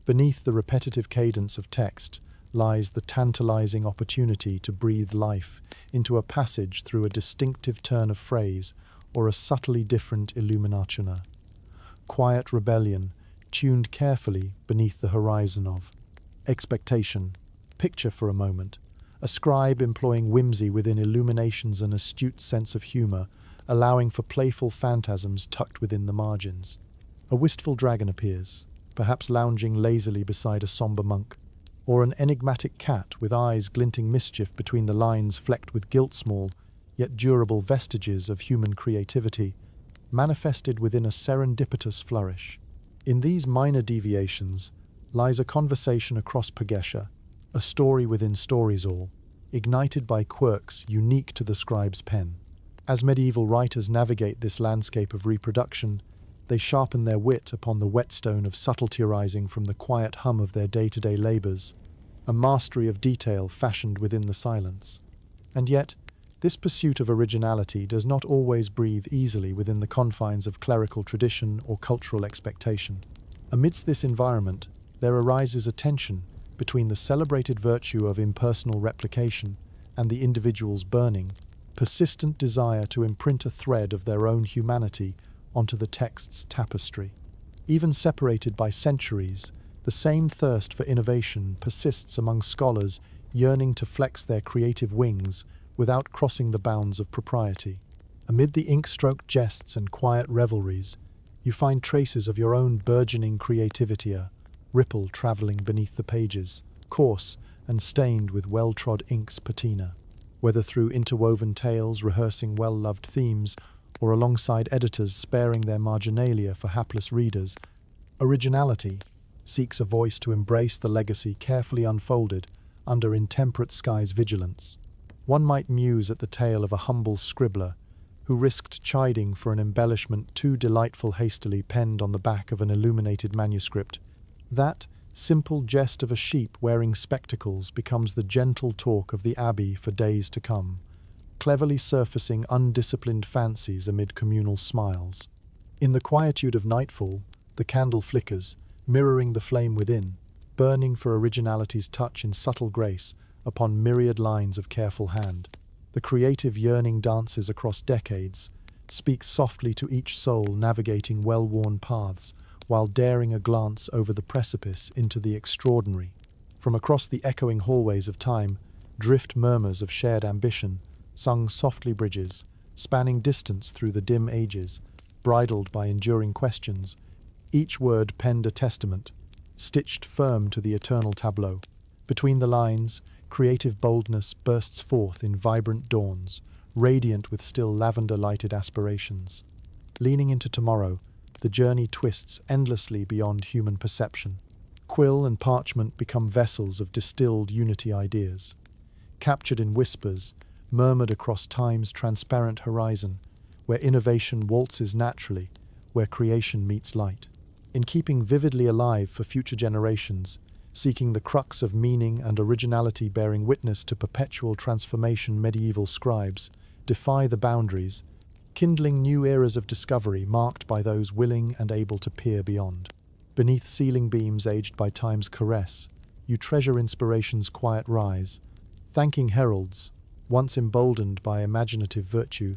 Beneath the repetitive cadence of text lies the tantalizing opportunity to breathe life into a passage through a distinctive turn of phrase or a subtly different illumination. Quiet rebellion, tuned carefully beneath the horizon of expectation. Picture for a moment a scribe employing whimsy within illuminations, an astute sense of humor, allowing for playful phantasms tucked within the margins. A wistful dragon appears, perhaps lounging lazily beside a somber monk, or an enigmatic cat with eyes glinting mischief between the lines flecked with gilt, small yet durable vestiges of human creativity, manifested within a serendipitous flourish. In these minor deviations lies a conversation across Pagesha, a story within stories all, ignited by quirks unique to the scribe's pen. As medieval writers navigate this landscape of reproduction, they sharpen their wit upon the whetstone of subtlety arising from the quiet hum of their day-to-day labors, a mastery of detail fashioned within the silence. And yet, this pursuit of originality does not always breathe easily within the confines of clerical tradition or cultural expectation. Amidst this environment, there arises a tension between the celebrated virtue of impersonal replication and the individual's burning, persistent desire to imprint a thread of their own humanity onto the text's tapestry. Even separated by centuries, the same thirst for innovation persists among scholars yearning to flex their creative wings without crossing the bounds of propriety. Amid the ink-stroked jests and quiet revelries, you find traces of your own burgeoning creativity, a ripple traveling beneath the pages, coarse and stained with well-trod ink's patina. Whether through interwoven tales rehearsing well-loved themes, or alongside editors sparing their marginalia for hapless readers, Originality seeks a voice to embrace the legacy carefully unfolded under intemperate skies' vigilance. One might muse at the tale of a humble scribbler who risked chiding for an embellishment too delightful hastily penned on the back of an illuminated manuscript. That simple jest of a sheep wearing spectacles becomes the gentle talk of the abbey for days to come, cleverly surfacing undisciplined fancies amid communal smiles. In the quietude of nightfall, the candle flickers, mirroring the flame within, burning for originality's touch in subtle grace upon myriad lines of careful hand. The creative yearning dances across decades, speaks softly to each soul navigating well-worn paths, while daring a glance over the precipice into the extraordinary. From across the echoing hallways of time, drift murmurs of shared ambition, sung softly bridges, spanning distance through the dim ages, bridled by enduring questions, each word penned a testament, stitched firm to the eternal tableau. Between the lines, creative boldness bursts forth in vibrant dawns, radiant with still lavender-lighted aspirations. Leaning into tomorrow, the journey twists endlessly beyond human perception. Quill and parchment become vessels of distilled unity ideas, captured in whispers, murmured across time's transparent horizon, where innovation waltzes naturally, where creation meets light. In keeping vividly alive for future generations, seeking the crux of meaning and originality, bearing witness to perpetual transformation, medieval scribes defy the boundaries, kindling new eras of discovery marked by those willing and able to peer beyond. Beneath ceiling beams aged by time's caress, you treasure inspiration's quiet rise, thanking heralds, once emboldened by imaginative virtue,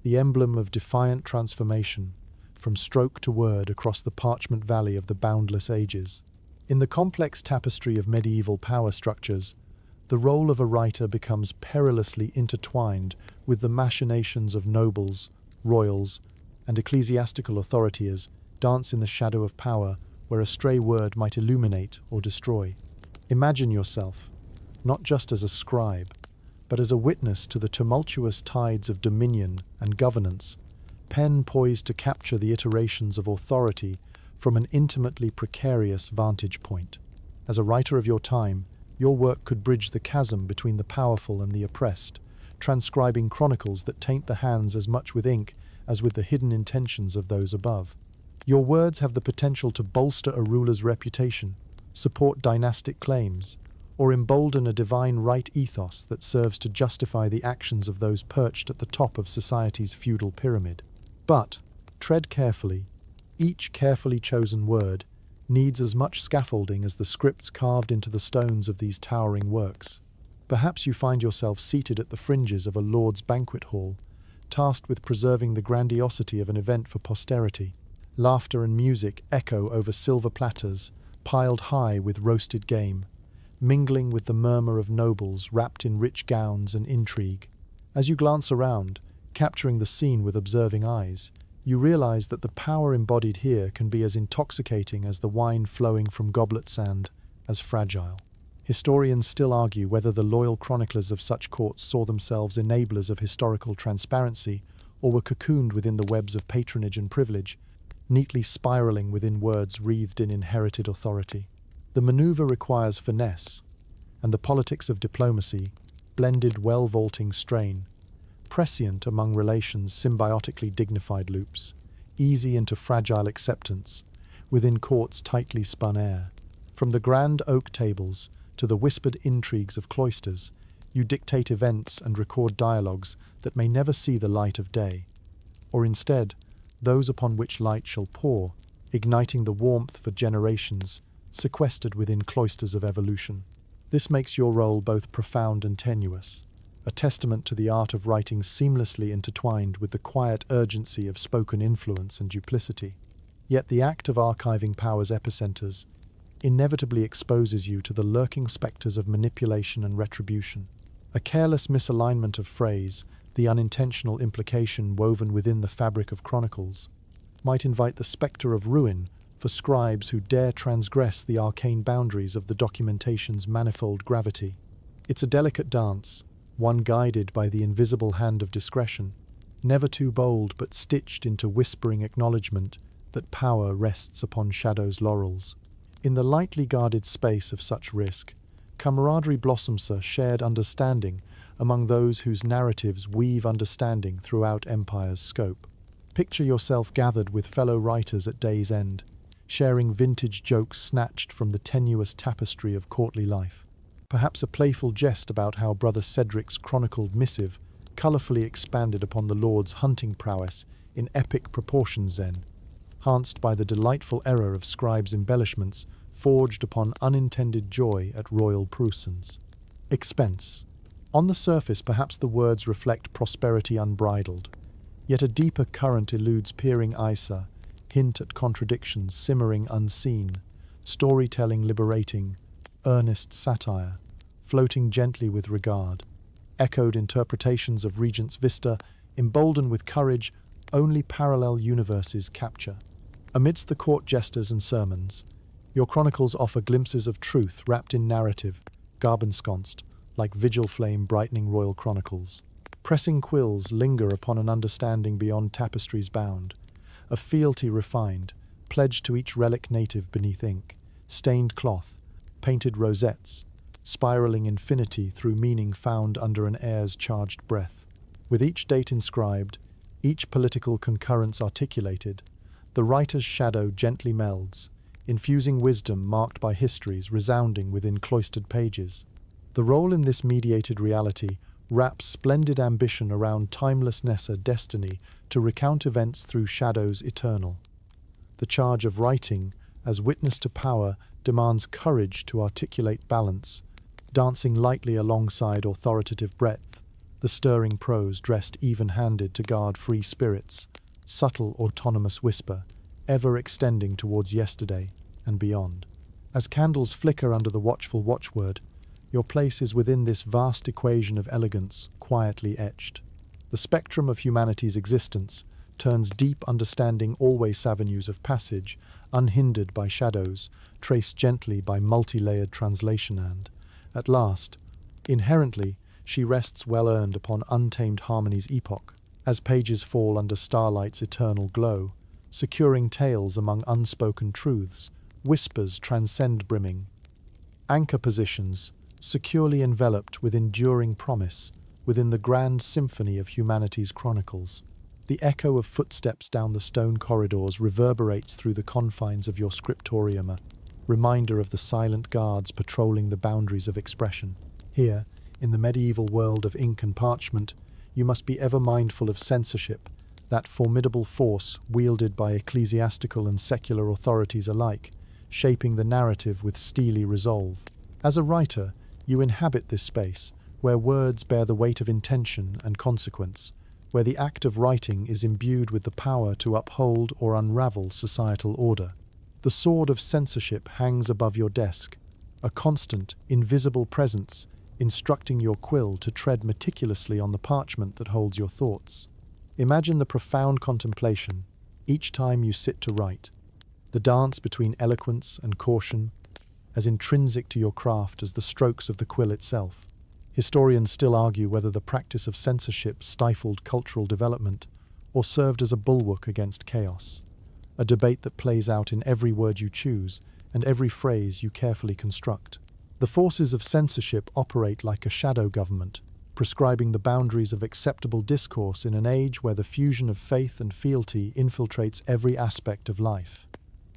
the emblem of defiant transformation, from stroke to word across the parchment valley of the boundless ages. In the complex tapestry of medieval power structures, the role of a writer becomes perilously intertwined with the machinations of nobles, royals, and ecclesiastical authorities dance in the shadow of power where a stray word might illuminate or destroy. Imagine yourself, not just as a scribe, but as a witness to the tumultuous tides of dominion and governance, pen poised to capture the iterations of authority from an intimately precarious vantage point. As a writer of your time, your work could bridge the chasm between the powerful and the oppressed, transcribing chronicles that taint the hands as much with ink as with the hidden intentions of those above. Your words have the potential to bolster a ruler's reputation, support dynastic claims, or embolden a divine right ethos that serves to justify the actions of those perched at the top of society's feudal pyramid. But, tread carefully. Each carefully chosen word needs as much scaffolding as the scripts carved into the stones of these towering works. Perhaps you find yourself seated at the fringes of a lord's banquet hall, tasked with preserving the grandiosity of an event for posterity. Laughter and music echo over silver platters, piled high with roasted game, mingling with the murmur of nobles wrapped in rich gowns and intrigue. As you glance around, capturing the scene with observing eyes, you realize that the power embodied here can be as intoxicating as the wine flowing from goblets and as fragile. Historians still argue whether the loyal chroniclers of such courts saw themselves enablers of historical transparency or were cocooned within the webs of patronage and privilege, neatly spiraling within words wreathed in inherited authority. The maneuver requires finesse, and the politics of diplomacy, blended well-vaulting strain, prescient among relations' symbiotically dignified loops, easy into fragile acceptance, within courts' tightly spun air. From the grand oak tables to the whispered intrigues of cloisters, you dictate events and record dialogues that may never see the light of day, or instead, those upon which light shall pour, igniting the warmth for generations, sequestered within cloisters of evolution. This makes your role both profound and tenuous, a testament to the art of writing seamlessly intertwined with the quiet urgency of spoken influence and duplicity. Yet the act of archiving power's epicenters inevitably exposes you to the lurking specters of manipulation and retribution. A careless misalignment of phrase, the unintentional implication woven within the fabric of chronicles, might invite the spectre of ruin for scribes who dare transgress the arcane boundaries of the documentation's manifold gravity. It's a delicate dance, one guided by the invisible hand of discretion, never too bold but stitched into whispering acknowledgement that power rests upon shadow's laurels. In the lightly guarded space of such risk, camaraderie blossoms a shared understanding among those whose narratives weave understanding throughout empire's scope. Picture yourself gathered with fellow writers at day's end, sharing vintage jokes snatched from the tenuous tapestry of courtly life. Perhaps a playful jest about how Brother Cedric's chronicled missive colourfully expanded upon the Lord's hunting prowess in epic proportions enhanced by the delightful error of Scribes' embellishments forged upon unintended joy at royal Prussens. Expense. On the surface, perhaps the words reflect prosperity unbridled, yet a deeper current eludes peering eyesight, hint at contradictions simmering unseen, storytelling liberating, earnest satire, floating gently with regard, echoed interpretations of Regent's Vista, emboldened with courage only parallel universes capture. Amidst the court jesters and sermons, your chronicles offer glimpses of truth wrapped in narrative, garb-ensconced, like vigil flame brightening royal chronicles. Pressing quills linger upon an understanding beyond tapestry's bound, a fealty refined, pledged to each relic native beneath ink, stained cloth, painted rosettes, spiraling infinity through meaning found under an air's charged breath. With each date inscribed, each political concurrence articulated, the writer's shadow gently melds, infusing wisdom marked by histories resounding within cloistered pages. The role in this mediated reality wraps splendid ambition around timelessness, a destiny to recount events through shadows eternal. The charge of writing, as witness to power, demands courage to articulate balance, dancing lightly alongside authoritative breadth, the stirring prose dressed even-handed to guard free spirits, subtle autonomous whisper, ever extending towards yesterday and beyond. As candles flicker under the watchful watchword, your place is within this vast equation of elegance, quietly etched. The spectrum of humanity's existence turns deep understanding always avenues of passage, unhindered by shadows, traced gently by multi-layered translation and, at last, inherently, she rests well-earned upon untamed harmony's epoch, as pages fall under starlight's eternal glow, securing tales among unspoken truths, whispers transcend brimming. Anchor positions, securely enveloped with enduring promise, within the grand symphony of humanity's chronicles. The echo of footsteps down the stone corridors reverberates through the confines of your scriptorium, a reminder of the silent guards patrolling the boundaries of expression. Here, in the medieval world of ink and parchment, you must be ever mindful of censorship, that formidable force wielded by ecclesiastical and secular authorities alike, shaping the narrative with steely resolve. As a writer, you inhabit this space, where words bear the weight of intention and consequence, where the act of writing is imbued with the power to uphold or unravel societal order. The sword of censorship hangs above your desk, a constant, invisible presence, instructing your quill to tread meticulously on the parchment that holds your thoughts. Imagine the profound contemplation, each time you sit to write, the dance between eloquence and caution, as intrinsic to your craft as the strokes of the quill itself. Historians still argue whether the practice of censorship stifled cultural development or served as a bulwark against chaos, a debate that plays out in every word you choose and every phrase you carefully construct. The forces of censorship operate like a shadow government, prescribing the boundaries of acceptable discourse in an age where the fusion of faith and fealty infiltrates every aspect of life.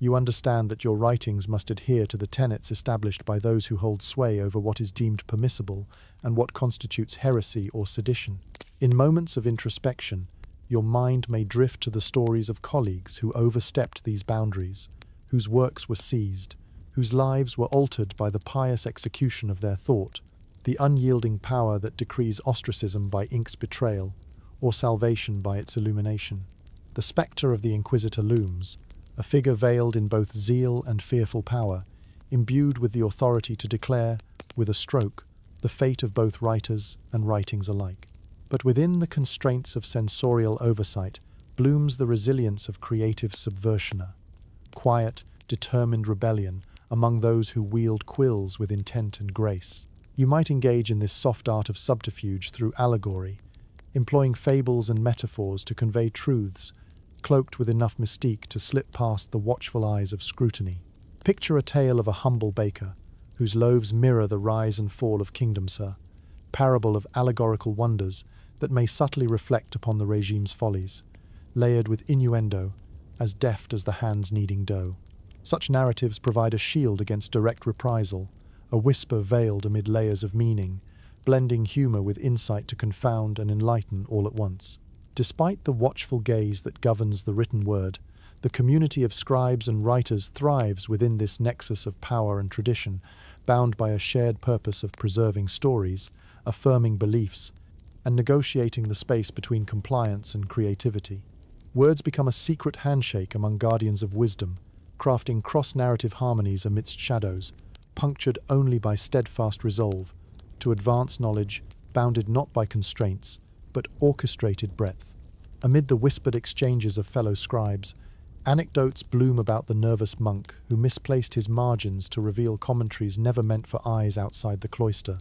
You understand that your writings must adhere to the tenets established by those who hold sway over what is deemed permissible and what constitutes heresy or sedition. In moments of introspection, your mind may drift to the stories of colleagues who overstepped these boundaries, whose works were seized, whose lives were altered by the pious execution of their thought, the unyielding power that decrees ostracism by ink's betrayal, or salvation by its illumination. The spectre of the Inquisitor looms, a figure veiled in both zeal and fearful power, imbued with the authority to declare, with a stroke, the fate of both writers and writings alike. But within the constraints of censorial oversight blooms the resilience of creative subversion, quiet, determined rebellion among those who wield quills with intent and grace. You might engage in this soft art of subterfuge through allegory, employing fables and metaphors to convey truths, cloaked with enough mystique to slip past the watchful eyes of scrutiny. Picture a tale of a humble baker, whose loaves mirror the rise and fall of kingdoms, a parable of allegorical wonders that may subtly reflect upon the regime's follies, layered with innuendo, as deft as the hands kneading dough. Such narratives provide a shield against direct reprisal, a whisper veiled amid layers of meaning, blending humor with insight to confound and enlighten all at once. Despite the watchful gaze that governs the written word, the community of scribes and writers thrives within this nexus of power and tradition, bound by a shared purpose of preserving stories, affirming beliefs, and negotiating the space between compliance and creativity. Words become a secret handshake among guardians of wisdom, crafting cross-narrative harmonies amidst shadows, punctured only by steadfast resolve, to advance knowledge bounded not by constraints, but orchestrated breadth. Amid the whispered exchanges of fellow scribes, anecdotes bloom about the nervous monk who misplaced his margins to reveal commentaries never meant for eyes outside the cloister.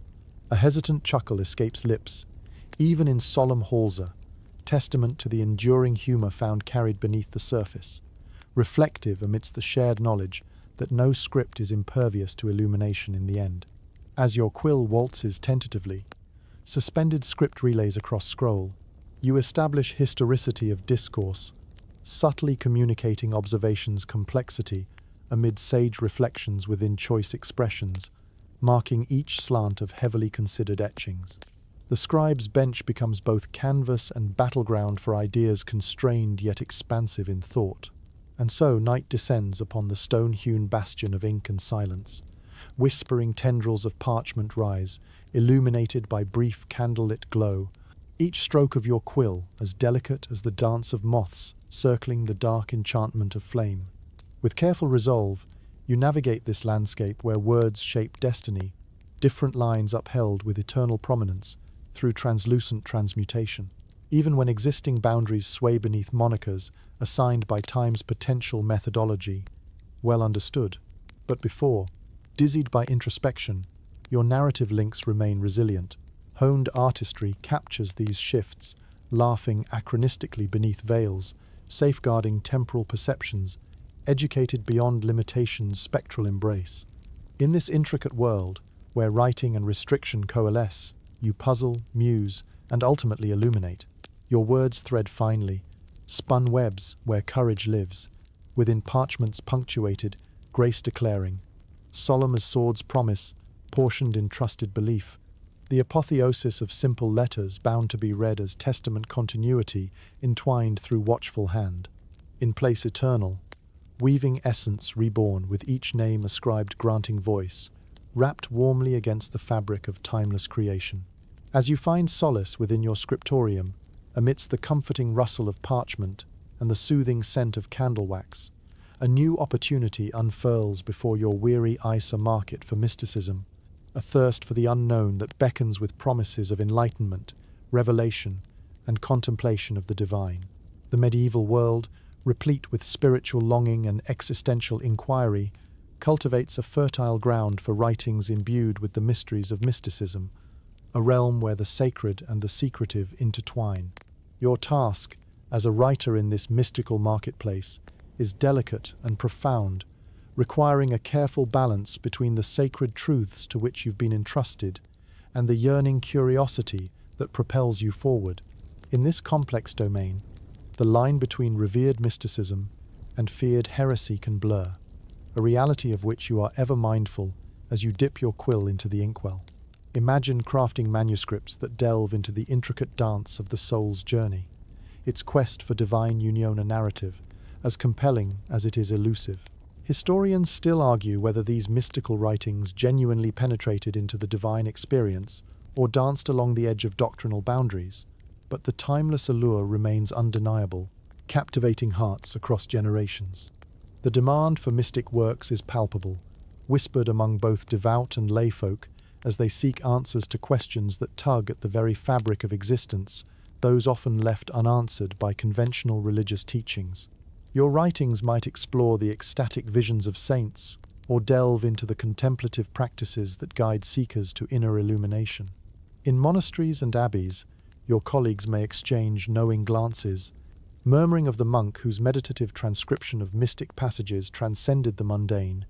A hesitant chuckle escapes lips, even in solemn halls, testament to the enduring humor found carried beneath the surface, reflective amidst the shared knowledge that no script is impervious to illumination in the end. As your quill waltzes tentatively, suspended script relays across scroll, you establish historicity of discourse, subtly communicating observation's complexity amid sage reflections within choice expressions, marking each slant of heavily considered etchings. The scribe's bench becomes both canvas and battleground for ideas constrained yet expansive in thought. And so night descends upon the stone-hewn bastion of ink and silence. Whispering tendrils of parchment rise, illuminated by brief candlelit glow, each stroke of your quill as delicate as the dance of moths circling the dark enchantment of flame. With careful resolve, you navigate this landscape where words shape destiny, different lines upheld with eternal prominence through translucent transmutation. Even when existing boundaries sway beneath monikers assigned by time's potential methodology, well understood. But before, dizzied by introspection, your narrative links remain resilient, Honed artistry captures these shifts, laughing anachronistically beneath veils, safeguarding temporal perceptions, educated beyond limitation's spectral embrace. In this intricate world, where writing and restriction coalesce, you puzzle, muse, and ultimately illuminate. Your words thread finely, spun webs where courage lives, within parchments punctuated, grace declaring, solemn as swords promise, portioned in trusted belief, the apotheosis of simple letters bound to be read as testament continuity entwined through watchful hand. In place eternal, weaving essence reborn with each name ascribed granting voice, wrapped warmly against the fabric of timeless creation. As you find solace within your scriptorium, amidst the comforting rustle of parchment and the soothing scent of candle wax, a new opportunity unfurls before your weary Isa market for mysticism, a thirst for the unknown that beckons with promises of enlightenment, revelation, and contemplation of the divine. The medieval world, replete with spiritual longing and existential inquiry, cultivates a fertile ground for writings imbued with the mysteries of mysticism, a realm where the sacred and the secretive intertwine. Your task, as a writer in this mystical marketplace, is delicate and profound, requiring a careful balance between the sacred truths to which you've been entrusted and the yearning curiosity that propels you forward. In this complex domain, the line between revered mysticism and feared heresy can blur, a reality of which you are ever mindful as you dip your quill into the inkwell. Imagine crafting manuscripts that delve into the intricate dance of the soul's journey, its quest for divine union, a narrative as compelling as it is elusive. Historians still argue whether these mystical writings genuinely penetrated into the divine experience or danced along the edge of doctrinal boundaries, but the timeless allure remains undeniable, captivating hearts across generations. The demand for mystic works is palpable, whispered among both devout and layfolk as they seek answers to questions that tug at the very fabric of existence, those often left unanswered by conventional religious teachings. Your writings might explore the ecstatic visions of saints, or delve into the contemplative practices that guide seekers to inner illumination. In monasteries and abbeys, your colleagues may exchange knowing glances, murmuring of the monk whose meditative transcription of mystic passages transcended the mundane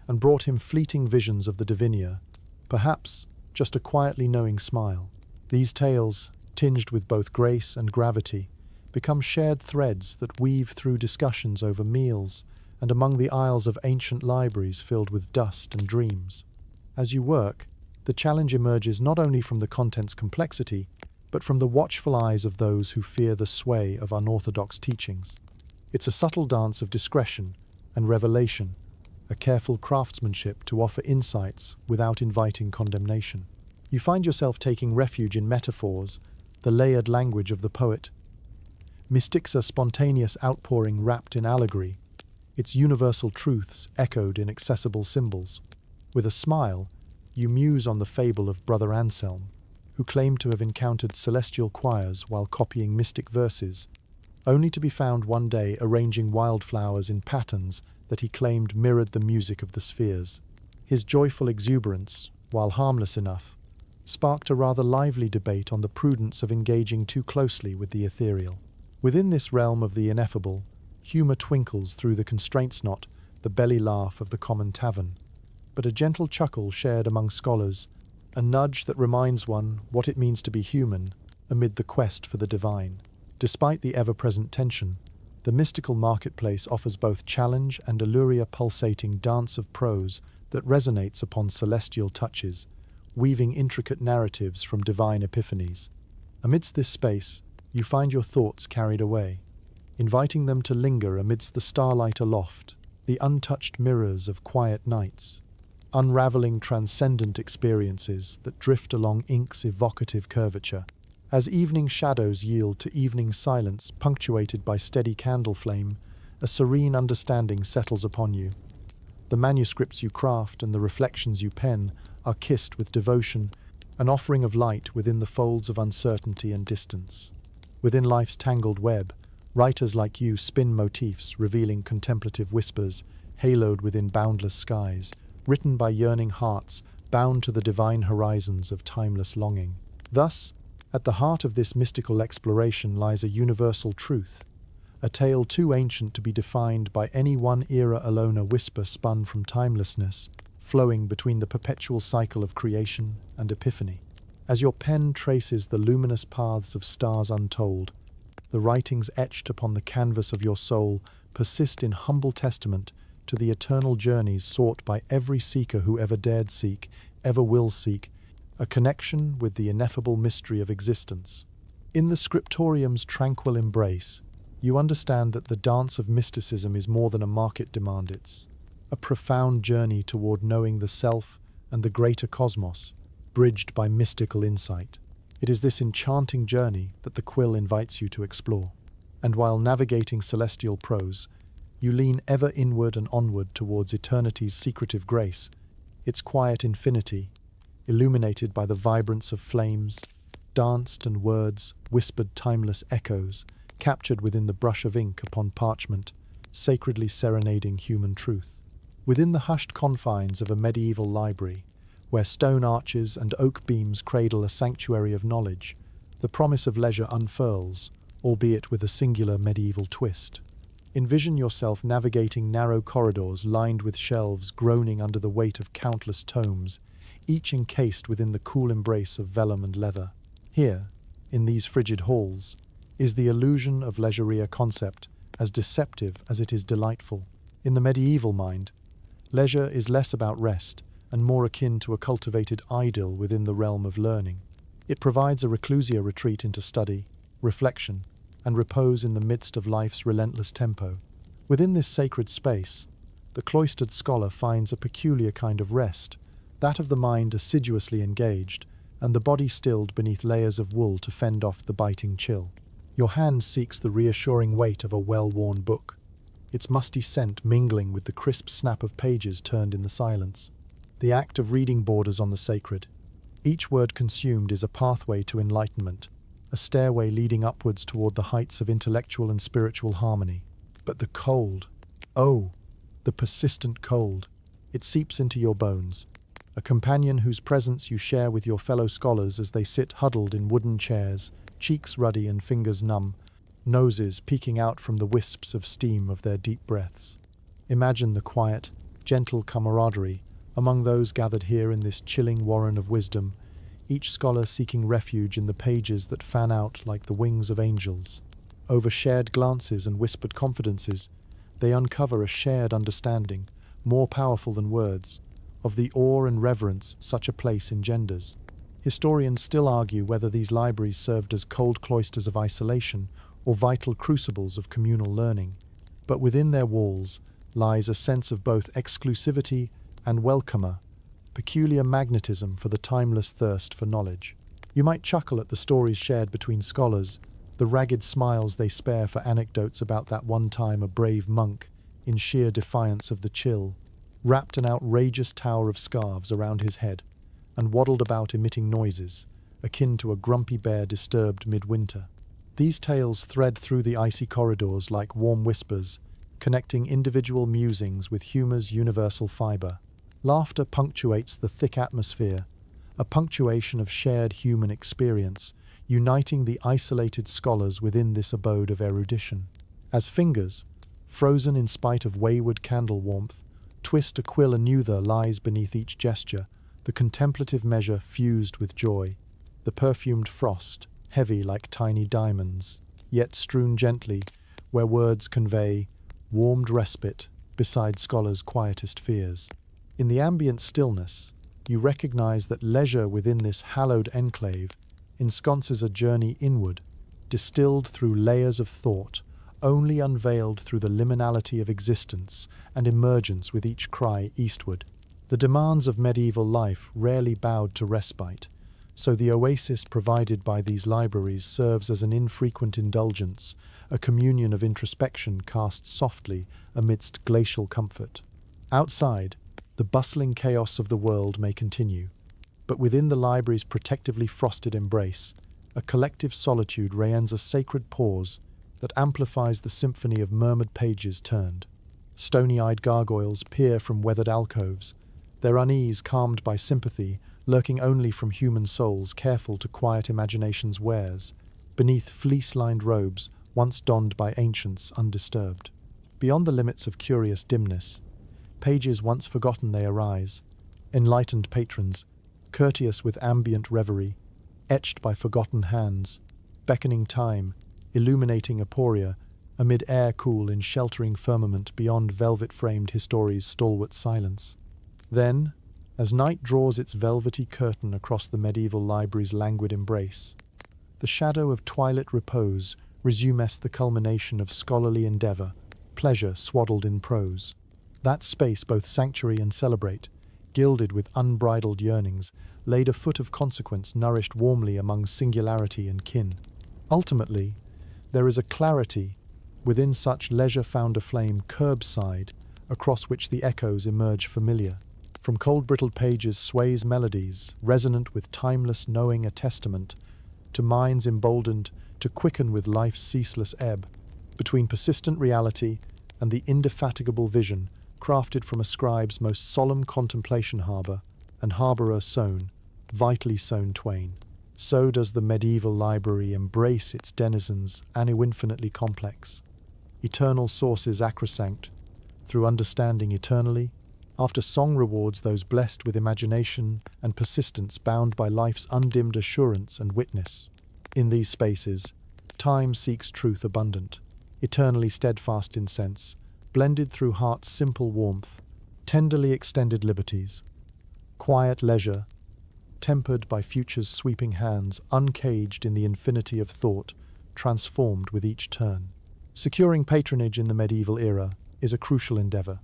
and brought him fleeting visions of the divinia, perhaps just a quietly knowing smile. These tales, tinged with both grace and gravity, become shared threads that weave through discussions over meals and among the aisles of ancient libraries filled with dust and dreams. As you work, the challenge emerges not only from the content's complexity, but from the watchful eyes of those who fear the sway of unorthodox teachings. It's a subtle dance of discretion and revelation, a careful craftsmanship to offer insights without inviting condemnation. You find yourself taking refuge in metaphors, the layered language of the poet. Mystic's a spontaneous outpouring wrapped in allegory, its universal truths echoed in accessible symbols. With a smile, you muse on the fable of Brother Anselm, who claimed to have encountered celestial choirs while copying mystic verses, only to be found one day arranging wildflowers in patterns that he claimed mirrored the music of the spheres. His joyful exuberance, while harmless enough, sparked a rather lively debate on the prudence of engaging too closely with the ethereal. Within this realm of the ineffable, humour twinkles through the constraints, not the belly laugh of the common tavern, but a gentle chuckle shared among scholars, a nudge that reminds one what it means to be human amid the quest for the divine. Despite the ever-present tension, the mystical marketplace offers both challenge and allure, a pulsating dance of prose that resonates upon celestial touches, weaving intricate narratives from divine epiphanies. Amidst this space, you find your thoughts carried away, inviting them to linger amidst the starlight aloft, the untouched mirrors of quiet nights, unraveling transcendent experiences that drift along ink's evocative curvature. As evening shadows yield to evening silence punctuated by steady candle flame, a serene understanding settles upon you. The manuscripts you craft and the reflections you pen are kissed with devotion, an offering of light within the folds of uncertainty and distance. Within life's tangled web, writers like you spin motifs revealing contemplative whispers, haloed within boundless skies, written by yearning hearts bound to the divine horizons of timeless longing. Thus, at the heart of this mystical exploration lies a universal truth, a tale too ancient to be defined by any one era alone, a whisper spun from timelessness, flowing between the perpetual cycle of creation and epiphany. As your pen traces the luminous paths of stars untold, the writings etched upon the canvas of your soul persist in humble testament to the eternal journeys sought by every seeker who ever dared seek, ever will seek, a connection with the ineffable mystery of existence. In the scriptorium's tranquil embrace, you understand that the dance of mysticism is more than a market demand. It's a profound journey toward knowing the self and the greater cosmos, bridged by mystical insight. It is this enchanting journey that the quill invites you to explore. And while navigating celestial prose, you lean ever inward and onward towards eternity's secretive grace, its quiet infinity, illuminated by the vibrance of flames, danced and words, whispered timeless echoes, captured within the brush of ink upon parchment, sacredly serenading human truth. Within the hushed confines of a medieval library, where stone arches and oak beams cradle a sanctuary of knowledge, the promise of leisure unfurls, albeit with a singular medieval twist. Envision yourself navigating narrow corridors lined with shelves groaning under the weight of countless tomes, each encased within the cool embrace of vellum and leather. Here, in these frigid halls, is the illusion of leisureer concept as deceptive as it is delightful. In the medieval mind, leisure is less about rest and more akin to a cultivated idyll within the realm of learning. It provides a reclusier retreat into study, reflection, and repose in the midst of life's relentless tempo. Within this sacred space, the cloistered scholar finds a peculiar kind of rest, that of the mind assiduously engaged, and the body stilled beneath layers of wool to fend off the biting chill. Your hand seeks the reassuring weight of a well-worn book, its musty scent mingling with the crisp snap of pages turned in the silence. The act of reading borders on the sacred. Each word consumed is a pathway to enlightenment, a stairway leading upwards toward the heights of intellectual and spiritual harmony. But the cold, oh, the persistent cold, it seeps into your bones, a companion whose presence you share with your fellow scholars as they sit huddled in wooden chairs, cheeks ruddy and fingers numb, noses peeking out from the wisps of steam of their deep breaths. Imagine the quiet, gentle camaraderie among those gathered here in this chilling warren of wisdom, each scholar seeking refuge in the pages that fan out like the wings of angels. Over shared glances and whispered confidences, they uncover a shared understanding, more powerful than words, of the awe and reverence such a place engenders. Historians still argue whether these libraries served as cold cloisters of isolation or vital crucibles of communal learning, but within their walls lies a sense of both exclusivity and welcomer, peculiar magnetism for the timeless thirst for knowledge. You might chuckle at the stories shared between scholars, the ragged smiles they spare for anecdotes about that one time a brave monk, in sheer defiance of the chill, wrapped an outrageous tower of scarves around his head, and waddled about emitting noises, akin to a grumpy bear disturbed midwinter. These tales thread through the icy corridors like warm whispers, connecting individual musings with humor's universal fiber. Laughter punctuates the thick atmosphere, a punctuation of shared human experience, uniting the isolated scholars within this abode of erudition. As fingers, frozen in spite of wayward candle warmth, twist a quill anew there lies beneath each gesture, the contemplative measure fused with joy, the perfumed frost, heavy like tiny diamonds, yet strewn gently, where words convey warmed respite beside scholars' quietest fears. In the ambient stillness, you recognize that leisure within this hallowed enclave ensconces a journey inward, distilled through layers of thought, only unveiled through the liminality of existence and emergence with each cry eastward. The demands of medieval life rarely bowed to respite, so the oasis provided by these libraries serves as an infrequent indulgence, a communion of introspection cast softly amidst glacial comfort. Outside, the bustling chaos of the world may continue, but within the library's protectively frosted embrace, a collective solitude reigns, a sacred pause that amplifies the symphony of murmured pages turned. Stony-eyed gargoyles peer from weathered alcoves, their unease calmed by sympathy, lurking only from human souls careful to quiet imagination's wares, beneath fleece-lined robes once donned by ancients undisturbed. Beyond the limits of curious dimness, pages once forgotten they arise, enlightened patrons, courteous with ambient reverie, etched by forgotten hands, beckoning time, illuminating aporia, amid air cool in sheltering firmament beyond velvet-framed history's stalwart silence. Then, as night draws its velvety curtain across the medieval library's languid embrace, the shadow of twilit repose resumes the culmination of scholarly endeavour, pleasure swaddled in prose. That space, both sanctuary and celebrate, gilded with unbridled yearnings, laid a foot of consequence nourished warmly among singularity and kin. Ultimately, there is a clarity within such leisure found aflame curbside, across which the echoes emerge familiar. From cold brittled pages sways melodies, resonant with timeless knowing a testament, to minds emboldened to quicken with life's ceaseless ebb, between persistent reality and the indefatigable vision crafted from a scribe's most solemn contemplation harbour, and harbourer sown, vitally sown twain. So does the medieval library embrace its denizens anu infinitely complex, eternal sources acrosanct, through understanding eternally, after song rewards those blessed with imagination and persistence bound by life's undimmed assurance and witness. In these spaces, time seeks truth abundant, eternally steadfast in sense, blended through heart's simple warmth, tenderly extended liberties, quiet leisure, tempered by future's sweeping hands, uncaged in the infinity of thought, transformed with each turn. Securing patronage in the medieval era is a crucial endeavour,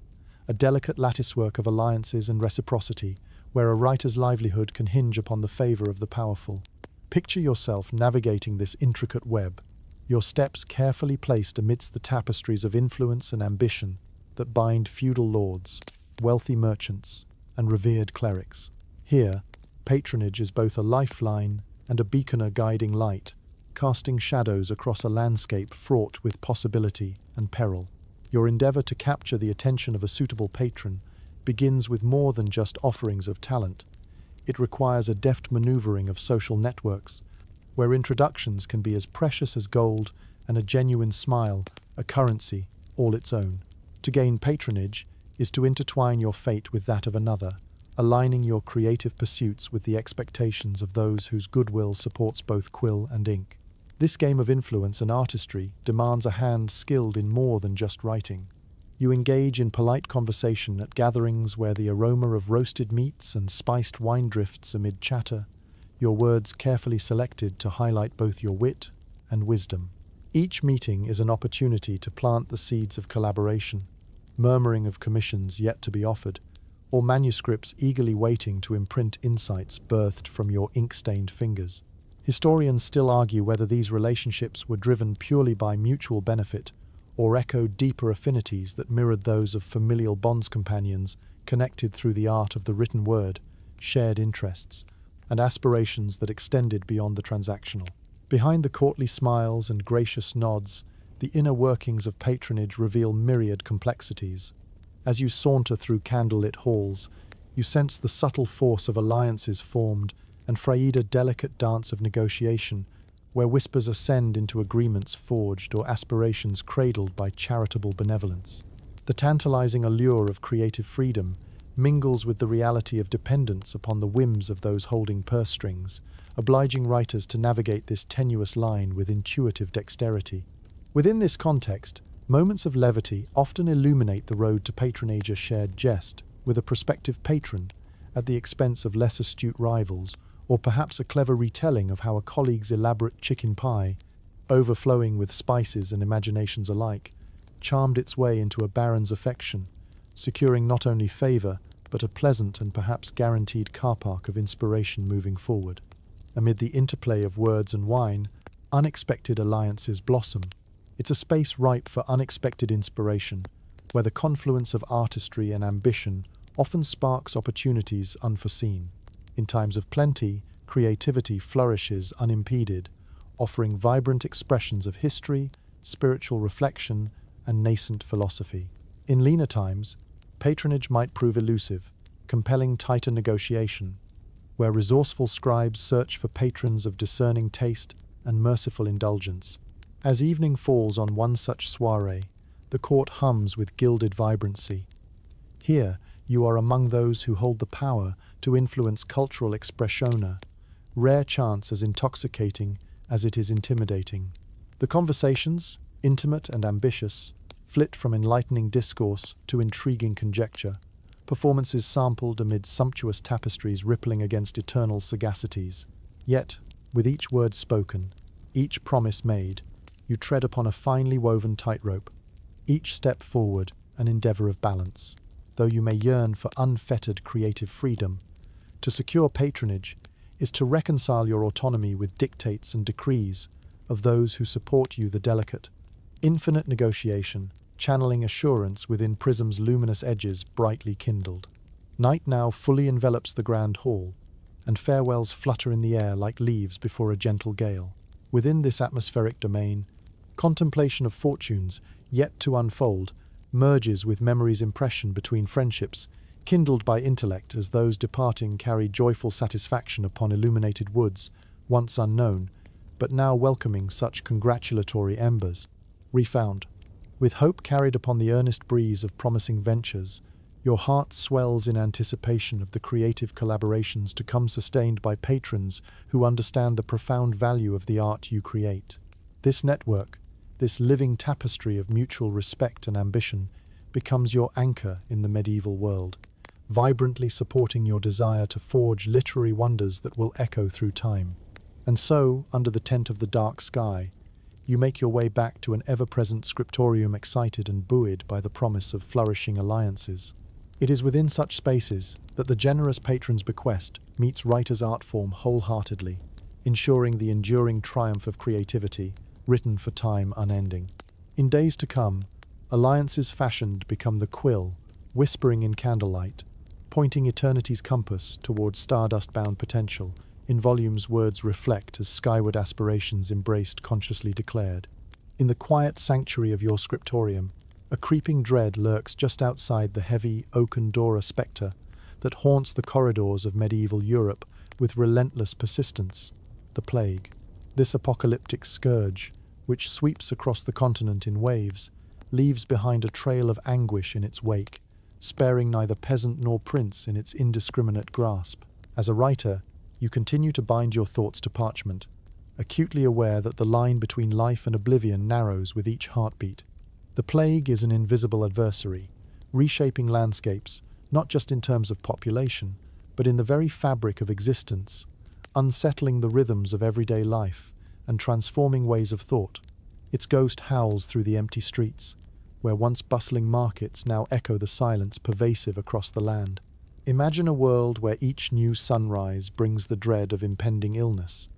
a delicate latticework of alliances and reciprocity, where a writer's livelihood can hinge upon the favour of the powerful. Picture yourself navigating this intricate web, your steps carefully placed amidst the tapestries of influence and ambition that bind feudal lords, wealthy merchants, and revered clerics. Here, patronage is both a lifeline and a beaconer guiding light, casting shadows across a landscape fraught with possibility and peril. Your endeavour to capture the attention of a suitable patron begins with more than just offerings of talent. It requires a deft manoeuvring of social networks, where introductions can be as precious as gold and a genuine smile, a currency all its own. To gain patronage is to intertwine your fate with that of another, aligning your creative pursuits with the expectations of those whose goodwill supports both quill and ink. This game of influence and artistry demands a hand skilled in more than just writing. You engage in polite conversation at gatherings where the aroma of roasted meats and spiced wine drifts amid chatter, your words carefully selected to highlight both your wit and wisdom. Each meeting is an opportunity to plant the seeds of collaboration, murmuring of commissions yet to be offered, or manuscripts eagerly waiting to imprint insights birthed from your ink-stained fingers. Historians still argue whether these relationships were driven purely by mutual benefit or echoed deeper affinities that mirrored those of familial bonds companions connected through the art of the written word, shared interests, and aspirations that extended beyond the transactional. Behind the courtly smiles and gracious nods, the inner workings of patronage reveal myriad complexities. As you saunter through candlelit halls, you sense the subtle force of alliances formed and frayed a delicate dance of negotiation, where whispers ascend into agreements forged or aspirations cradled by charitable benevolence. The tantalizing allure of creative freedom mingles with the reality of dependence upon the whims of those holding purse strings, obliging writers to navigate this tenuous line with intuitive dexterity. Within this context, moments of levity often illuminate the road to patronage, a shared jest with a prospective patron at the expense of less astute rivals, or perhaps a clever retelling of how a colleague's elaborate chicken pie, overflowing with spices and imaginations alike, charmed its way into a baron's affection, securing not only favour, but a pleasant and perhaps guaranteed car park of inspiration moving forward. Amid the interplay of words and wine, unexpected alliances blossom. It's a space ripe for unexpected inspiration, where the confluence of artistry and ambition often sparks opportunities unforeseen. In times of plenty, creativity flourishes unimpeded, offering vibrant expressions of history, spiritual reflection, and nascent philosophy. In leaner times, patronage might prove elusive, compelling tighter negotiation, where resourceful scribes search for patrons of discerning taste and merciful indulgence. As evening falls on one such soiree, the court hums with gilded vibrancy. Here, you are among those who hold the power to influence cultural expressione, rare chance as intoxicating as it is intimidating. The conversations, intimate and ambitious, flit from enlightening discourse to intriguing conjecture, performances sampled amid sumptuous tapestries rippling against eternal sagacities. Yet, with each word spoken, each promise made, you tread upon a finely woven tightrope, each step forward an endeavor of balance. Though you may yearn for unfettered creative freedom, to secure patronage is to reconcile your autonomy with dictates and decrees of those who support you. The delicate, infinite negotiation, channeling assurance within Prism's luminous edges brightly kindled. Night now fully envelops the grand hall, and farewells flutter in the air like leaves before a gentle gale. Within this atmospheric domain, contemplation of fortunes yet to unfold merges with memory's impression between friendships, kindled by intellect as those departing carry joyful satisfaction upon illuminated woods, once unknown, but now welcoming such congratulatory embers. Refound. With hope carried upon the earnest breeze of promising ventures, your heart swells in anticipation of the creative collaborations to come, sustained by patrons who understand the profound value of the art you create. This network, this living tapestry of mutual respect and ambition, becomes your anchor in the medieval world, vibrantly supporting your desire to forge literary wonders that will echo through time. And so, under the tent of the dark sky, you make your way back to an ever-present scriptorium, excited and buoyed by the promise of flourishing alliances. It is within such spaces that the generous patron's bequest meets writer's art form wholeheartedly, ensuring the enduring triumph of creativity, written for time unending. In days to come, alliances fashioned become the quill, whispering in candlelight, pointing eternity's compass towards stardust-bound potential. In volumes words reflect as skyward aspirations embraced, consciously declared. In the quiet sanctuary of your scriptorium, a creeping dread lurks just outside the heavy oaken door, a spectre that haunts the corridors of medieval Europe with relentless persistence: the plague. This apocalyptic scourge, which sweeps across the continent in waves, leaves behind a trail of anguish in its wake, sparing neither peasant nor prince in its indiscriminate grasp. As a writer, you continue to bind your thoughts to parchment, acutely aware that the line between life and oblivion narrows with each heartbeat. The plague is an invisible adversary, reshaping landscapes, not just in terms of population, but in the very fabric of existence, unsettling the rhythms of everyday life and transforming ways of thought. Its ghost howls through the empty streets, where once bustling markets now echo the silence pervasive across the land. Imagine a world where each new sunrise brings the dread of impending illness,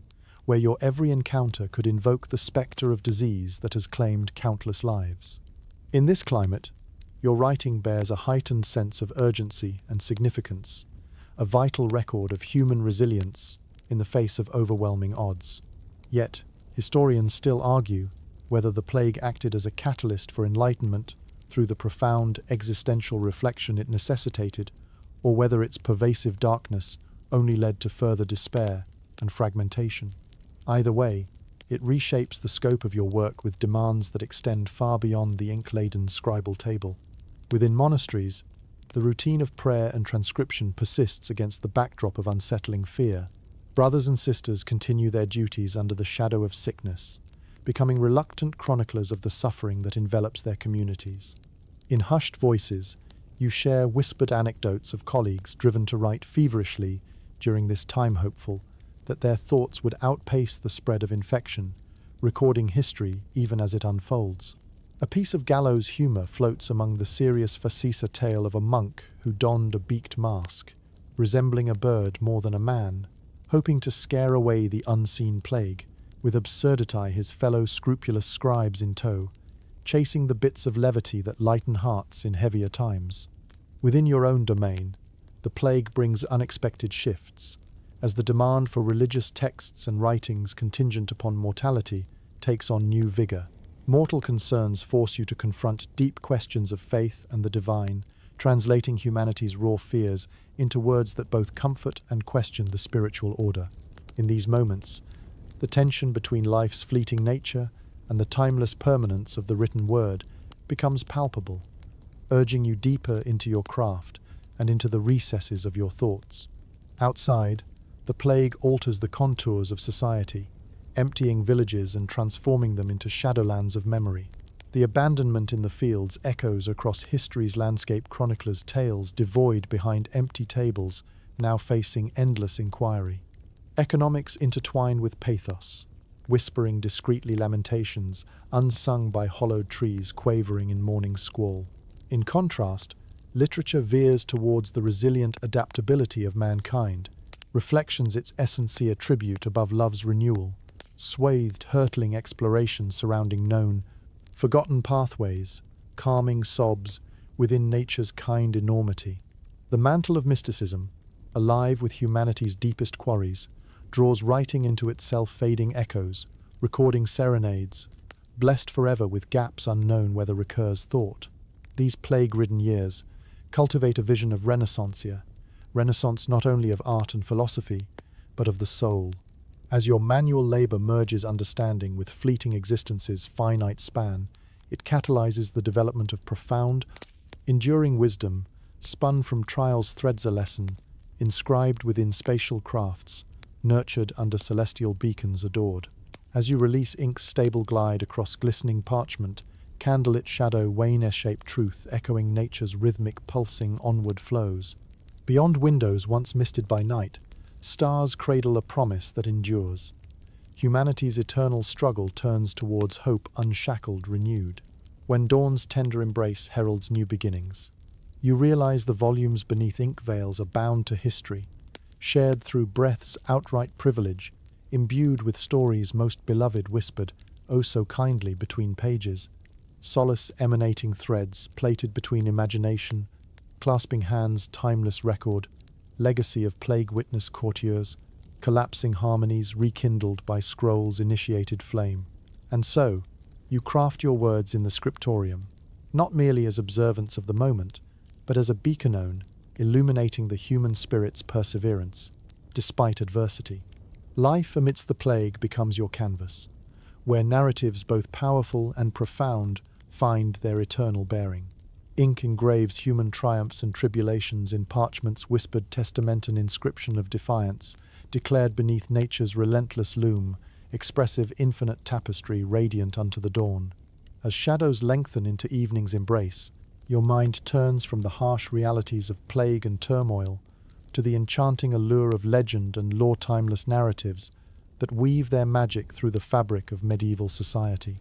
where your every encounter could invoke the spectre of disease that has claimed countless lives. In this climate, your writing bears a heightened sense of urgency and significance, a vital record of human resilience in the face of overwhelming odds. Yet, historians still argue whether the plague acted as a catalyst for enlightenment through the profound existential reflection it necessitated, or whether its pervasive darkness only led to further despair and fragmentation. Either way, it reshapes the scope of your work with demands that extend far beyond the ink-laden scribal table. Within monasteries, the routine of prayer and transcription persists against the backdrop of unsettling fear. Brothers and sisters continue their duties under the shadow of sickness, becoming reluctant chroniclers of the suffering that envelops their communities. In hushed voices, you share whispered anecdotes of colleagues driven to write feverishly during this time, hopeful that their thoughts would outpace the spread of infection, recording history even as it unfolds. A piece of gallows humor floats among the serious facetious tale of a monk who donned a beaked mask, resembling a bird more than a man, hoping to scare away the unseen plague, with absurdity his fellow scrupulous scribes in tow, chasing the bits of levity that lighten hearts in heavier times. Within your own domain, the plague brings unexpected shifts, as the demand for religious texts and writings contingent upon mortality takes on new vigor. Mortal concerns force you to confront deep questions of faith and the divine, translating humanity's raw fears into words that both comfort and question the spiritual order. In these moments, the tension between life's fleeting nature and the timeless permanence of the written word becomes palpable, urging you deeper into your craft and into the recesses of your thoughts. Outside, the plague alters the contours of society, emptying villages and transforming them into shadowlands of memory. The abandonment in the fields echoes across history's landscape chroniclers' tales devoid behind empty tables, now facing endless inquiry. Economics intertwine with pathos, whispering discreetly lamentations, unsung by hollowed trees quavering in morning squall. In contrast, literature veers towards the resilient adaptability of mankind, reflections its essency a tribute above love's renewal, swathed hurtling exploration surrounding known, forgotten pathways, calming sobs within nature's kind enormity. The mantle of mysticism, alive with humanity's deepest quarries, draws writing into its self-fading echoes, recording serenades, blessed forever with gaps unknown whether recurs thought. These plague-ridden years cultivate a vision of Renaissance not only of art and philosophy, but of the soul. As your manual labor merges understanding with fleeting existence's finite span, it catalyzes the development of profound, enduring wisdom, spun from trial's threads a lesson, inscribed within spatial crafts, nurtured under celestial beacons adored. As you release ink's stable glide across glistening parchment, candlelit shadow wane-shaped truth echoing nature's rhythmic pulsing onward flows. Beyond windows once misted by night, stars cradle a promise that endures. Humanity's eternal struggle turns towards hope unshackled, renewed. When dawn's tender embrace heralds new beginnings, you realize the volumes beneath ink veils are bound to history, shared through breath's outright privilege, imbued with stories most beloved whispered, oh so kindly, between pages. Solace emanating threads, plated between imagination, clasping hands, timeless record, legacy of plague witness courtiers, collapsing harmonies rekindled by scrolls initiated flame. And so, you craft your words in the scriptorium, not merely as observance of the moment, but as a beaconone, illuminating the human spirit's perseverance, despite adversity. Life amidst the plague becomes your canvas, where narratives both powerful and profound find their eternal bearing. Ink engraves human triumphs and tribulations in parchment's whispered testament, an inscription of defiance, declared beneath nature's relentless loom, expressive infinite tapestry radiant unto the dawn. As shadows lengthen into evening's embrace, your mind turns from the harsh realities of plague and turmoil to the enchanting allure of legend and lore-timeless narratives that weave their magic through the fabric of medieval society.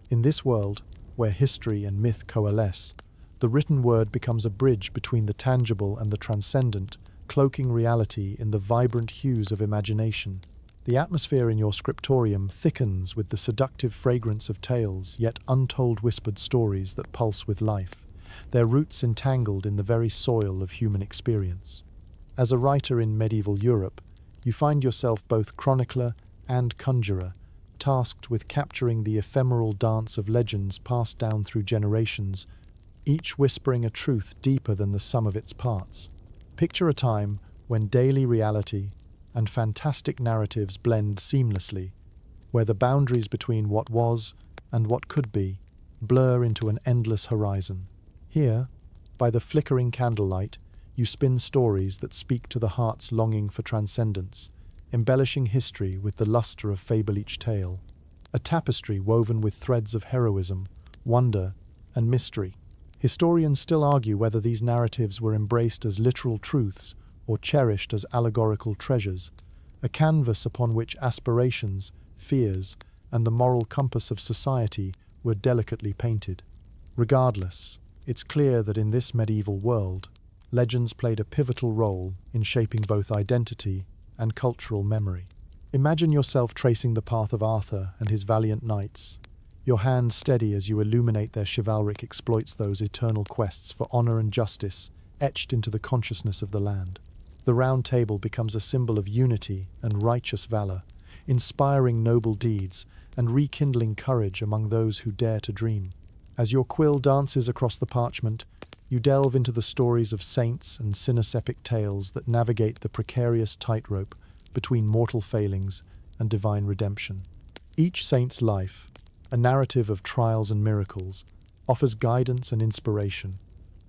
In this world, where history and myth coalesce, the written word becomes a bridge between the tangible and the transcendent, cloaking reality in the vibrant hues of imagination. The atmosphere in your scriptorium thickens with the seductive fragrance of tales, yet untold whispered stories that pulse with life, their roots entangled in the very soil of human experience. As a writer in medieval Europe, you find yourself both chronicler and conjurer, tasked with capturing the ephemeral dance of legends passed down through generations, each whispering a truth deeper than the sum of its parts. Picture a time when daily reality and fantastic narratives blend seamlessly, where the boundaries between what was and what could be blur into an endless horizon. Here, by the flickering candlelight, you spin stories that speak to the heart's longing for transcendence, embellishing history with the luster of fable each tale, a tapestry woven with threads of heroism, wonder, and mystery. Historians still argue whether these narratives were embraced as literal truths or cherished as allegorical treasures, a canvas upon which aspirations, fears, and the moral compass of society were delicately painted. Regardless, it's clear that in this medieval world, legends played a pivotal role in shaping both identity and cultural memory. Imagine yourself tracing the path of Arthur and his valiant knights, your hand steady as you illuminate their chivalric exploits, those eternal quests for honor and justice etched into the consciousness of the land. The Round Table becomes a symbol of unity and righteous valor, inspiring noble deeds and rekindling courage among those who dare to dream. As your quill dances across the parchment, You delve into the stories of saints and sinner's epic tales that navigate the precarious tightrope between mortal failings and divine redemption. Each saint's life, a narrative of trials and miracles, offers guidance and inspiration,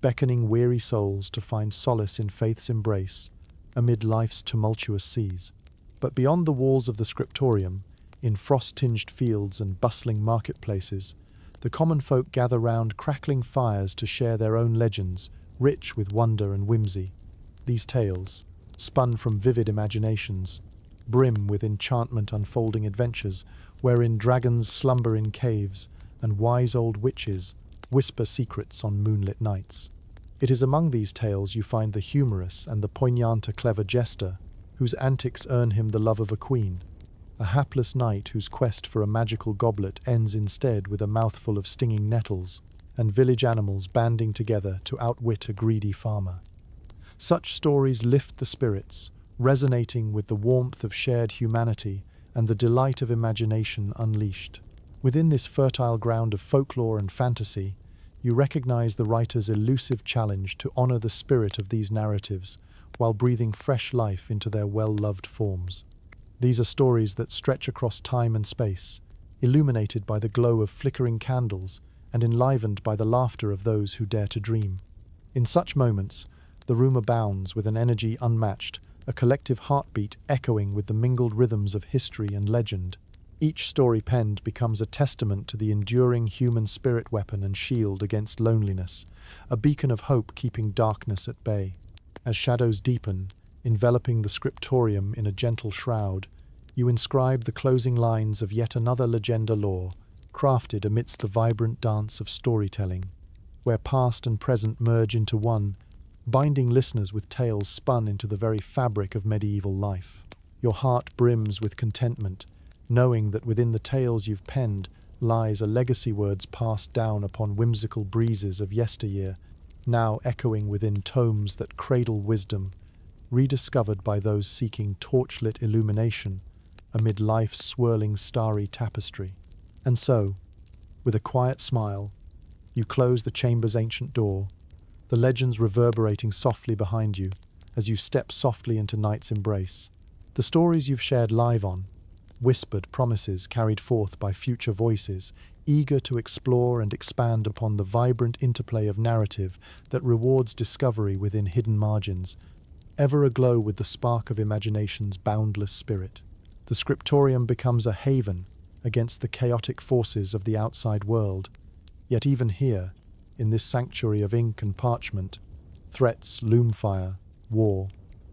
beckoning weary souls to find solace in faith's embrace amid life's tumultuous seas. But beyond the walls of the scriptorium, in frost-tinged fields and bustling marketplaces, the common folk gather round crackling fires to share their own legends, rich with wonder and whimsy. These tales, spun from vivid imaginations, brim with enchantment unfolding adventures wherein dragons slumber in caves and wise old witches whisper secrets on moonlit nights. It is among these tales you find the humorous and the poignant a clever jester, whose antics earn him the love of a queen, a hapless knight whose quest for a magical goblet ends instead with a mouthful of stinging nettles, and village animals banding together to outwit a greedy farmer. Such stories lift the spirits, resonating with the warmth of shared humanity and the delight of imagination unleashed. Within this fertile ground of folklore and fantasy, you recognize the writer's elusive challenge to honor the spirit of these narratives while breathing fresh life into their well-loved forms. These are stories that stretch across time and space, illuminated by the glow of flickering candles and enlivened by the laughter of those who dare to dream. In such moments, the room abounds with an energy unmatched, a collective heartbeat echoing with the mingled rhythms of history and legend. Each story penned becomes a testament to the enduring human spirit weapon and shield against loneliness, a beacon of hope keeping darkness at bay. As shadows deepen, enveloping the scriptorium in a gentle shroud, you inscribe the closing lines of yet another legenda lore, crafted amidst the vibrant dance of storytelling, where past and present merge into one, binding listeners with tales spun into the very fabric of medieval life. Your heart brims with contentment, knowing that within the tales you've penned lies a legacy words passed down upon whimsical breezes of yesteryear, now echoing within tomes that cradle wisdom, rediscovered by those seeking torchlit illumination amid life's swirling starry tapestry. And so, with a quiet smile, you close the chamber's ancient door, the legends reverberating softly behind you as you step softly into night's embrace. The stories you've shared live on, whispered promises carried forth by future voices, eager to explore and expand upon the vibrant interplay of narrative that rewards discovery within hidden margins, ever aglow with the spark of imagination's boundless spirit. The scriptorium becomes a haven against the chaotic forces of the outside world, yet even here, in this sanctuary of ink and parchment, threats loom fire, war,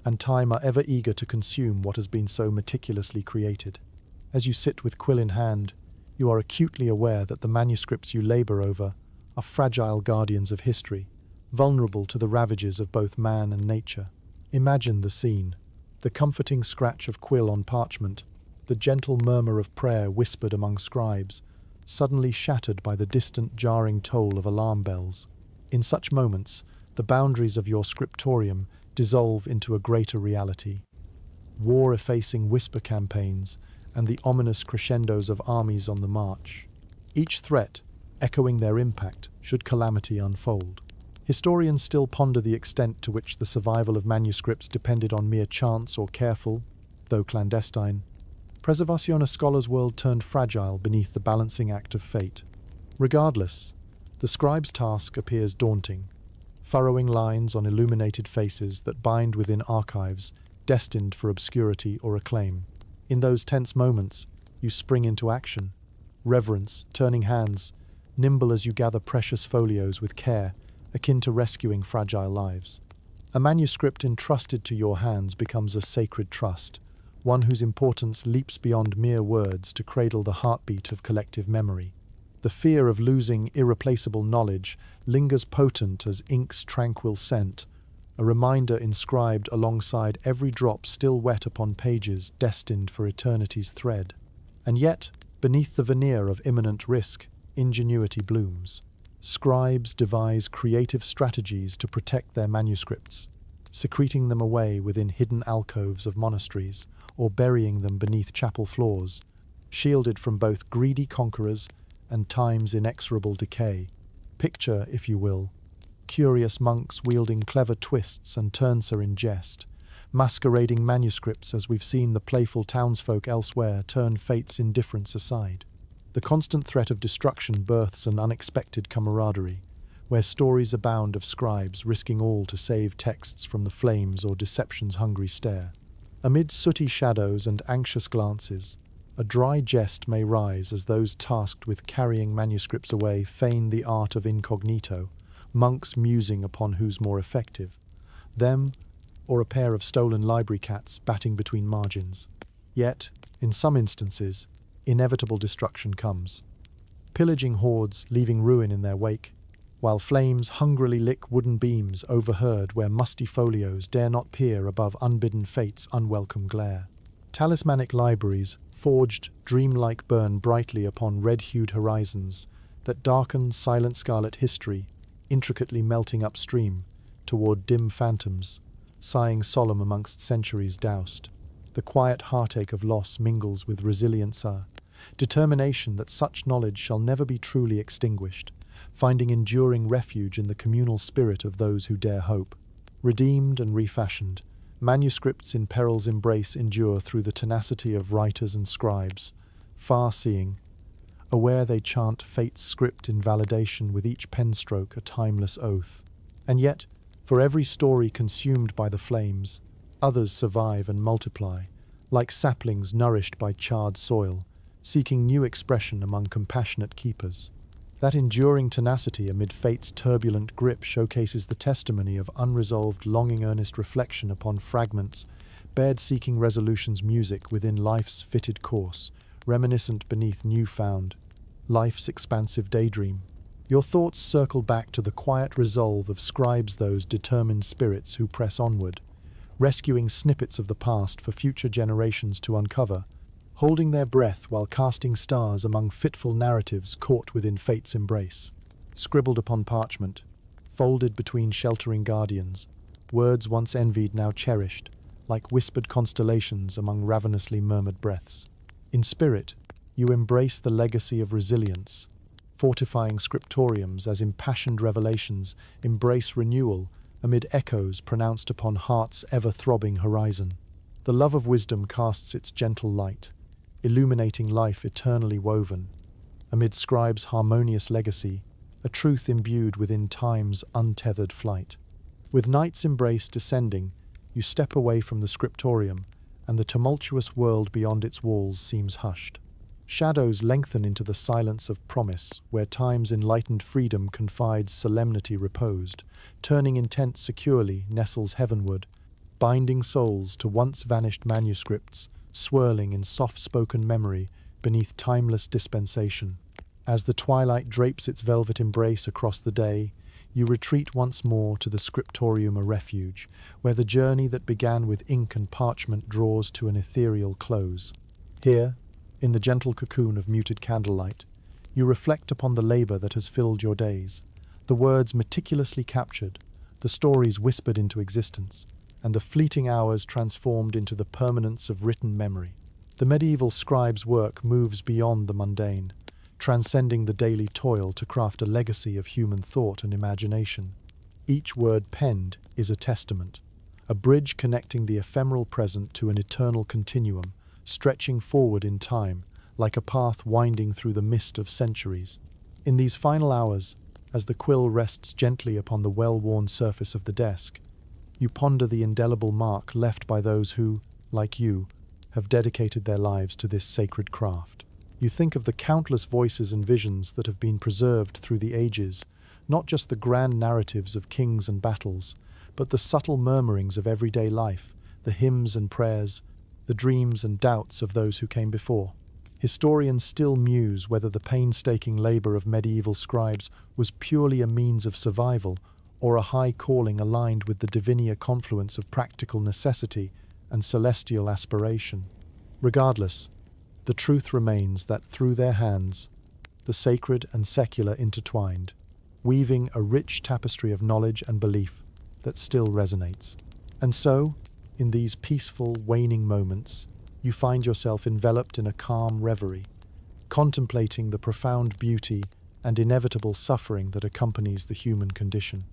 and time are ever eager to consume what has been so meticulously created. As you sit with quill in hand, you are acutely aware that the manuscripts you labor over are fragile guardians of history, vulnerable to the ravages of both man and nature. Imagine the scene: the comforting scratch of quill on parchment, the gentle murmur of prayer whispered among scribes, suddenly shattered by the distant jarring toll of alarm bells. In such moments, the boundaries of your scriptorium dissolve into a greater reality. War-effacing whisper campaigns and the ominous crescendos of armies on the march, each threat echoing their impact should calamity unfold. Historians still ponder the extent to which the survival of manuscripts depended on mere chance or careful, though clandestine, preservation. A scholar's world turned fragile beneath the balancing act of fate. Regardless, the scribe's task appears daunting, furrowing lines on illuminated faces that bind within archives destined for obscurity or acclaim. In those tense moments, you spring into action, reverence, turning hands, nimble as you gather precious folios with care, akin to rescuing fragile lives. A manuscript entrusted to your hands becomes a sacred trust, one whose importance leaps beyond mere words to cradle the heartbeat of collective memory. The fear of losing irreplaceable knowledge lingers potent as ink's tranquil scent, a reminder inscribed alongside every drop still wet upon pages destined for eternity's thread. And yet, beneath the veneer of imminent risk, ingenuity blooms. Scribes devise creative strategies to protect their manuscripts, secreting them away within hidden alcoves of monasteries or burying them beneath chapel floors, shielded from both greedy conquerors and time's inexorable decay. Picture, if you will, curious monks wielding clever twists and turns her in jest, masquerading manuscripts as we've seen the playful townsfolk elsewhere turn fate's indifference aside. The constant threat of destruction births an unexpected camaraderie, where stories abound of scribes risking all to save texts from the flames or deception's hungry stare. Amid sooty shadows and anxious glances, a dry jest may rise as those tasked with carrying manuscripts away feign the art of incognito, monks musing upon who's more effective, them or a pair of stolen library cats batting between margins. Yet, in some instances, inevitable destruction comes. Pillaging hordes leaving ruin in their wake, while flames hungrily lick wooden beams overheard where musty folios dare not peer above unbidden fate's unwelcome glare. Talismanic libraries, forged dreamlike, burn brightly upon red-hued horizons that darken silent scarlet history, intricately melting upstream toward dim phantoms, sighing solemn amongst centuries doused. The quiet heartache of loss mingles with resilience, a determination that such knowledge shall never be truly extinguished, finding enduring refuge in the communal spirit of those who dare hope. Redeemed and refashioned, manuscripts in peril's embrace endure through the tenacity of writers and scribes, far-seeing, aware they chant fate's script in validation with each pen stroke a timeless oath. And yet, for every story consumed by the flames, others survive and multiply, like saplings nourished by charred soil, seeking new expression among compassionate keepers. That enduring tenacity amid fate's turbulent grip showcases the testimony of unresolved, longing, earnest reflection upon fragments, bared seeking resolution's music within life's fitted course, reminiscent beneath new-found, life's expansive daydream. Your thoughts circle back to the quiet resolve of scribes, those determined spirits who press onward, rescuing snippets of the past for future generations to uncover, holding their breath while casting stars among fitful narratives caught within fate's embrace. Scribbled upon parchment, folded between sheltering guardians, words once envied now cherished, like whispered constellations among ravenously murmured breaths. In spirit, you embrace the legacy of resilience, fortifying scriptoriums as impassioned revelations embrace renewal amid echoes pronounced upon heart's ever-throbbing horizon. The love of wisdom casts its gentle light, illuminating life eternally woven, amid scribes' harmonious legacy, a truth imbued within time's untethered flight. With night's embrace descending, you step away from the scriptorium, and the tumultuous world beyond its walls seems hushed. Shadows lengthen into the silence of promise, where time's enlightened freedom confides solemnity reposed, turning intent securely nestles heavenward, binding souls to once vanished manuscripts, swirling in soft-spoken memory beneath timeless dispensation. As the twilight drapes its velvet embrace across the day, you retreat once more to the scriptorium, a refuge, where the journey that began with ink and parchment draws to an ethereal close. Here, in the gentle cocoon of muted candlelight, you reflect upon the labor that has filled your days, the words meticulously captured, the stories whispered into existence, and the fleeting hours transformed into the permanence of written memory. The medieval scribe's work moves beyond the mundane, transcending the daily toil to craft a legacy of human thought and imagination. Each word penned is a testament, a bridge connecting the ephemeral present to an eternal continuum, stretching forward in time, like a path winding through the mist of centuries. In these final hours, as the quill rests gently upon the well-worn surface of the desk, you ponder the indelible mark left by those who, like you, have dedicated their lives to this sacred craft. You think of the countless voices and visions that have been preserved through the ages, not just the grand narratives of kings and battles, but the subtle murmurings of everyday life, the hymns and prayers, the dreams and doubts of those who came before. Historians still muse whether the painstaking labor of medieval scribes was purely a means of survival or a high calling aligned with the divinia confluence of practical necessity and celestial aspiration. Regardless, the truth remains that through their hands, the sacred and secular intertwined, weaving a rich tapestry of knowledge and belief that still resonates. And so, in these peaceful, waning moments, you find yourself enveloped in a calm reverie, contemplating the profound beauty and inevitable suffering that accompanies the human condition.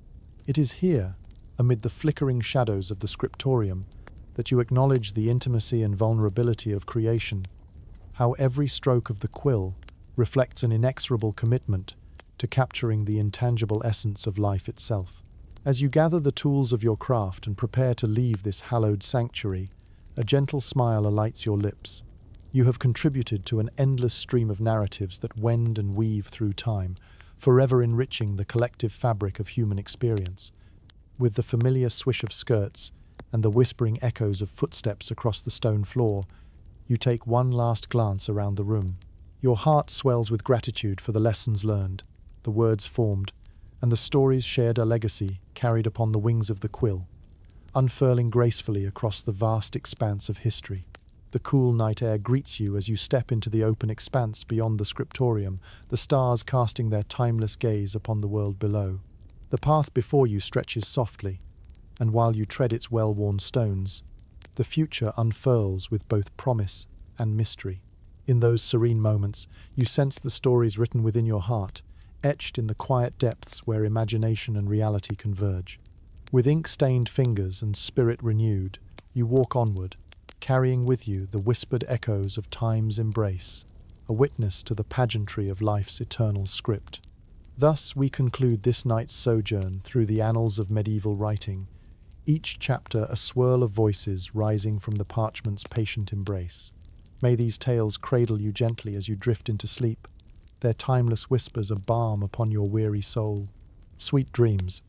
It is here, amid the flickering shadows of the scriptorium, that you acknowledge the intimacy and vulnerability of creation, how every stroke of the quill reflects an inexorable commitment to capturing the intangible essence of life itself. As you gather the tools of your craft and prepare to leave this hallowed sanctuary, a gentle smile alights your lips. You have contributed to an endless stream of narratives that wend and weave through time, forever enriching the collective fabric of human experience. With the familiar swish of skirts and the whispering echoes of footsteps across the stone floor, you take one last glance around the room. Your heart swells with gratitude for the lessons learned, the words formed, and the stories shared, a legacy carried upon the wings of the quill, unfurling gracefully across the vast expanse of history. The cool night air greets you as you step into the open expanse beyond the scriptorium, the stars casting their timeless gaze upon the world below. The path before you stretches softly, and while you tread its well-worn stones, the future unfurls with both promise and mystery. In those serene moments, you sense the stories written within your heart, etched in the quiet depths where imagination and reality converge. With ink-stained fingers and spirit renewed, you walk onward, carrying with you the whispered echoes of time's embrace, a witness to the pageantry of life's eternal script. Thus we conclude this night's sojourn through the annals of medieval writing, each chapter a swirl of voices rising from the parchment's patient embrace. May these tales cradle you gently as you drift into sleep, their timeless whispers a balm upon your weary soul. Sweet dreams.